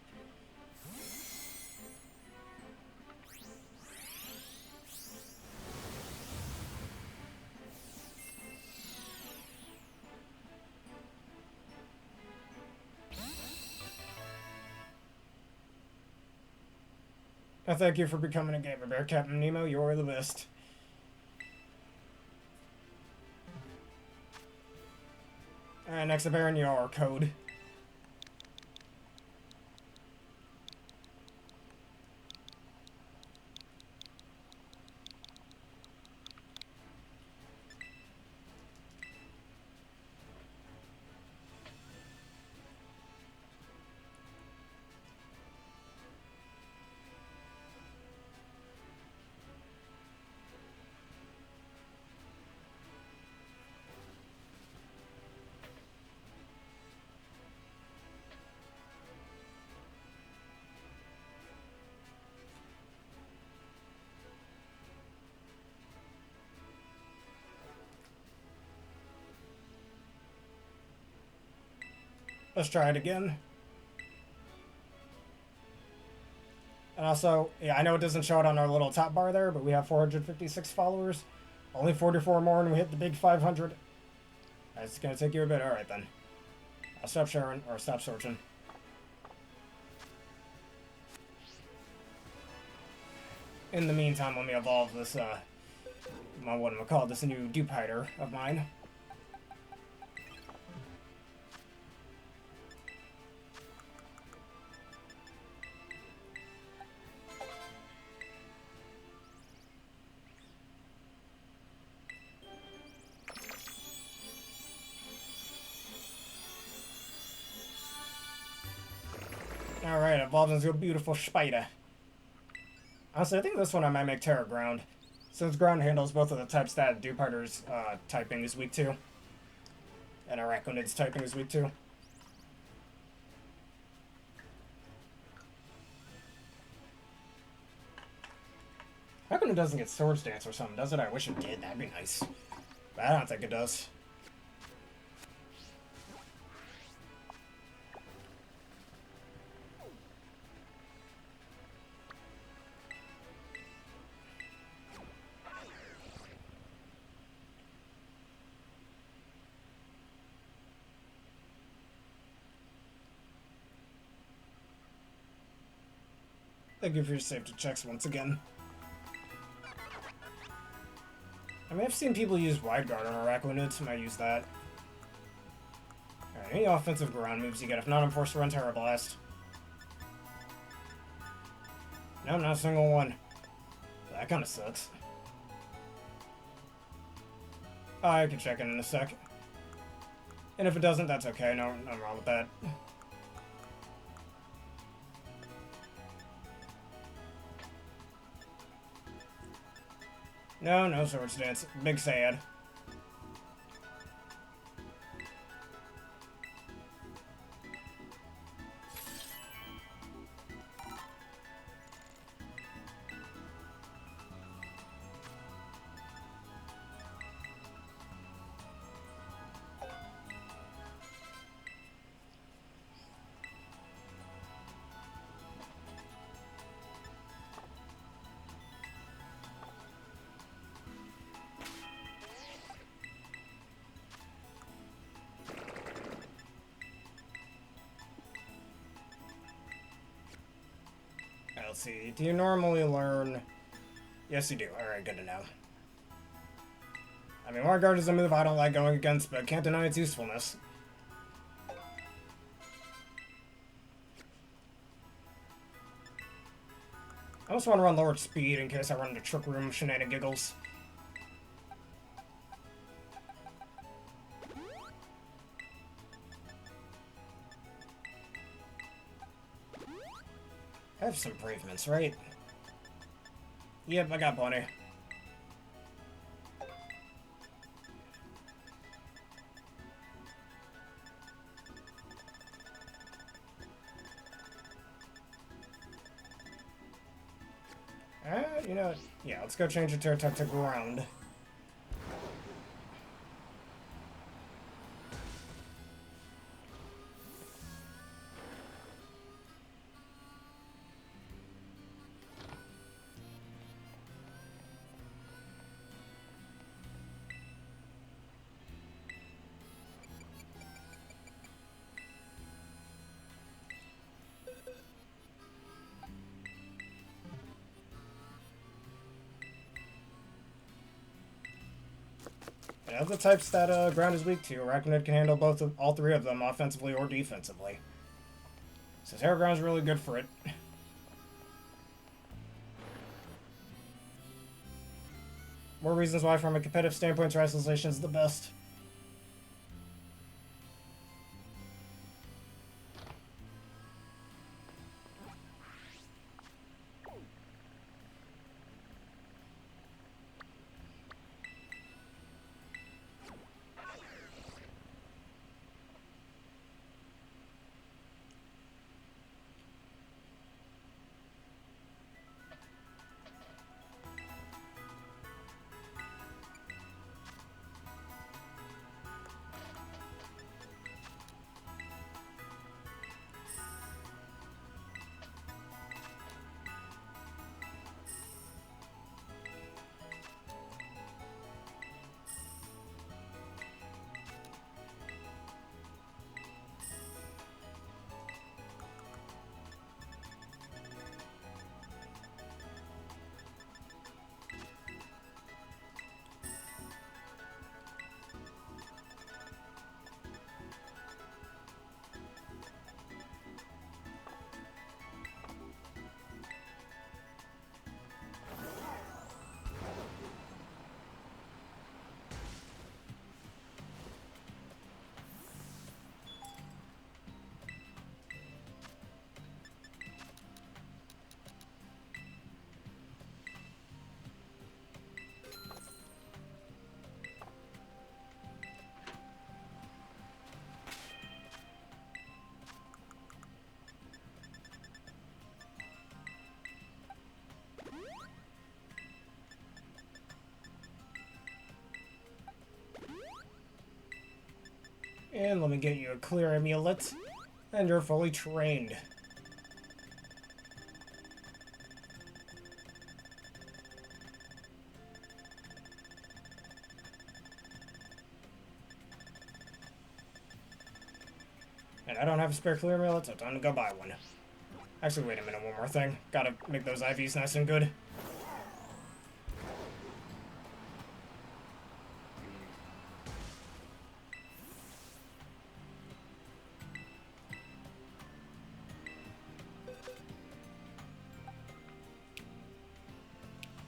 Thank you for becoming a gamer bear, Captain Nemo. You're the best. Alright, next up, Aaron, your code. Let's try it again. And also, yeah, I know it doesn't show it on our little top bar there, but we have 456 followers. Only 44 more and we hit the big 500. That's gonna take you a bit. Alright then. I'll stop sharing, or stop searching. In the meantime, let me evolve this, what am I call this new dupe hider of mine. Alright, evolved into a beautiful spider. Honestly, I think this one I might make Tera Ground, since Ground handles both of the types that dupe hider's typing is weak to. And Arachnid's typing is weak to. How come it doesn't get Swords Dance or something, does it? I wish it did, that'd be nice. But I don't think it does. Thank you for your safety checks once again. I mean, I've seen people use Wide Guard on Arachnids, I might use that. Alright, any offensive ground moves you get? If not, I'm forced to run Terra Blast. No, not a single one. That kinda sucks. I can check in a sec. And if it doesn't, that's okay, no, nothing wrong with that. No, no Swords Dance. Big sad. Let's see. Do you normally learn... Yes, you do. Alright, good to know. I mean, Wide Guard is a move I don't like going against, but can't deny its usefulness. I also want to run lowered speed in case I run into Trick Room shenanigans. I have some improvements, right? Yep, I got plenty. You know, yeah, let's go change the Terra type to Ground. Of the types that Ground is weak to, Arachnid can handle all three of them, offensively or defensively. So Terra Ground is really good for it. More reasons why, from a competitive standpoint, Terrestrialization is the best. And let me get you a clear amulet. And you're fully trained. And I don't have a spare clear amulet, so time to go buy one. Actually, wait a minute, one more thing. Gotta make those IVs nice and good.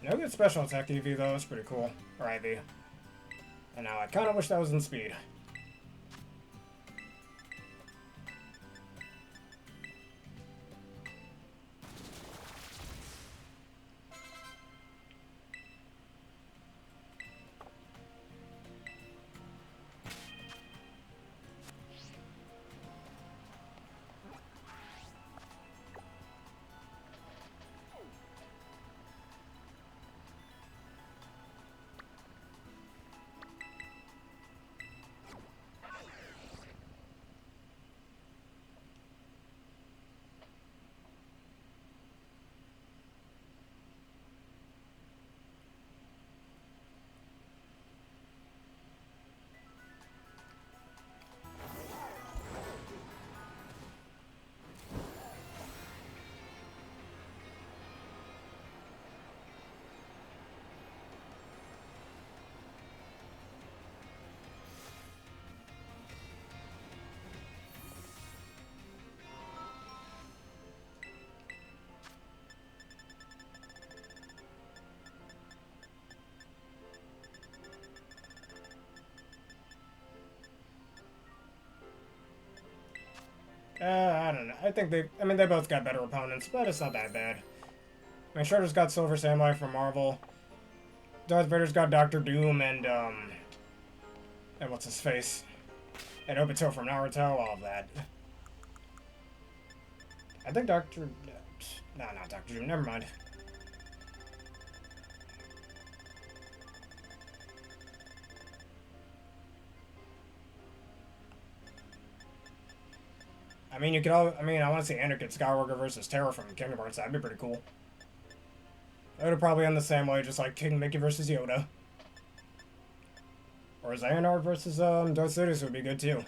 No good special attack EV though, it's pretty cool. Or IV. And now I kinda wish that was in speed. I don't know. I think they both got better opponents, but it's not that bad. I mean, Shredder's got Silver Samurai from Marvel. Darth Vader's got Doctor Doom and what's his face? And Obito from Naruto, all of that. I think Doctor... No, not Doctor Doom, never mind. I mean, I want to see Anakin Skywalker versus Tera from Kingdom Hearts. That'd be pretty cool. It would probably end the same way, just like King Mickey versus Yoda. Or Xehanort versus Darth Sidious would be good too.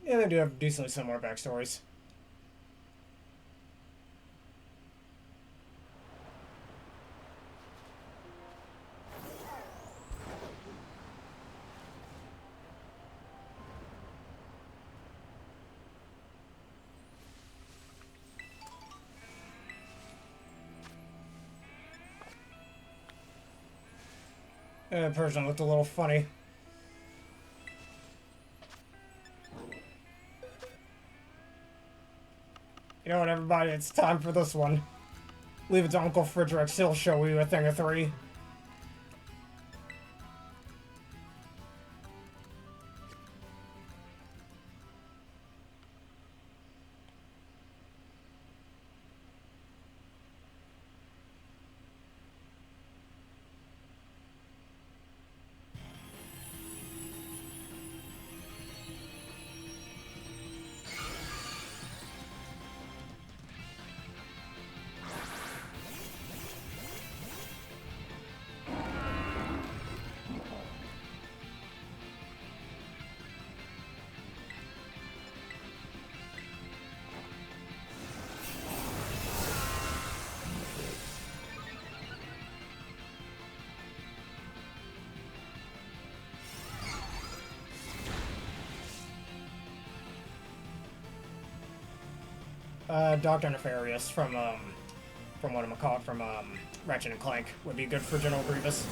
Yeah, they do have decently similar backstories. That person looked a little funny. You know what, everybody? It's time for this one. Leave it to Uncle Frederick. He'll show you a thing of three. Dr. Nefarious from whatchamacallit, from, Ratchet and Clank would be good for General Grievous.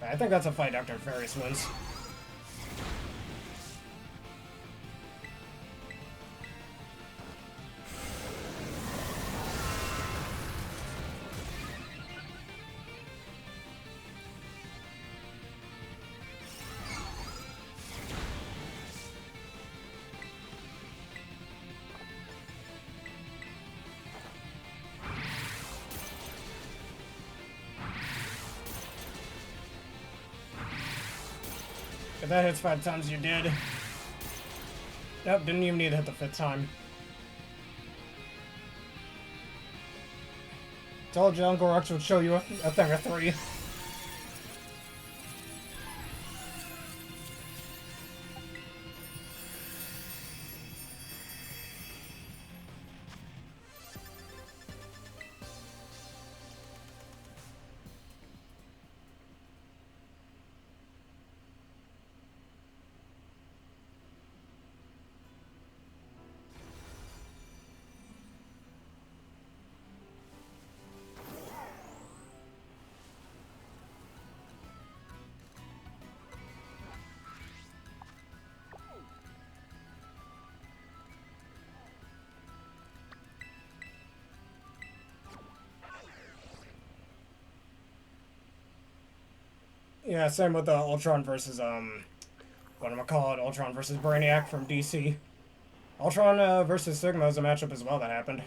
I think that's a fight Dr. Nefarious wins. If that hits 5 times, you're dead. Nope, didn't even need to hit the 5th time. Told you Uncle Rex would show you a thing or 3. Yeah, same with Ultron versus, whatchamacallit, Ultron versus Brainiac from DC. Ultron versus Sigma is a matchup as well that happened.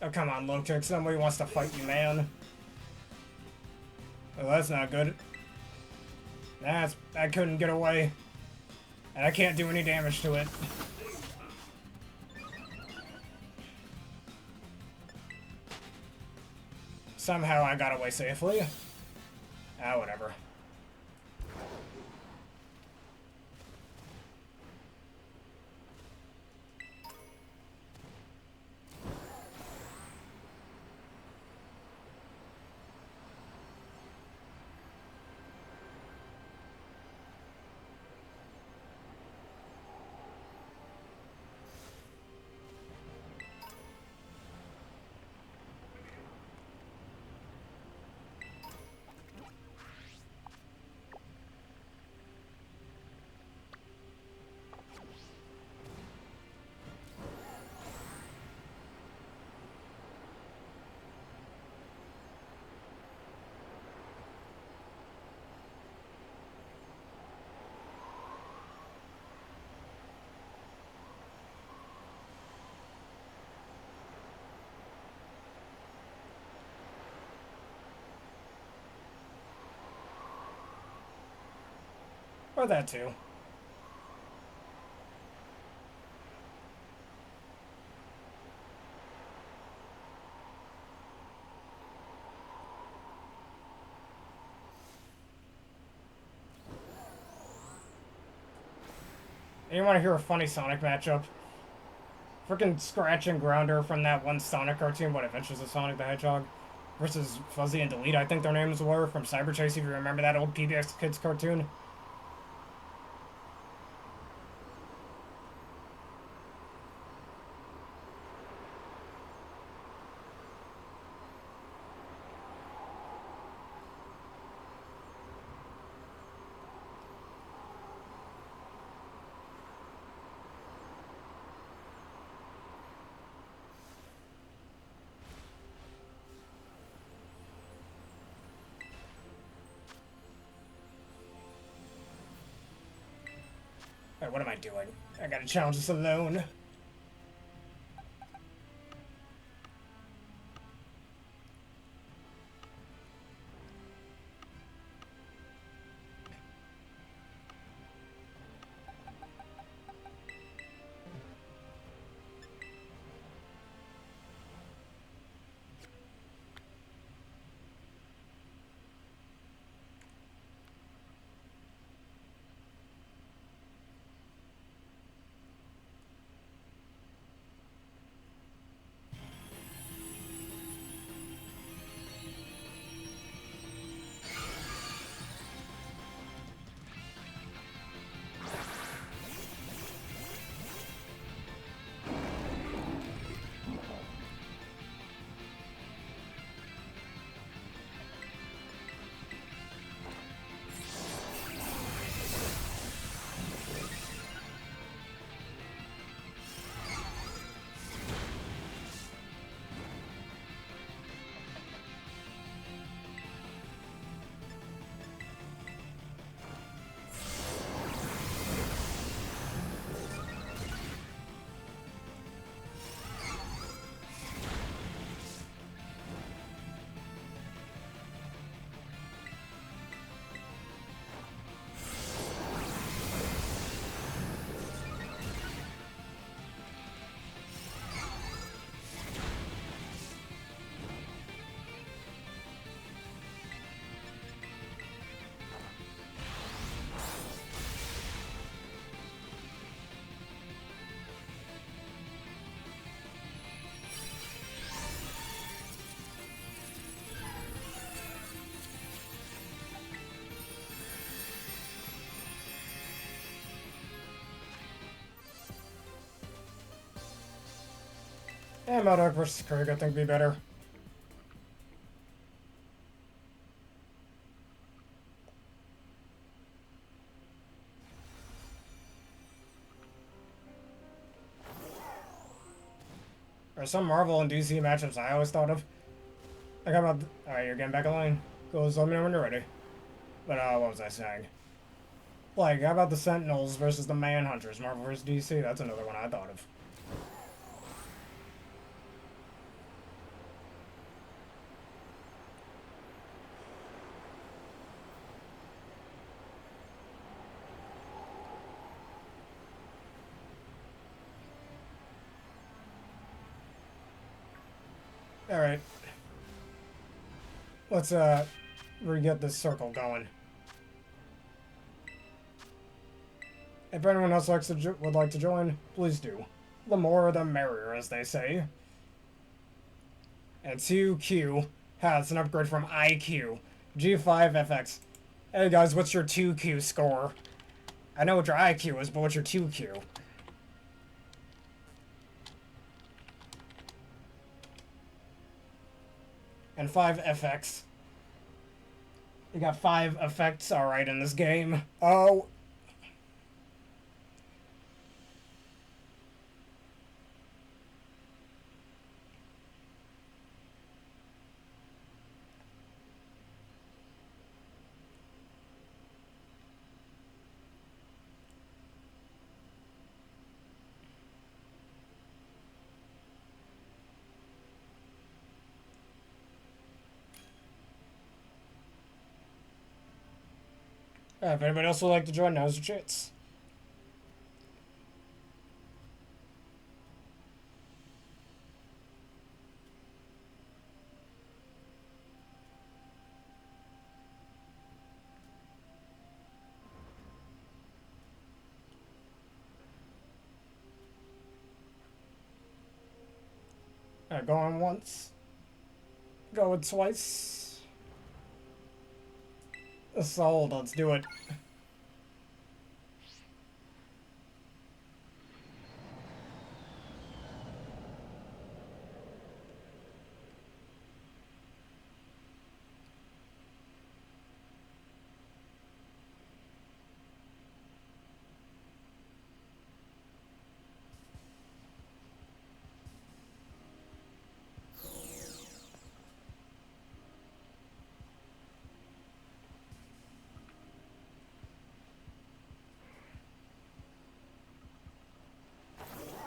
Oh, come on, Lokic. Somebody wants to fight you, man. Oh, that's not good. I couldn't get away. And I can't do any damage to it. Somehow I got away safely. Ah, whatever. Or that too. And you want to hear a funny Sonic matchup? Freaking Scratch and Grounder from that one Sonic cartoon, What Adventures of Sonic the Hedgehog, versus Fuzzy and Delete, I think their names were, from Cyber Chase, if you remember that old PBX Kids cartoon. Alright, what am I doing? I gotta challenge this alone. And Modok versus Krieg, I think, be better. Or some Marvel and DC matchups I always thought of. Like, how about... Alright, you're getting back in line. Go, let me know when you're ready. But, what was I saying? Like, how about the Sentinels versus the Manhunters? Marvel versus DC? That's another one I thought of. Alright. Let's, re-get this circle going. If anyone else would like to join, please do. The more the merrier, as they say. And 2Q has an upgrade from IQ. G5FX. Hey guys, what's your 2Q score? I know what your IQ is, but what's your 2Q? And 5FX. You got 5 effects, alright, in this game. Oh. If anybody else would like to join, now's your chance. Alright, going once. Going twice. Sold, let's do it.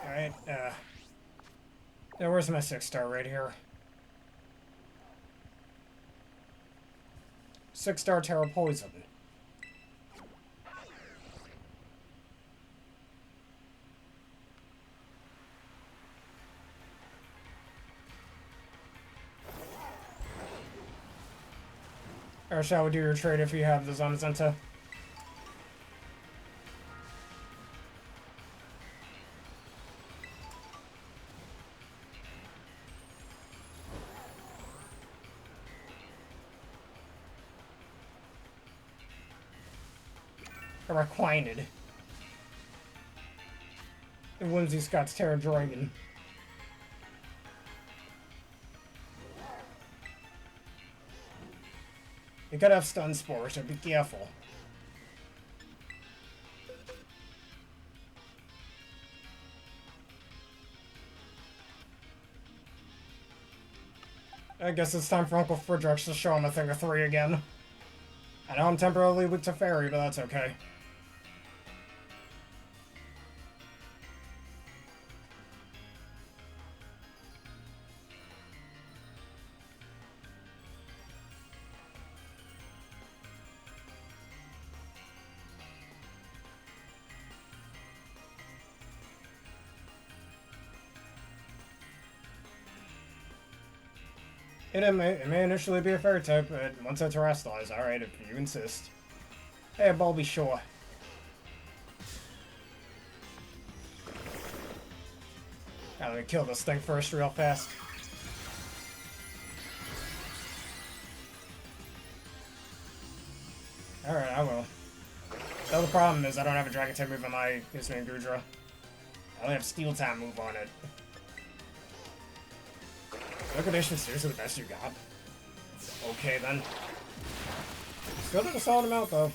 Alright, yeah, where's my 6-star right here? 6-star Tera Poison. Or shall we do your trade if you have the Zamazenta? Or Requined. And Whimsy Scott's Terra Dragon. You could have Stun Spore, so be careful. I guess it's time for Uncle Fridrix to show him a thing of 3 again. I know I'm temporarily weak to Fairy, but that's okay. It may initially be a Fairy type, but once I terrestrialize, alright, if you insist. Hey, Bulby Shore. Now let me kill this thing first real fast. Alright, I will. The other problem is I don't have a Dragon type move on my Hisman Gudra. I only have Steel type move on it. Liquidation seriously the best you got? Okay then. Still did a solid amount though.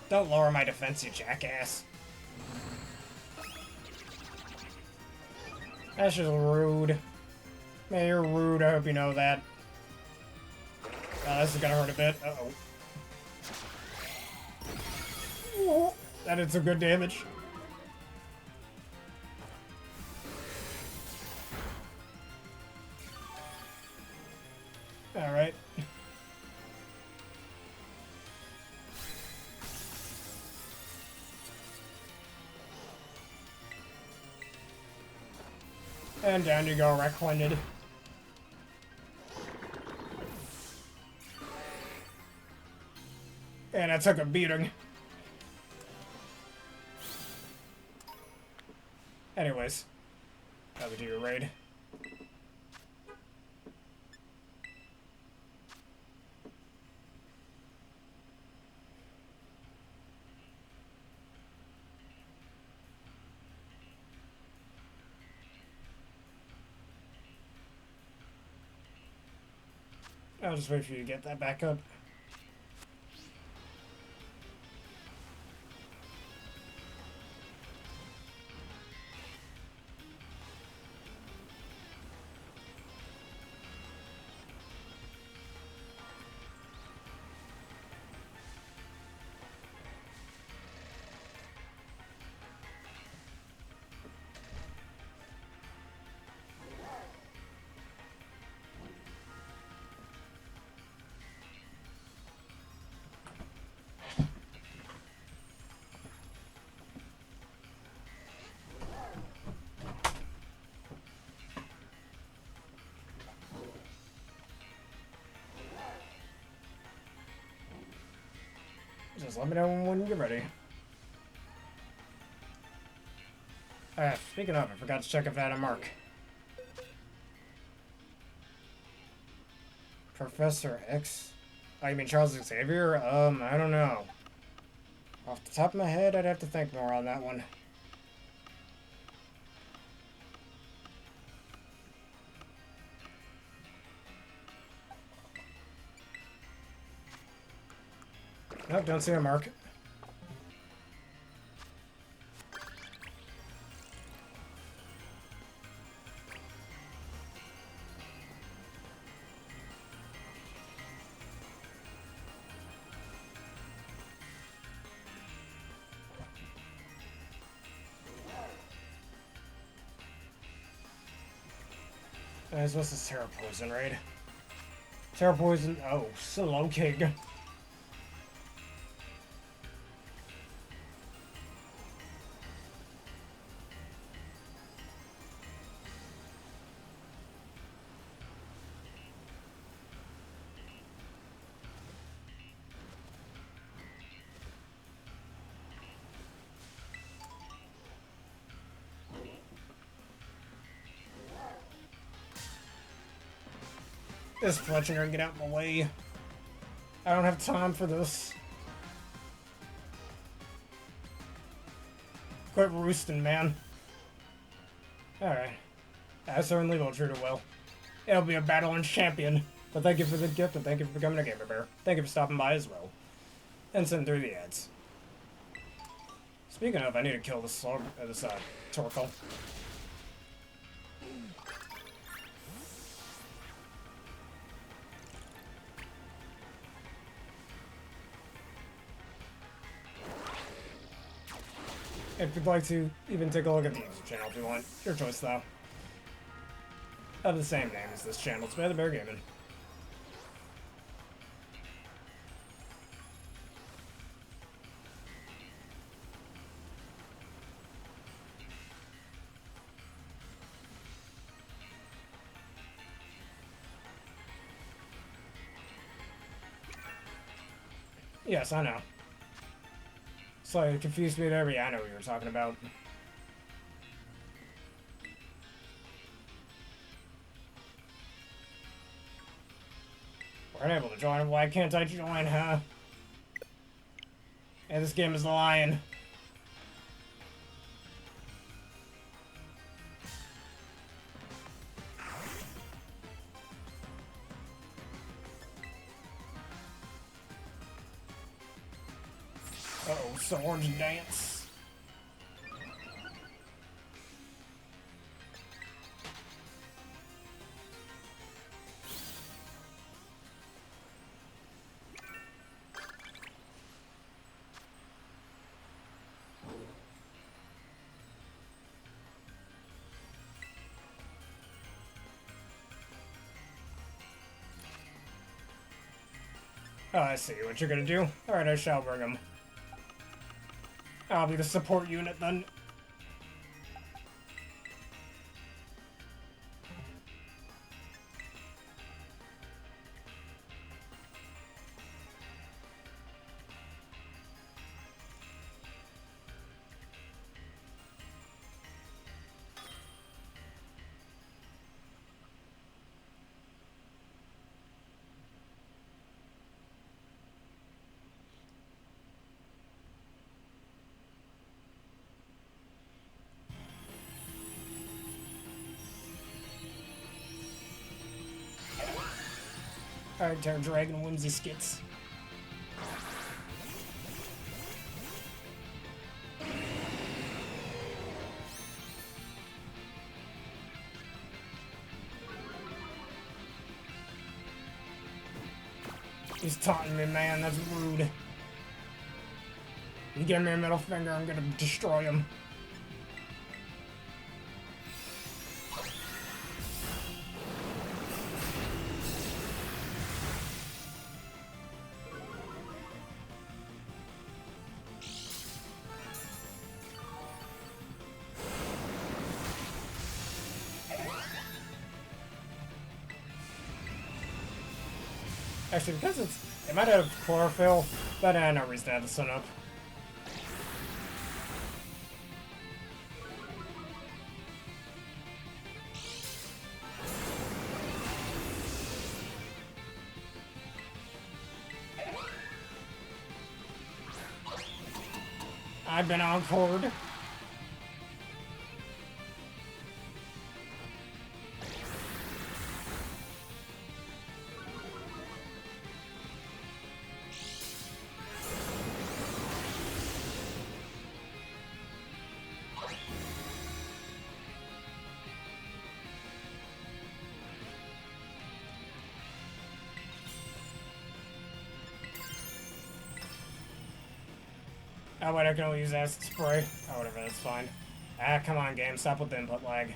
Don't lower my defense, you jackass. That's just rude. Man, you're rude, I hope you know that. This is gonna hurt a bit. Uh-oh. That did some good damage. Alright. And down you go, Requinded. And I took a beating. Anyways, how to do your raid. I'll just wait for you to get that back up. Just let me know when you're ready. Speaking of, I forgot to check if I had a mark. Professor X? Oh, you mean Charles Xavier? I don't know. Off the top of my head, I'd have to think more on that one. Nope, don't see a mark. What's this Tera Poison raid? Tera Poison. Oh, Slow King. This Fletcher, get out of my way. I don't have time for this. Quit roosting, man. Alright. I certainly will treat it well. It'll be a battle and champion. But thank you for the gift and thank you for becoming a gamer bear. Thank you for stopping by as well. And sitting through the ads. Speaking of, I need to kill this Torkoal. If you'd like to, even take a look at the YouTube channel if you want. Your choice, though. Of the same name as this channel, it's by the Bear Gaming. Yes, I know. Slightly confused me there, but yeah, I know what you were talking about. We're unable to join. Why can't I join, huh? And this game is lying. Uh-oh, Swords Dance. Oh, I see what you're gonna do. Alright, I shall bring him. I'll be the support unit then. Alright, Tera Dragon Whimsy Skits. He's taunting me, man. That's rude. You give me a middle finger, I'm gonna destroy him. Actually, because it might have chlorophyll, but no reason to have the sun up. I've been encored. Oh wait, I can only use acid spray. Oh, whatever, that's fine. Ah, come on, game, stop with the input lag.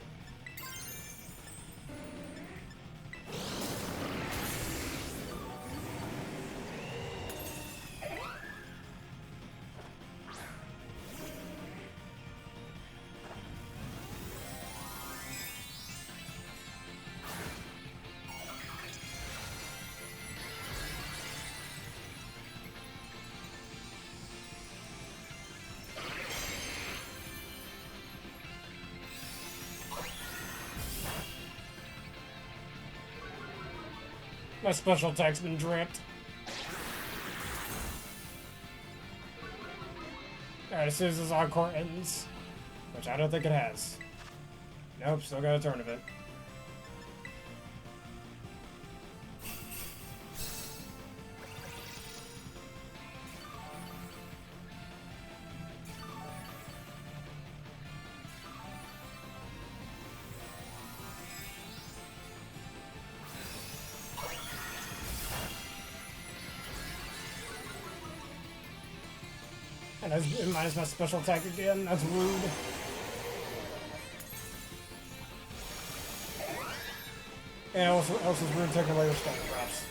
My special attack's been dripped. Alright, as soon as this encore ends, which I don't think it has. Nope, still got a turn of it. And it minus my special attack again, that's rude. And also is rude taking away your stone drops.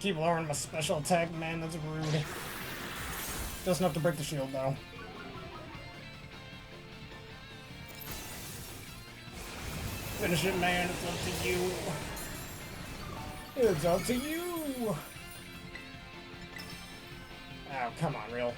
Keep lowering my special attack, man. That's rude. Just enough to break the shield, though. Finish it, man. It's up to you. It's up to you. Oh, come on, real.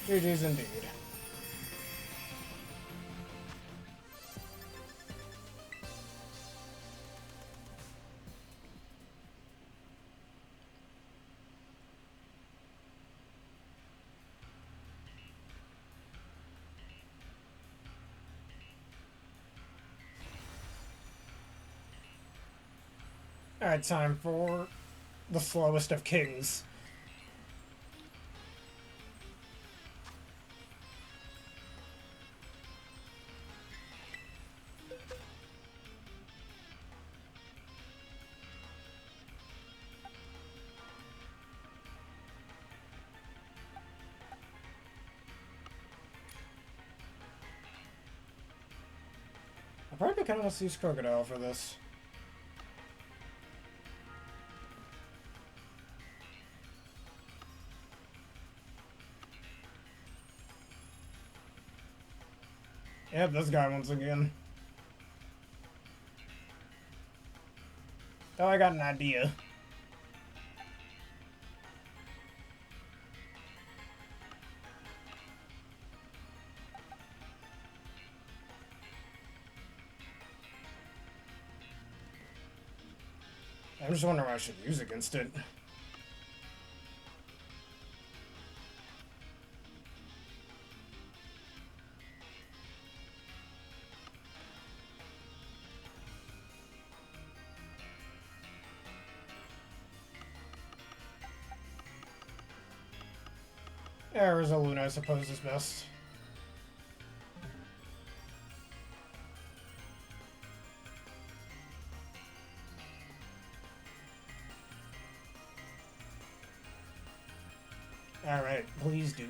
GG's indeed. Alright, time for the slowest of kings. I probably kind of want to use Crocodile for this. Yep, this guy once again. Oh, I got an idea. I'm just wondering what I should use against it. Arizona, I suppose, is best. Alright, please do.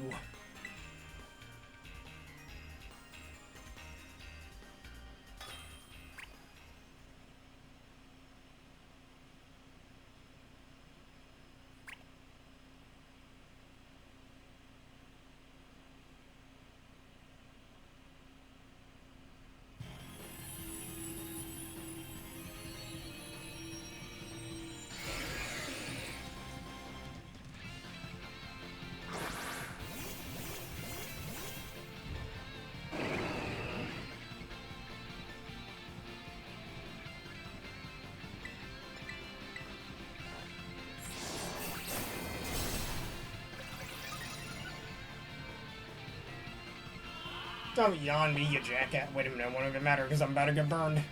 Don't yawn me, you jackass. Wait a minute, it won't even matter because I'm about to get burned.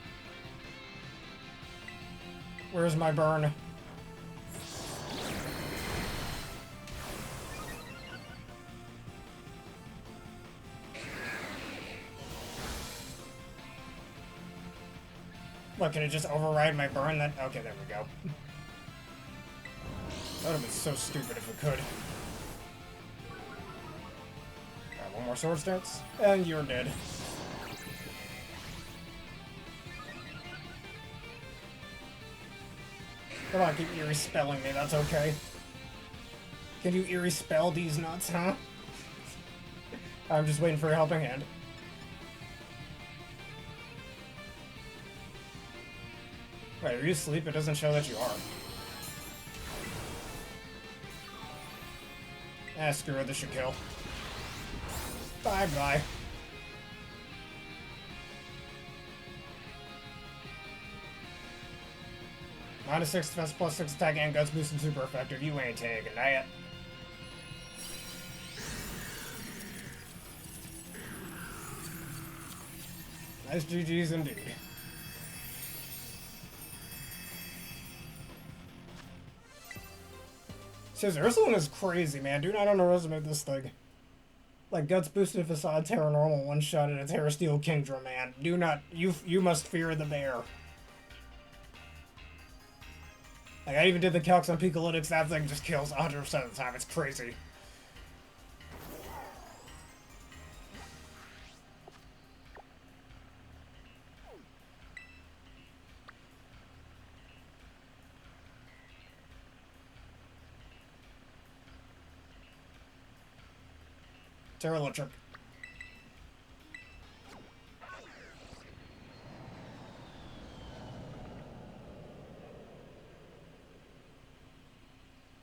Where's my burn? What, can it just override my burn? That okay, there we go. That would have been so stupid if it could. One more sword stance, and you're dead. Come on, keep eerie spelling me, that's okay. Can you eerie spell these nuts, huh? I'm just waiting for a helping hand. Wait, are you asleep? It doesn't show that you are. Ah, screw it, this should kill. Bye-bye. -6 defense, +6 attack, and guts boost and super effective. You ain't taking that. Nice GG's indeed. Says Ursulin is crazy, man. Do not underestimate this thing. Like guts boosted facade Terra normal one shot at a Terra Steel Kingdra, man. Do not you must fear the bear. Like, I even did the calcs on Picolytics, that thing just kills 100% of the time, it's crazy. Tera Electric.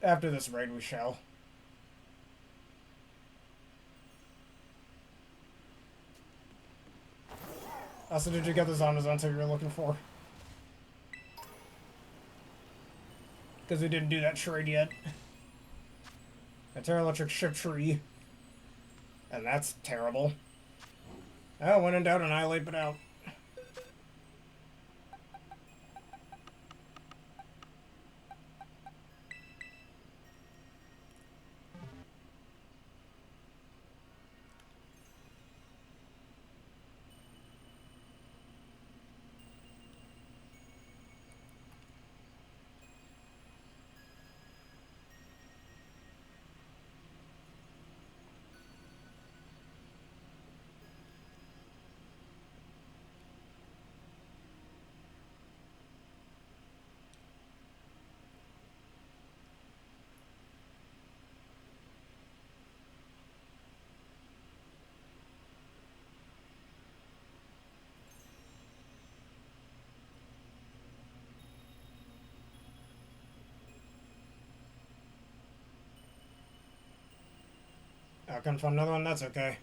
After this raid, we shall. Also, did you get the Zonazon type you were looking for? Because we didn't do that trade yet. A Tera Electric Ship Tree. And that's terrible. Oh, when in doubt, annihilate, but out. I can find another one, that's okay.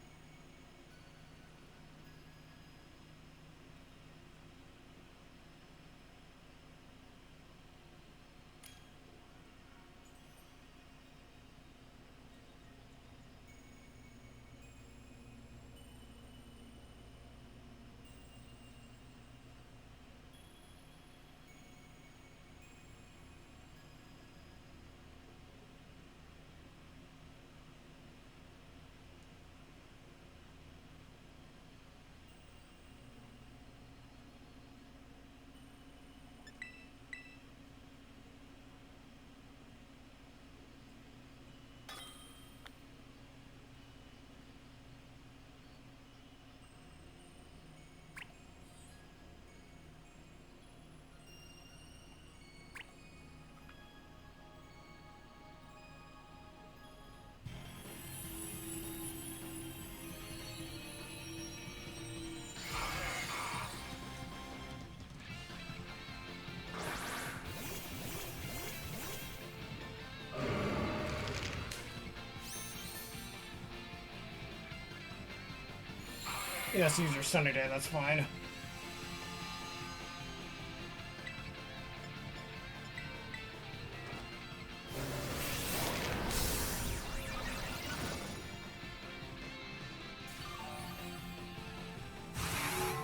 Yes, use your sunny day, that's fine.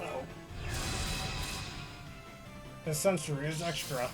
Uh-oh. His sensory is extra.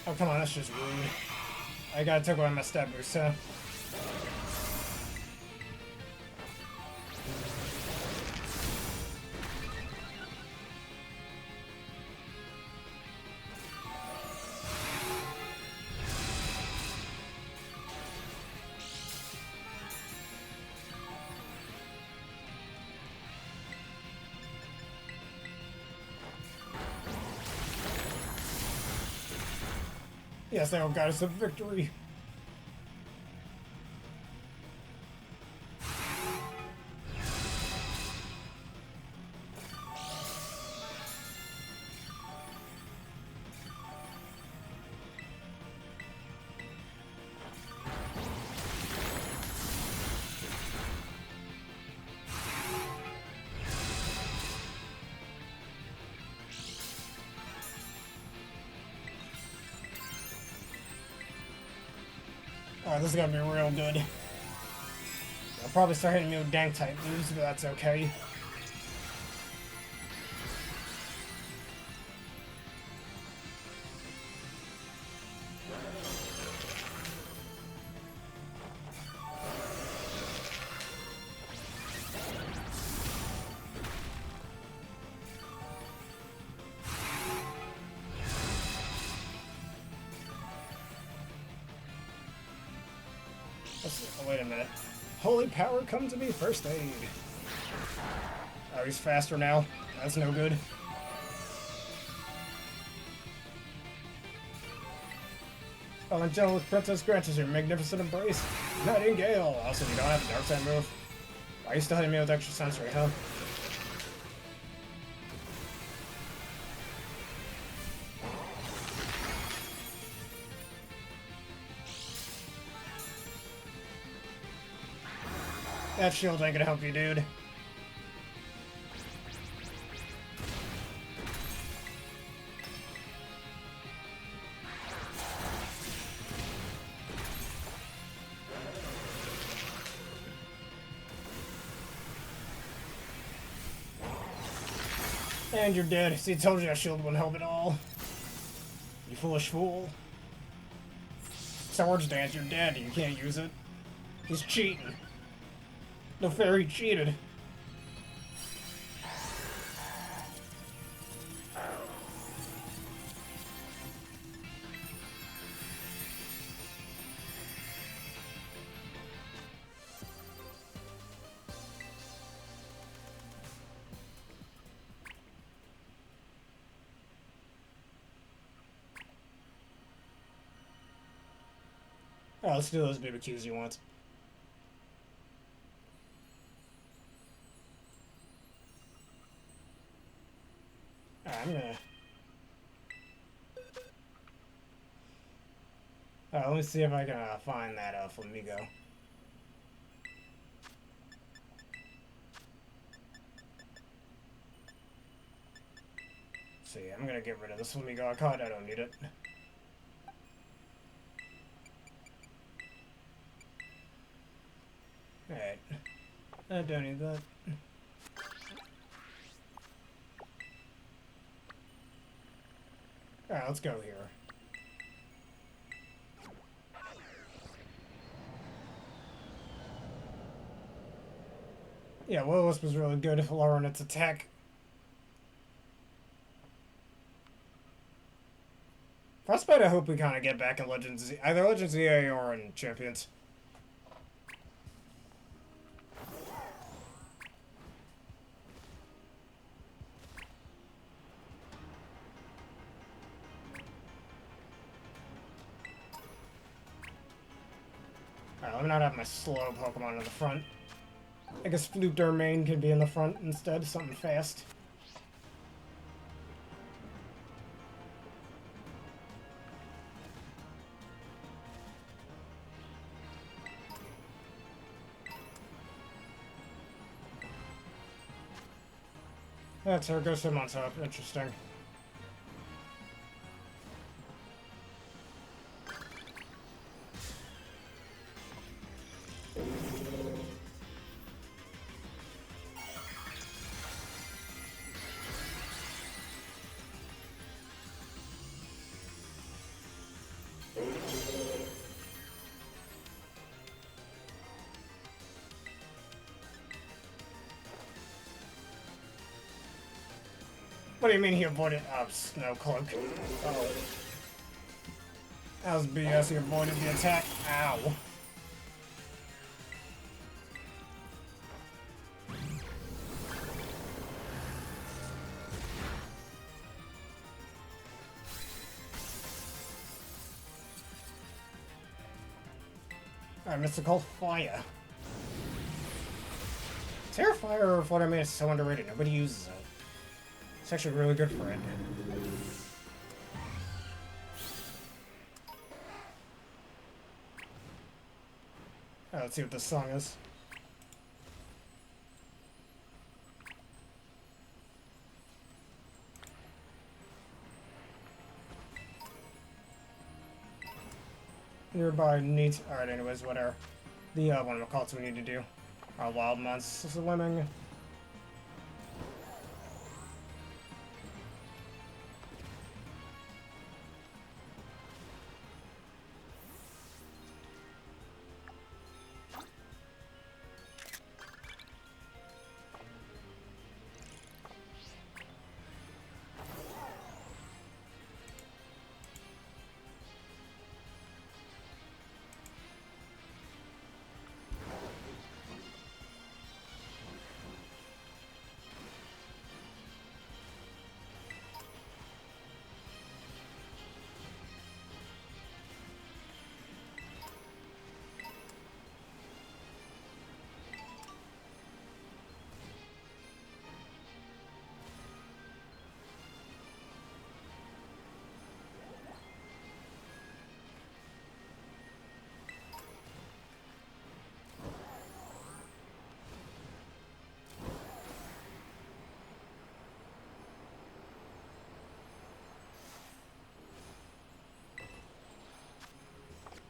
Oh, come on, that's just rude. I gotta take away my stat boost, huh? Yes, they all got us a victory. This is gonna be real good. I'll probably start hitting me with dank type moves, but that's okay. Oh, wait a minute. Holy power, come to me, first aid. Oh, he's faster now. That's no good. Oh, Angelic Princess grants us your magnificent embrace. Nightingale! Also, you don't have a dark side move. Why are you still hitting me with extra sensory, huh? That shield ain't gonna help you, dude. And you're dead. See, I told you that shield wouldn't help at all. You foolish fool. Swords Dance, you're dead. You can't use it. He's cheating. The fairy cheated. Oh, let's do those BBQs you want. Alright, I'm gonna... let me see if I can find that Flamigo. See, I'm gonna get rid of this Flamigo I caught. I don't need it. Alright. I don't need that. Alright, let's go here. Yeah, Will-O-Wisp was really good for lowering its attack. Frostbite, I hope we kind of get back in Legends, either Legends EA or in Champions. Alright, let me not have my slow Pokemon in the front. I guess Flute Domain could be in the front instead, something fast. That's her Ghost on top. Interesting. What do you mean he avoided? Oh, Snow Cloak. Oh. That was BS. He avoided the attack. Ow. Alright, Mystical Fire. Terrifier, for what I mean, is so underrated. Nobody uses it. It's actually really good for it. Alright, let's see what this song is. Nearby neat. Alright, anyways, whatever. The one of the we need to do. Our wild monsters swimming.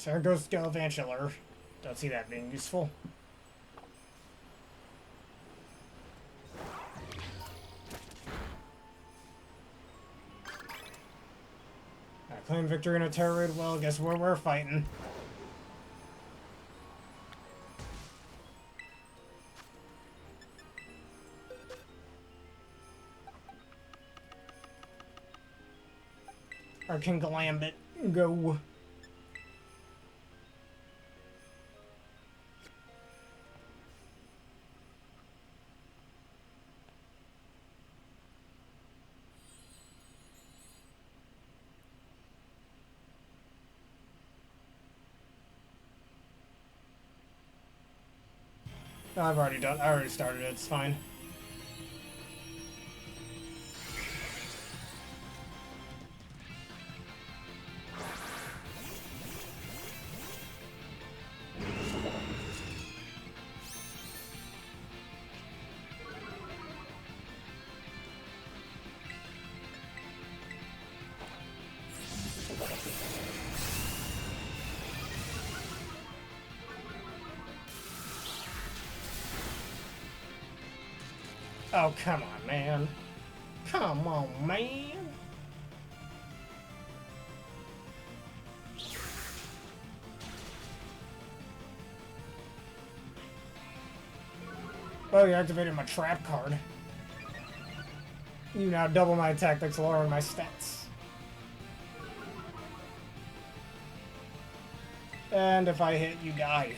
There goes Galvantula. Don't see that being useful. I claim victory in a Tera Raid. Well, guess where we're fighting. Or King Galambit. Go. No, I've already done. I already started it. It's fine. Oh, come on, man. Come on, man. Oh, you activated my trap card. You now double my attack, thanks lowering my stats. And if I hit, you die.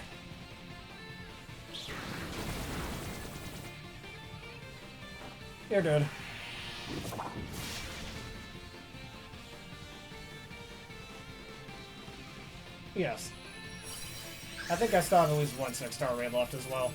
You're good. Yes. I think I still have at least one 6-star raid left as well.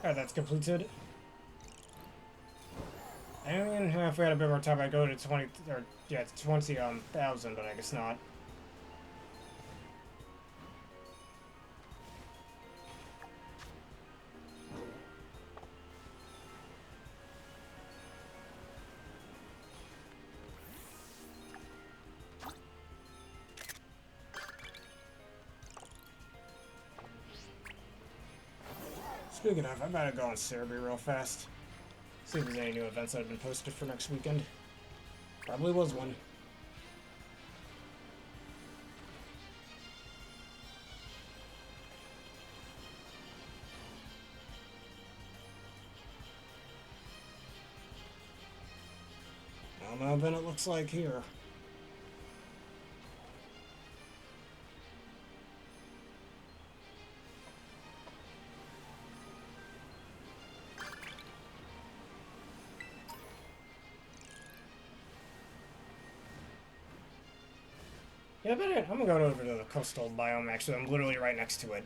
Alright, that's completed. I mean, if we had a bit more time, I'd go to 20, or, yeah, 20,000, but I guess not. Speaking of, I better go on Cerebi real fast. See if there's any new events that have been posted for next weekend. Probably was one. I don't know what it looks like here. Yeah, but I'm gonna go over to the coastal biome, actually. I'm literally right next to it.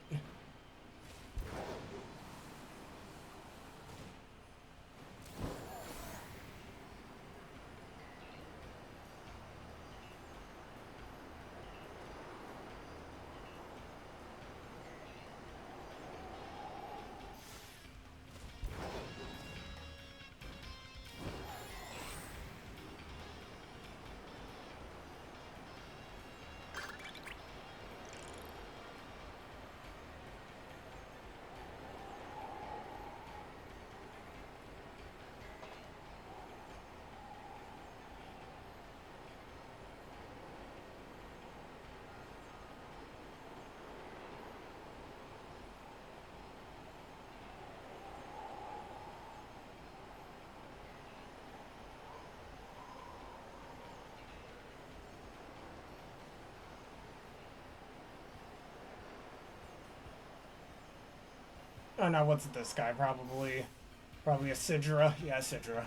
Oh no, what's this guy? Probably a Sidra. Yeah, Sidra.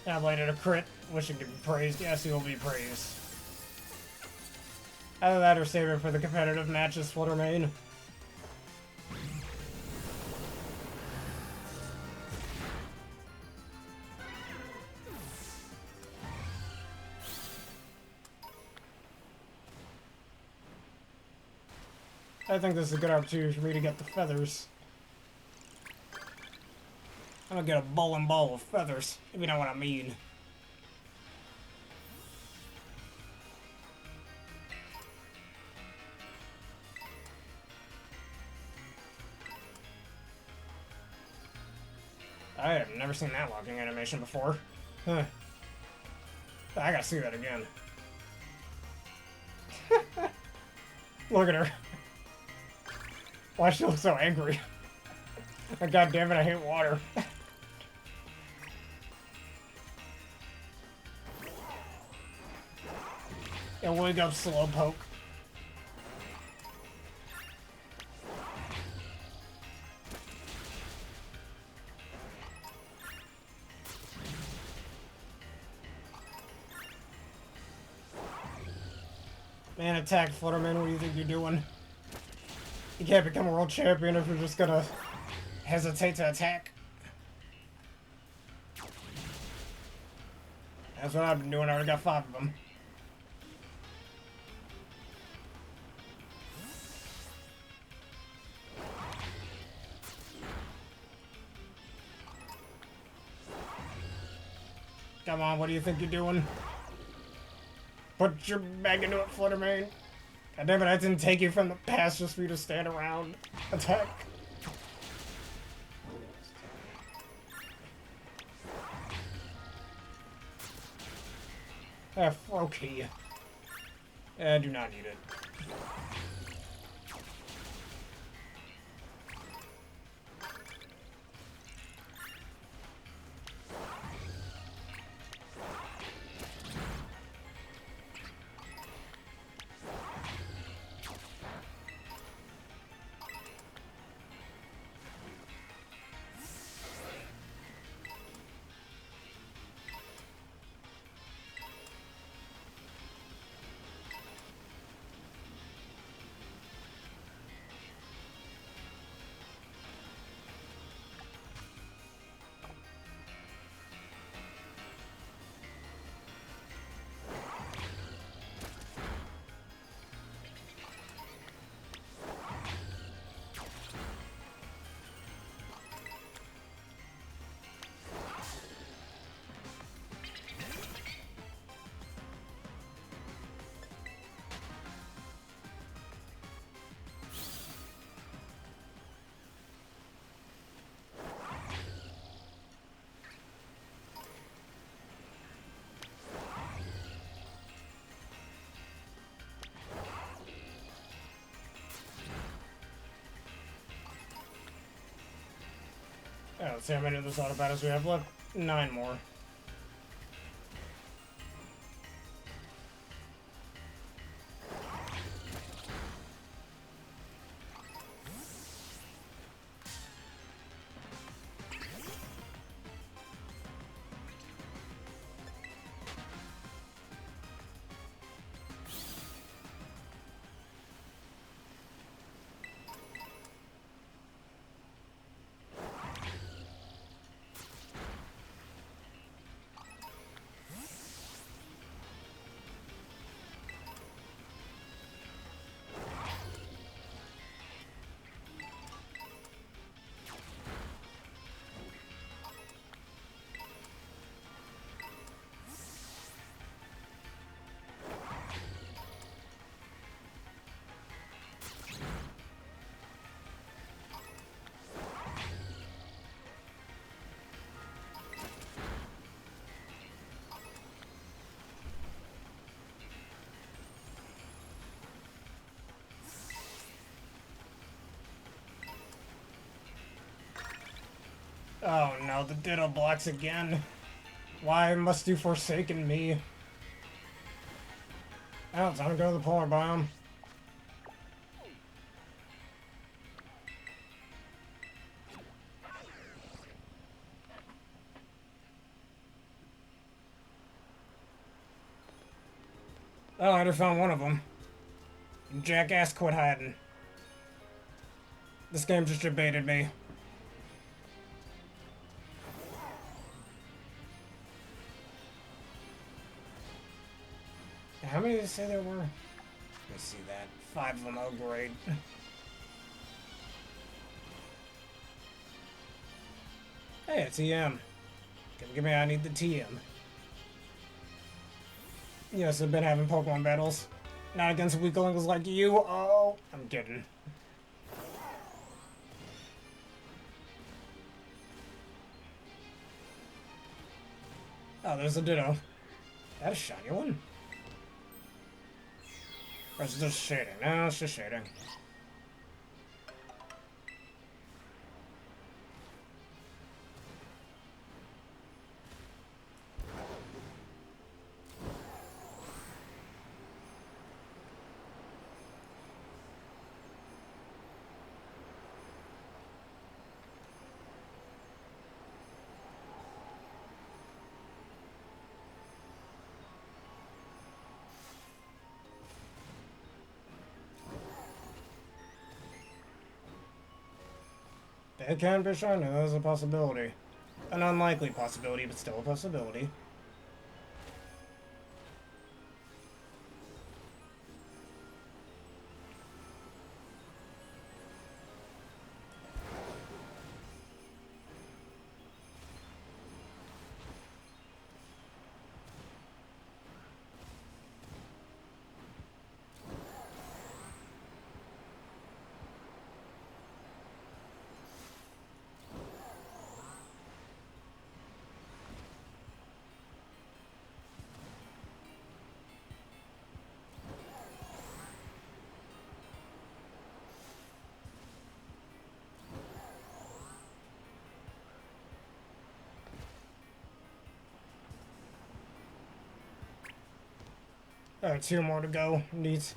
Yeah, landed a crit. Wishing to be praised. Yes, he will be praised. Either that or save it for the competitive matches, Fluttermane. I think this is a good opportunity for me to get the feathers. I'm gonna get a bowling ball of feathers, if you know what I mean. I have never seen that walking animation before. Huh. I gotta see that again. Look at her. Why does she look so angry? God damn it, I hate water. Yeah, wake up, Slowpoke. Man, attack, Flutterman. What do you think you're doing? You can't become a world champion if you're just gonna hesitate to attack. That's what I've been doing. I already got 5 of them. Come on, what do you think you're doing? Put your bag into it, Fluttermane. God damn it, I didn't take you from the past just for you to stand around. Attack. Froakie. I do not need it. Yeah, let's see how many of those auto battles we have left. 9 more. Oh no, the Ditto blocks again. Why must you forsaken me? Oh, time to go to the polar biome. Oh, I just found one of them. Jackass, quit hiding. This game just debated me. How many did you say there were? Let me see that. 5 of them. Oh, great. Hey, it's EM. Give me, I need the TM. Yes, I've been having Pokemon battles. Not against weaklings like you. Oh, I'm kidding. Oh, there's a Ditto. That's a shiny one. Or is it just shading? No, it's just shading. It can be shiny, that's a possibility. An unlikely possibility, but still a possibility. Alright, 2 more to go. Neat.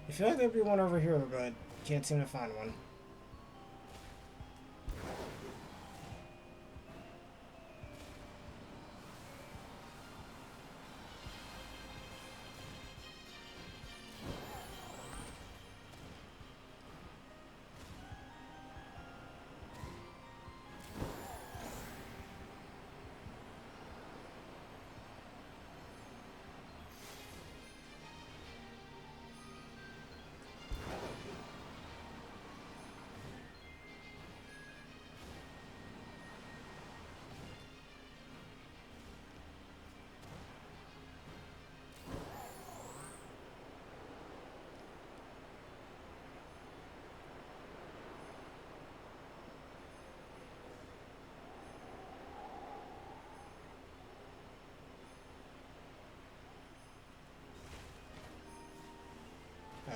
I feel like there'd be one over here, but can't seem to find one.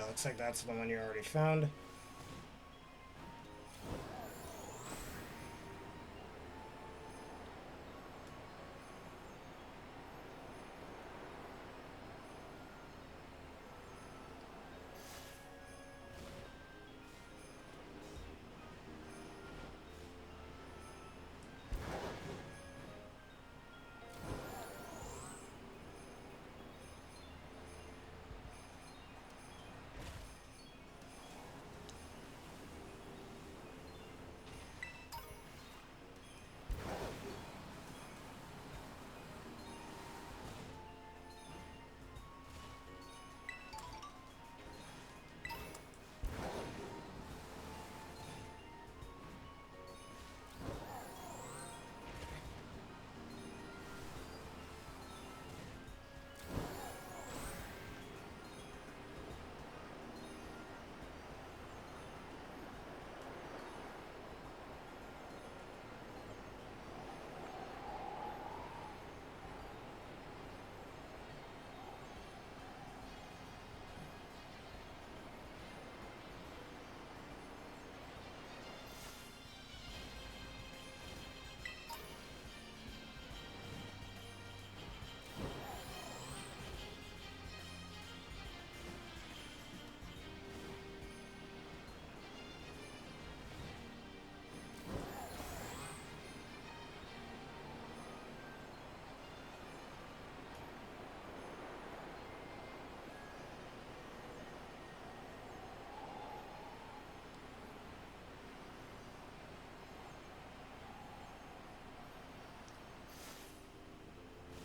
Looks like that's the one you already found.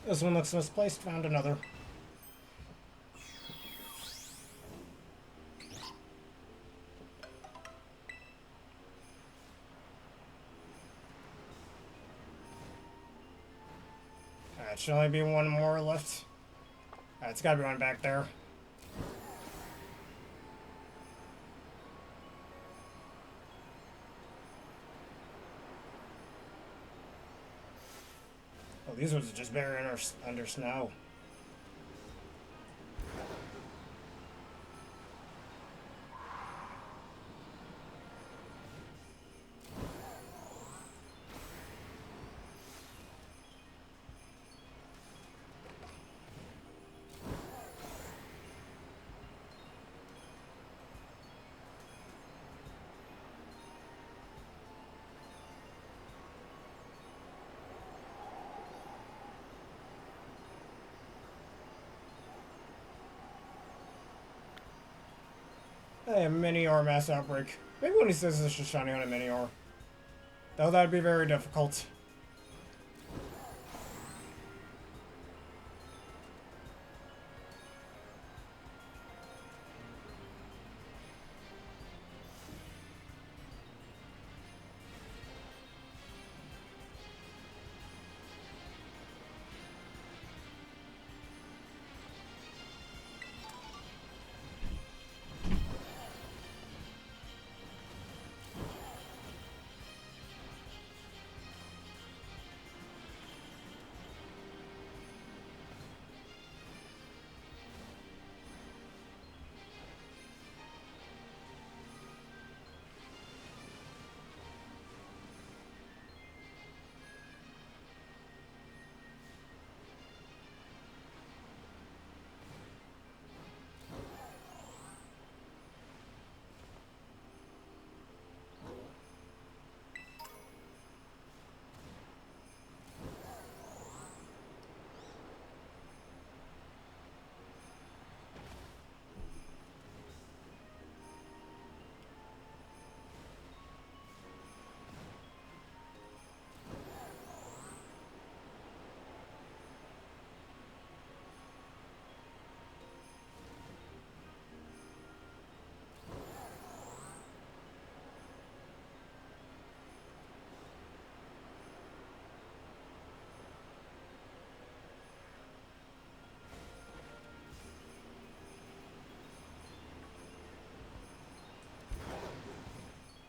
This one looks misplaced. Found another. Alright, should only be one more left. Alright, it's gotta be one back there. Oh, these ones are just buried under snow. Hey, a mini-or mass outbreak. Maybe when he says this, just shiny on a mini-or. Though that'd be very difficult.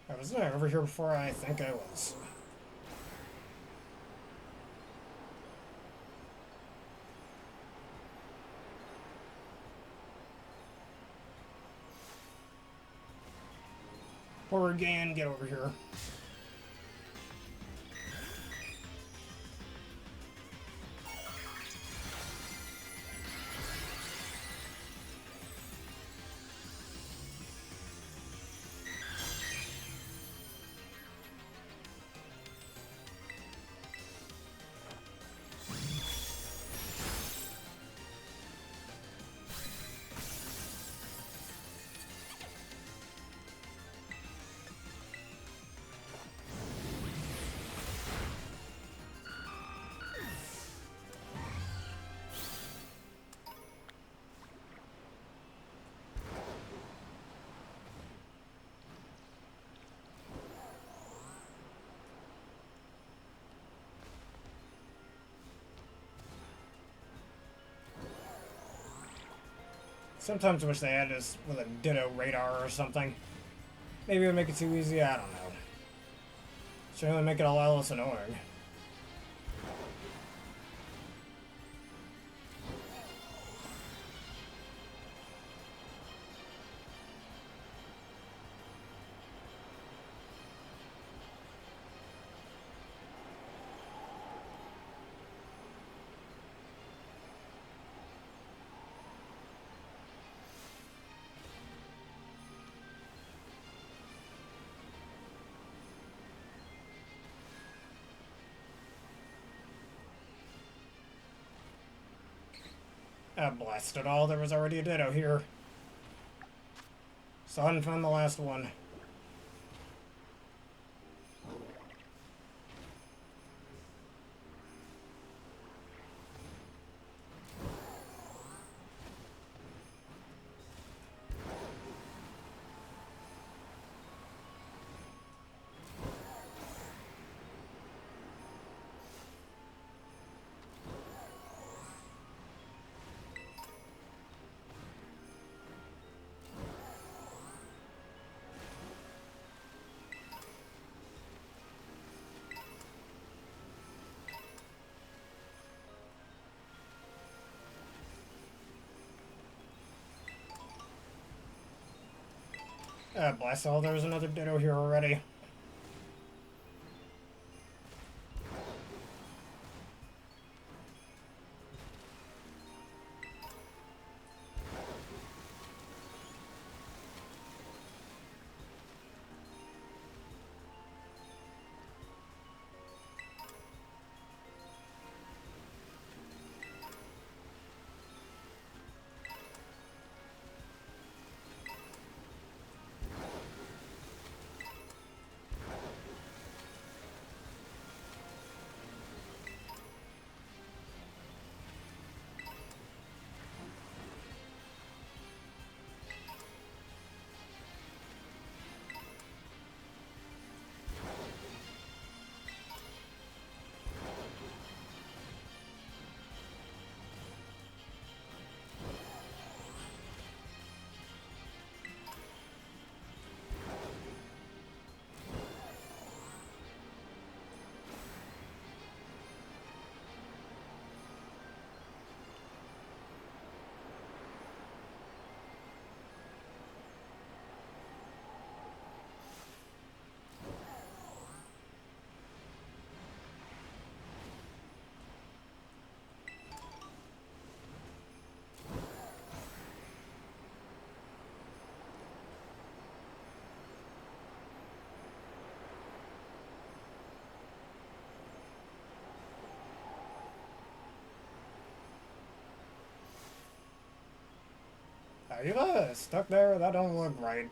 I was not over here before I think I was. Oregon, get over here. Sometimes I wish they had this with a Ditto radar or something. Maybe it would make it too easy, I don't know. Should really make it a lot less annoying. Ah, blast it all, there was already a Ditto here. So I hadn't found the last one. Blast all, there's another Ditto here already. Are you stuck there? That don't look right.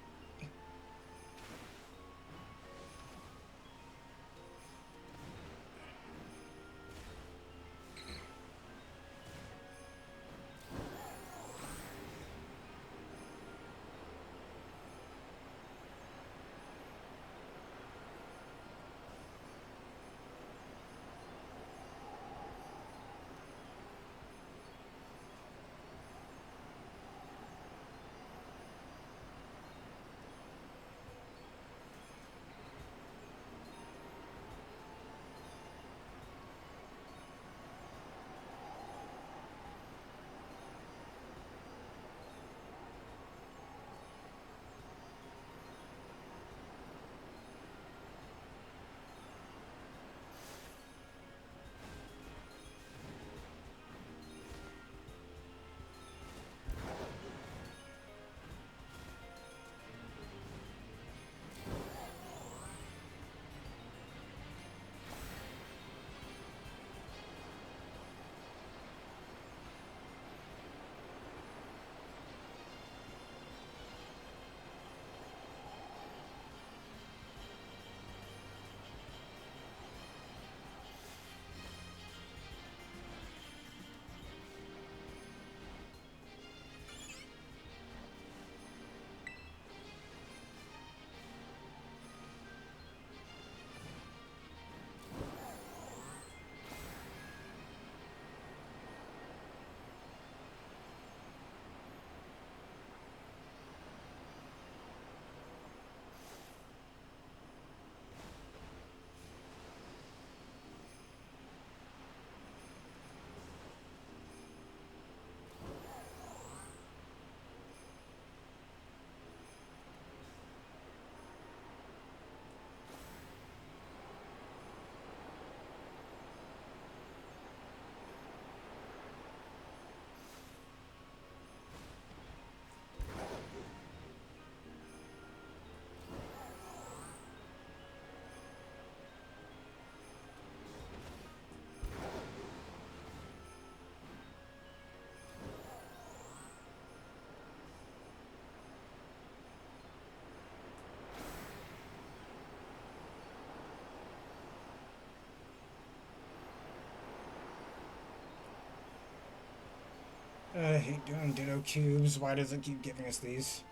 I hate doing Ditto cubes. Why does it keep giving us these?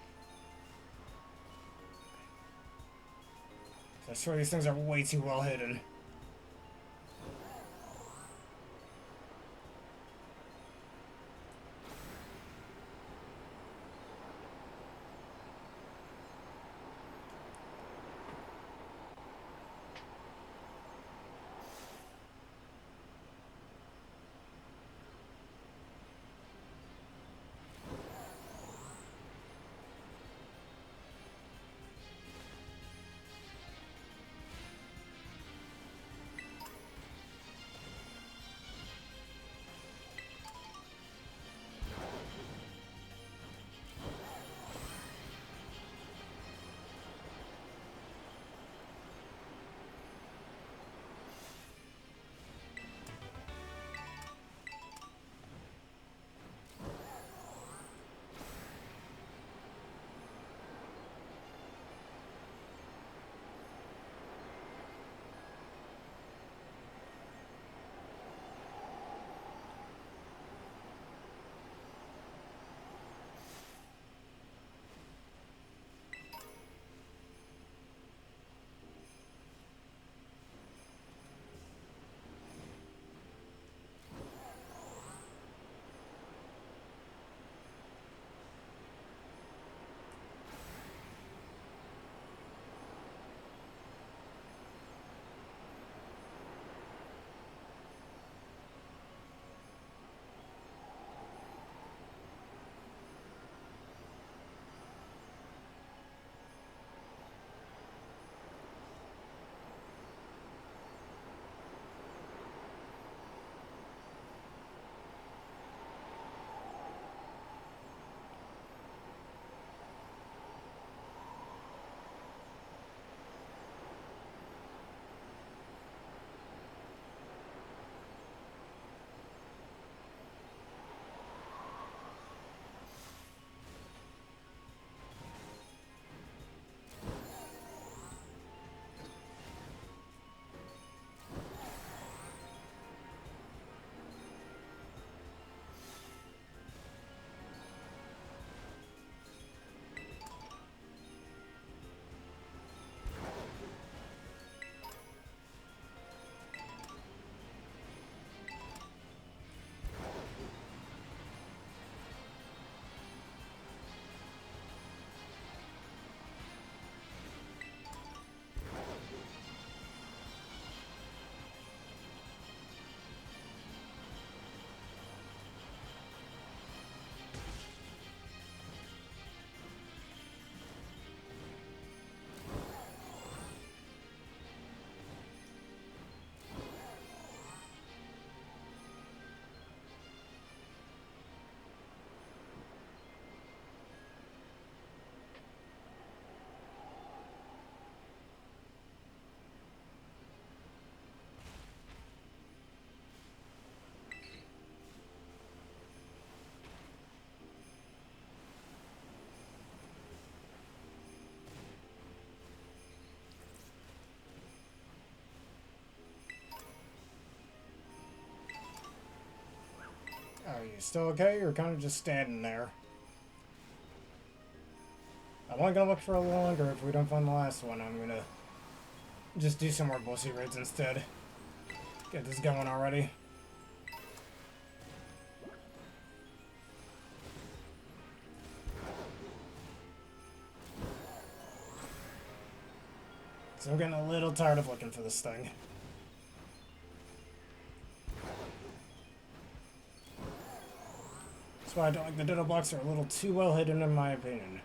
I swear these things are way too well hidden. You still okay? You're kind of just standing there. I'm only gonna look for a little longer. If we don't find the last one, I'm gonna just do some more bossy raids instead. Get this going already. So I'm getting a little tired of looking for this thing. That's why I don't like the ditto blocks. Are a little too well hidden in my opinion.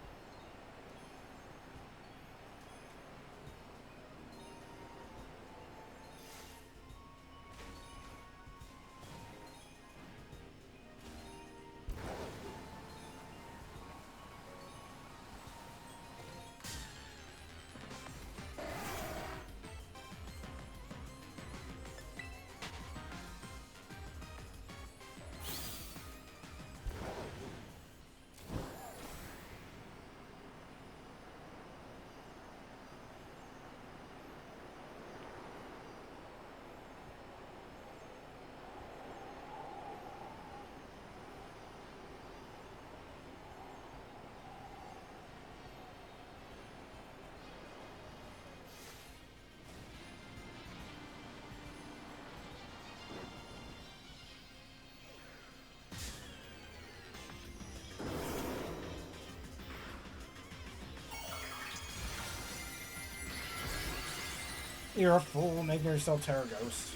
You're a fool, making yourself Tera Ghost.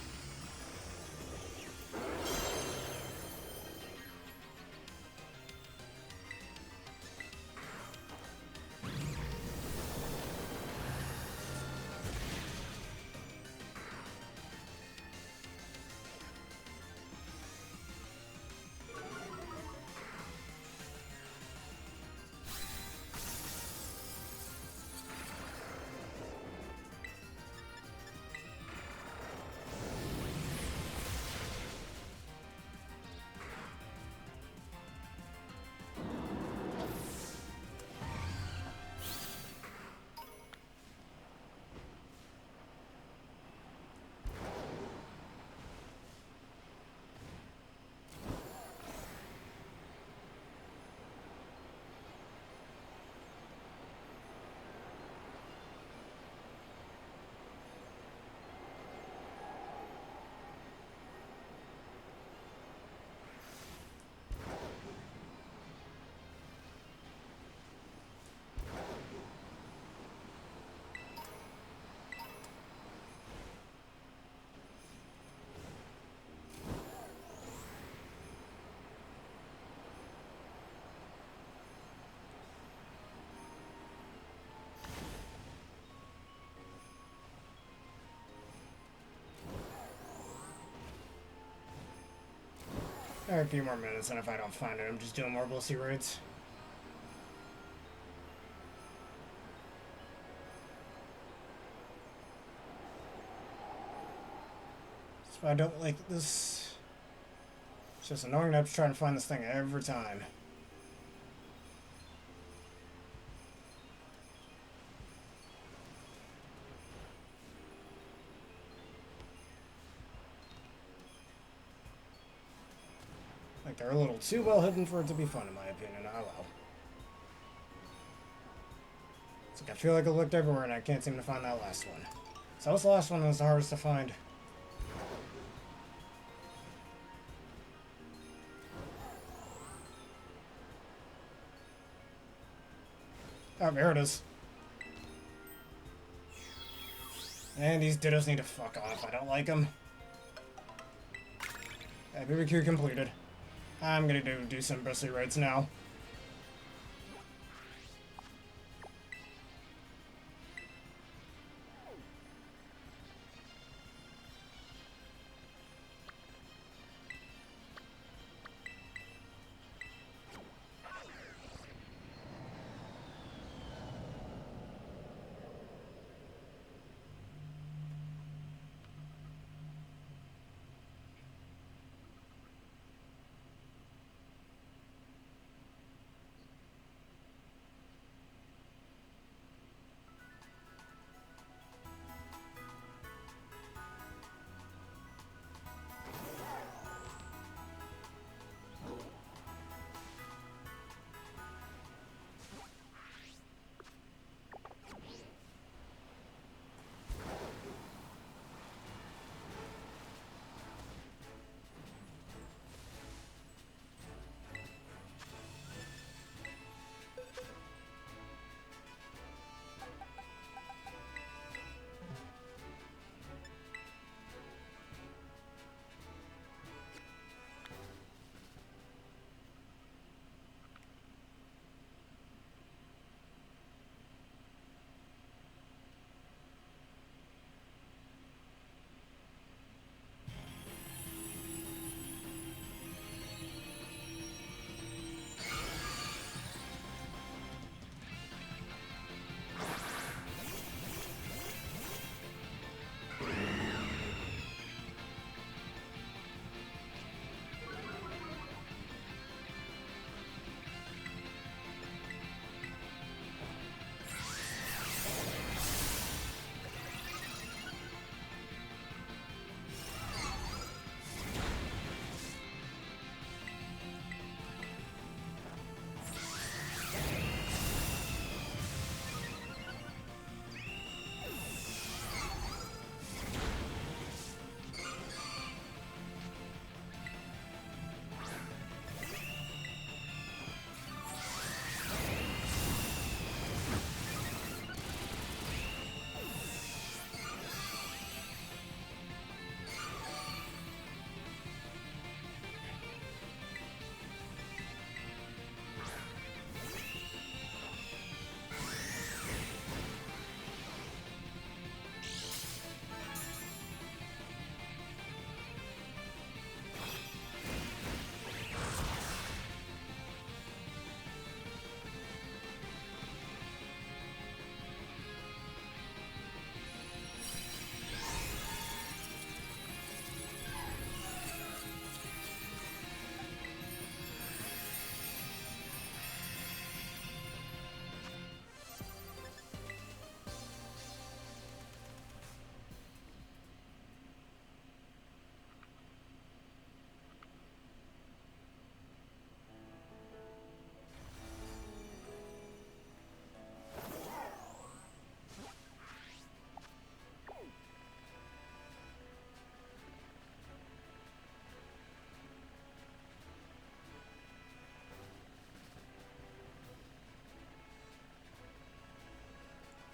A few more minutes, and if I don't find it, I'm just doing more bossy raids. So I don't like this. It's just annoying that I'm trying to find this thing every time. Like, they're a little too well hidden for it to be fun, in my opinion. Oh well. It's like I feel like I looked everywhere and I can't seem to find that last one. So what's the last one that was the hardest to find? Oh, there it is. And these dittos need to fuck off. I don't like them. BBQ completed. I'm gonna do some bossy raids now.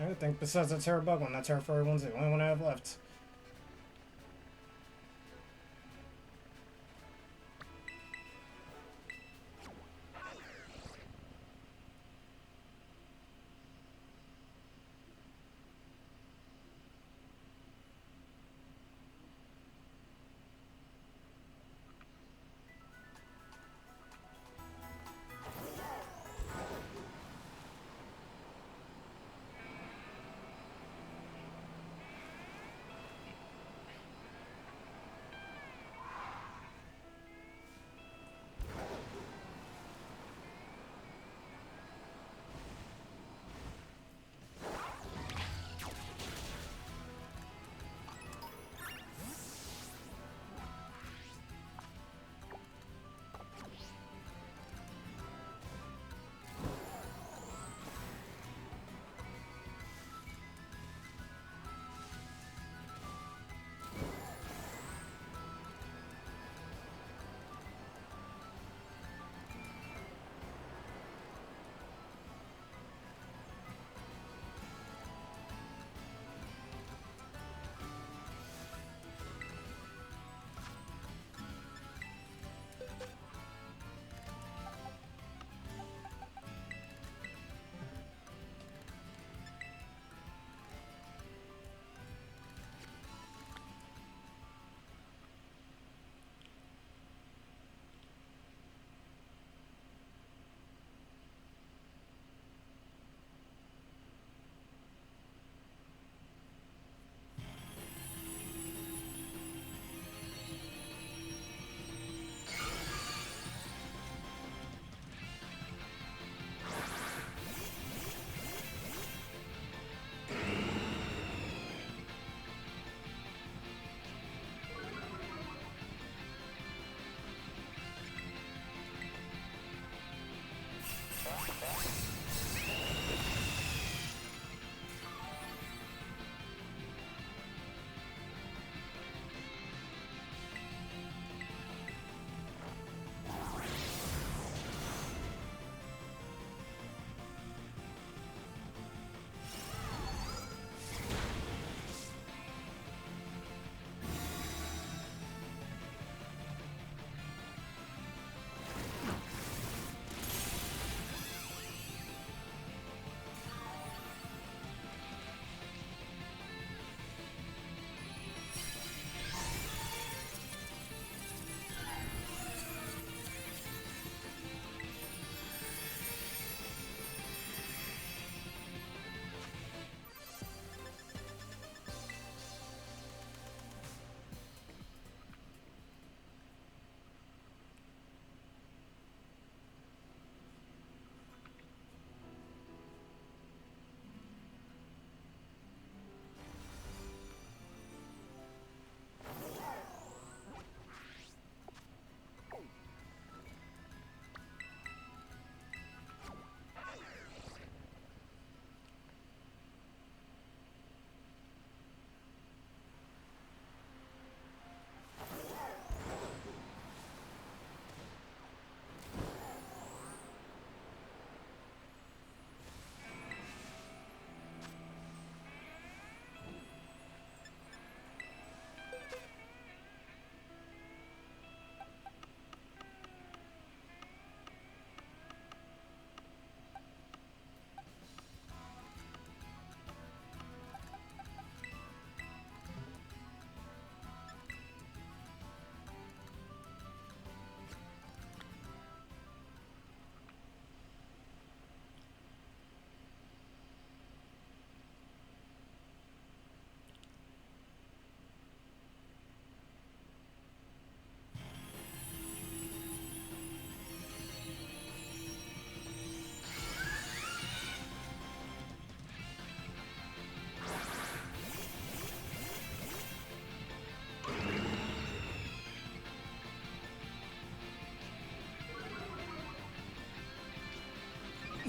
I think besides that Tera Bug one, that Tera Furry one's the only one I have left.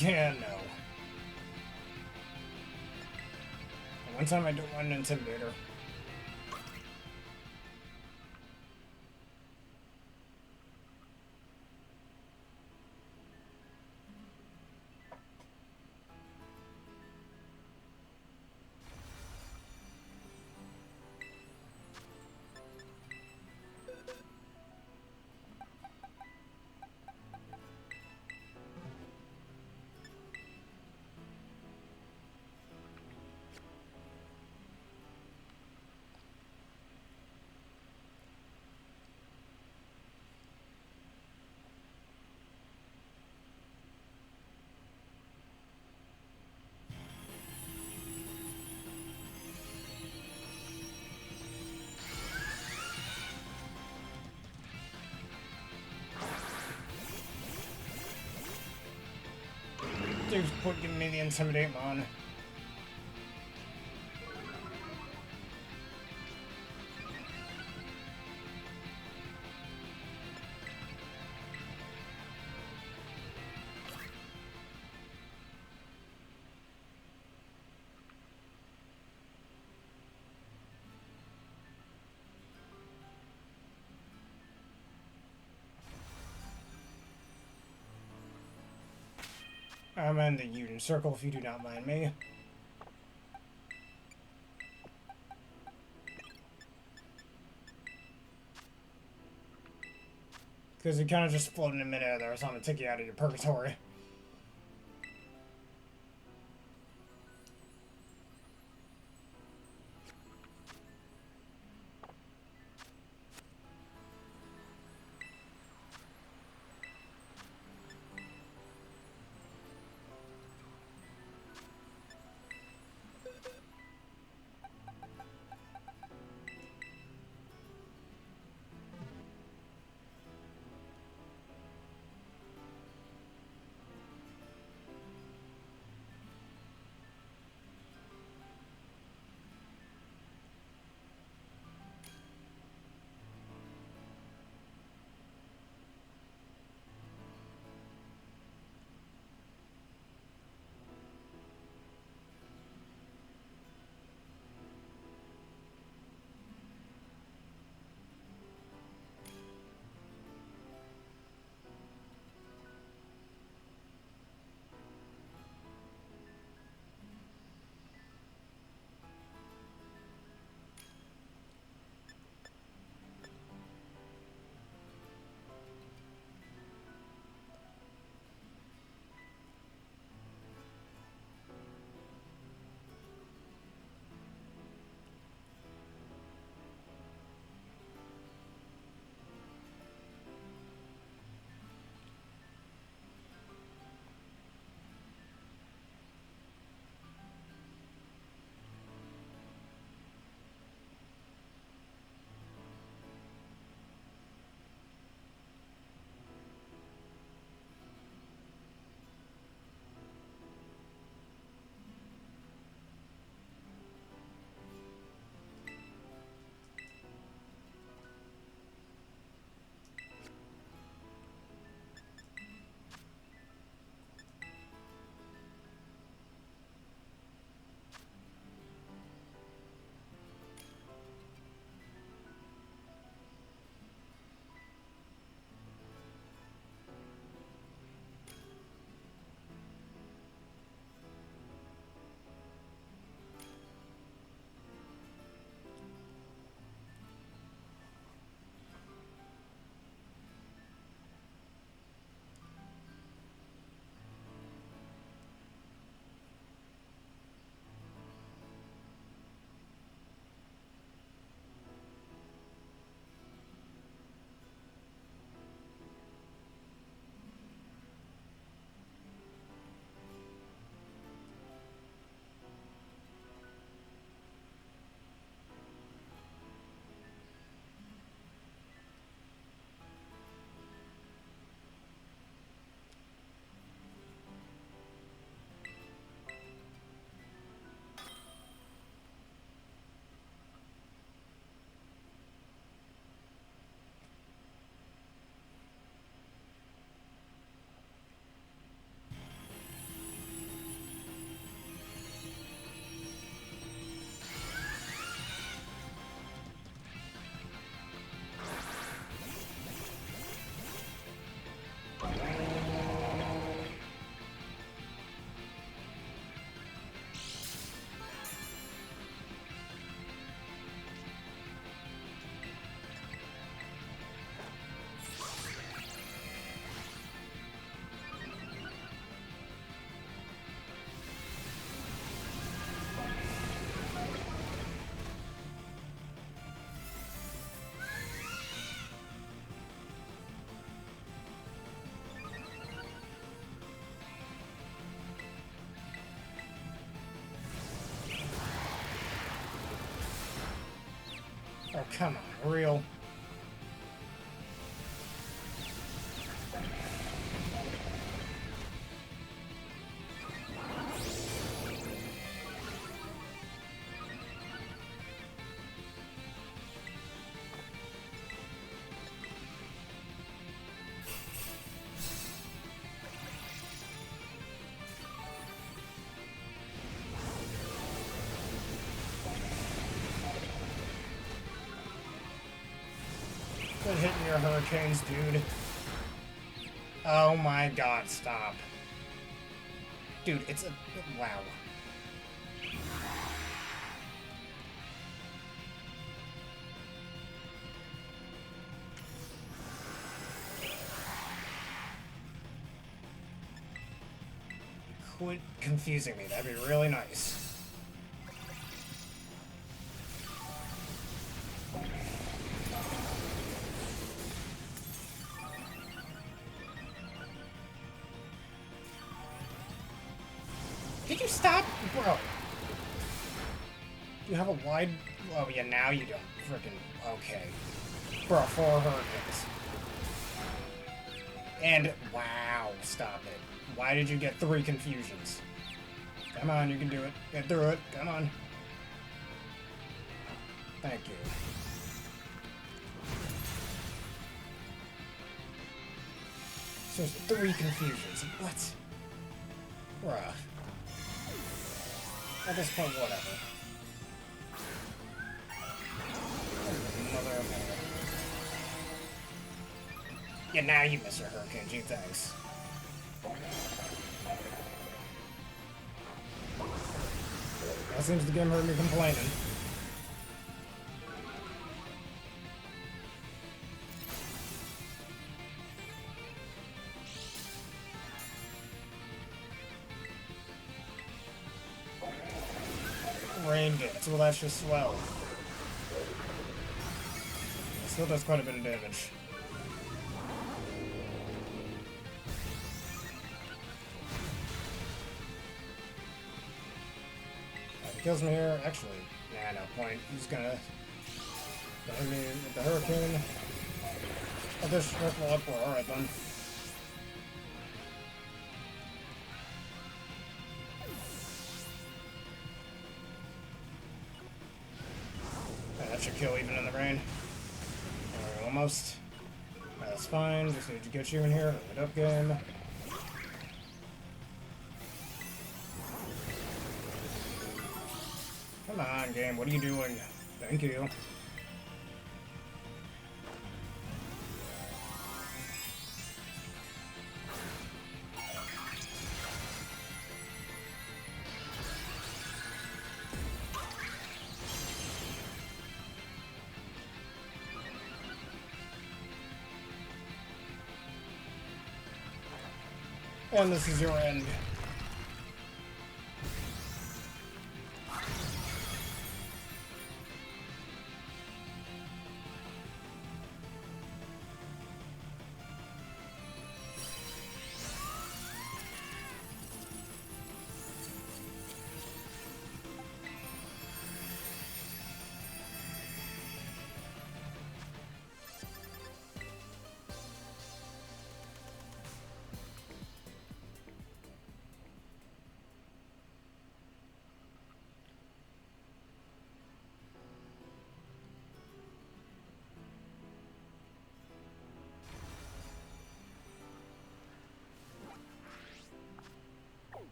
Yeah, no. One time I don't want an Intimidator. Who's giving me the Intimidate Mon? I'm in the Union Circle if you do not mind me. Because you kind of just floating in midair there, so I'm going to take you out of your purgatory. Oh, come on, real. hitting your hurricanes, dude. Oh my god, stop. Dude, it's a... Wow. Quit confusing me, that'd be really nice. Did you stop? Bro. You have a wide... Oh yeah, now you don't. Frickin'... Okay. Bro, 4 hurricanes. And... Wow, stop it. Why did you get 3 confusions? Come on, you can do it. Get through it. Come on. Thank you. Seriously, 3 confusions. What? Bruh. At this point, whatever. Mother of hell. Yeah, now you miss your hurricane. Gee, thanks. That seems the game heard me complaining. Rain gets, well that's just swell. Still does quite a bit of damage. If he kills me here, actually, nah, no point. He's gonna hit me with the hurricane. I'll just ripple upward, alright then. That should kill even in the rain. Almost. That's fine. Just need to get you in here. Hurry it up, game. Come on, game. What are you doing? Thank you. And this is your end.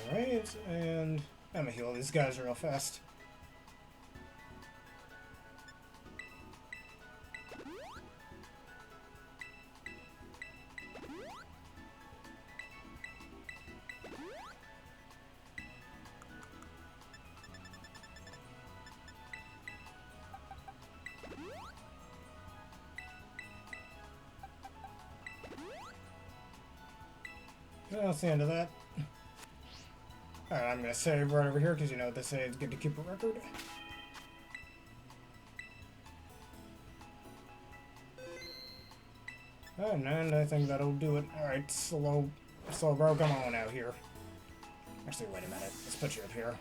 Alright, and I'm gonna heal these guys real fast. That's the end of that. Alright, I'm gonna save right over here because you know this is good to keep a record. And I think that'll do it. Alright, slow bro, come on out here. Actually, wait a minute. Let's put you up here.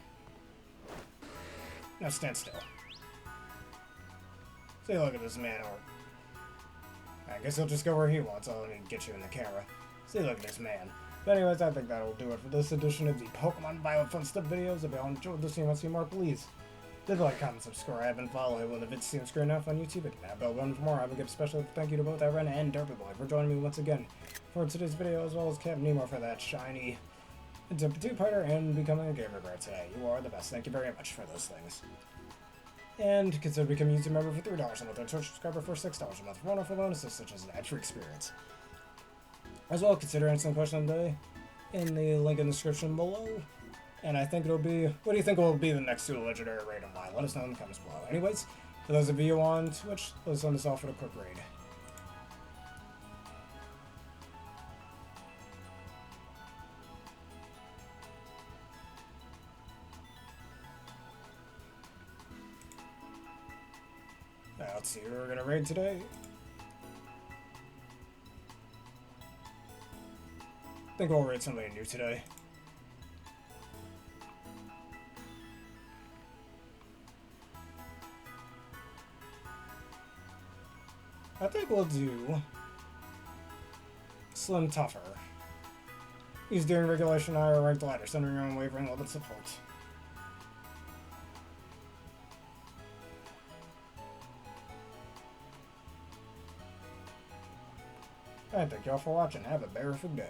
Now stand still. See, look at this man. I guess he'll just go where he wants. I'll need to get you in the camera. See, look at this man. But anyways, I think that'll do it for this edition of the Pokemon Bio Fun Stuff videos. If y'all enjoyed this and you want to see more, please leave a like, comment, subscribe, and follow it when the vids seem screen enough on YouTube. And that bell button for more. I will give a special thank you to both Aaron and Derpy Boy for joining me once again for today's video, as well as Captain Nemo for that shiny two-parter and becoming a gamer bear today. You are the best. Thank you very much for those things. And consider becoming a YouTube member for $3 a month, or a Twitch subscriber for $6 a month for wonderful bonuses such as an ad-free experience. As well, consider answering the question of the day in the link in the description below. And I think it'll be, what do you think will be the next Pseudo Legendary raid and why? Let us know in the comments below. Anyways, for those of you on Twitch, let's end this off with a quick raid. Let's see who we're gonna raid today. I think we'll raid somebody new today. I think we'll do Slim Tougher. He's doing Regulation I or Ranked Ladder, centering your own wavering level support. And thank y'all for watching. Have a berry day.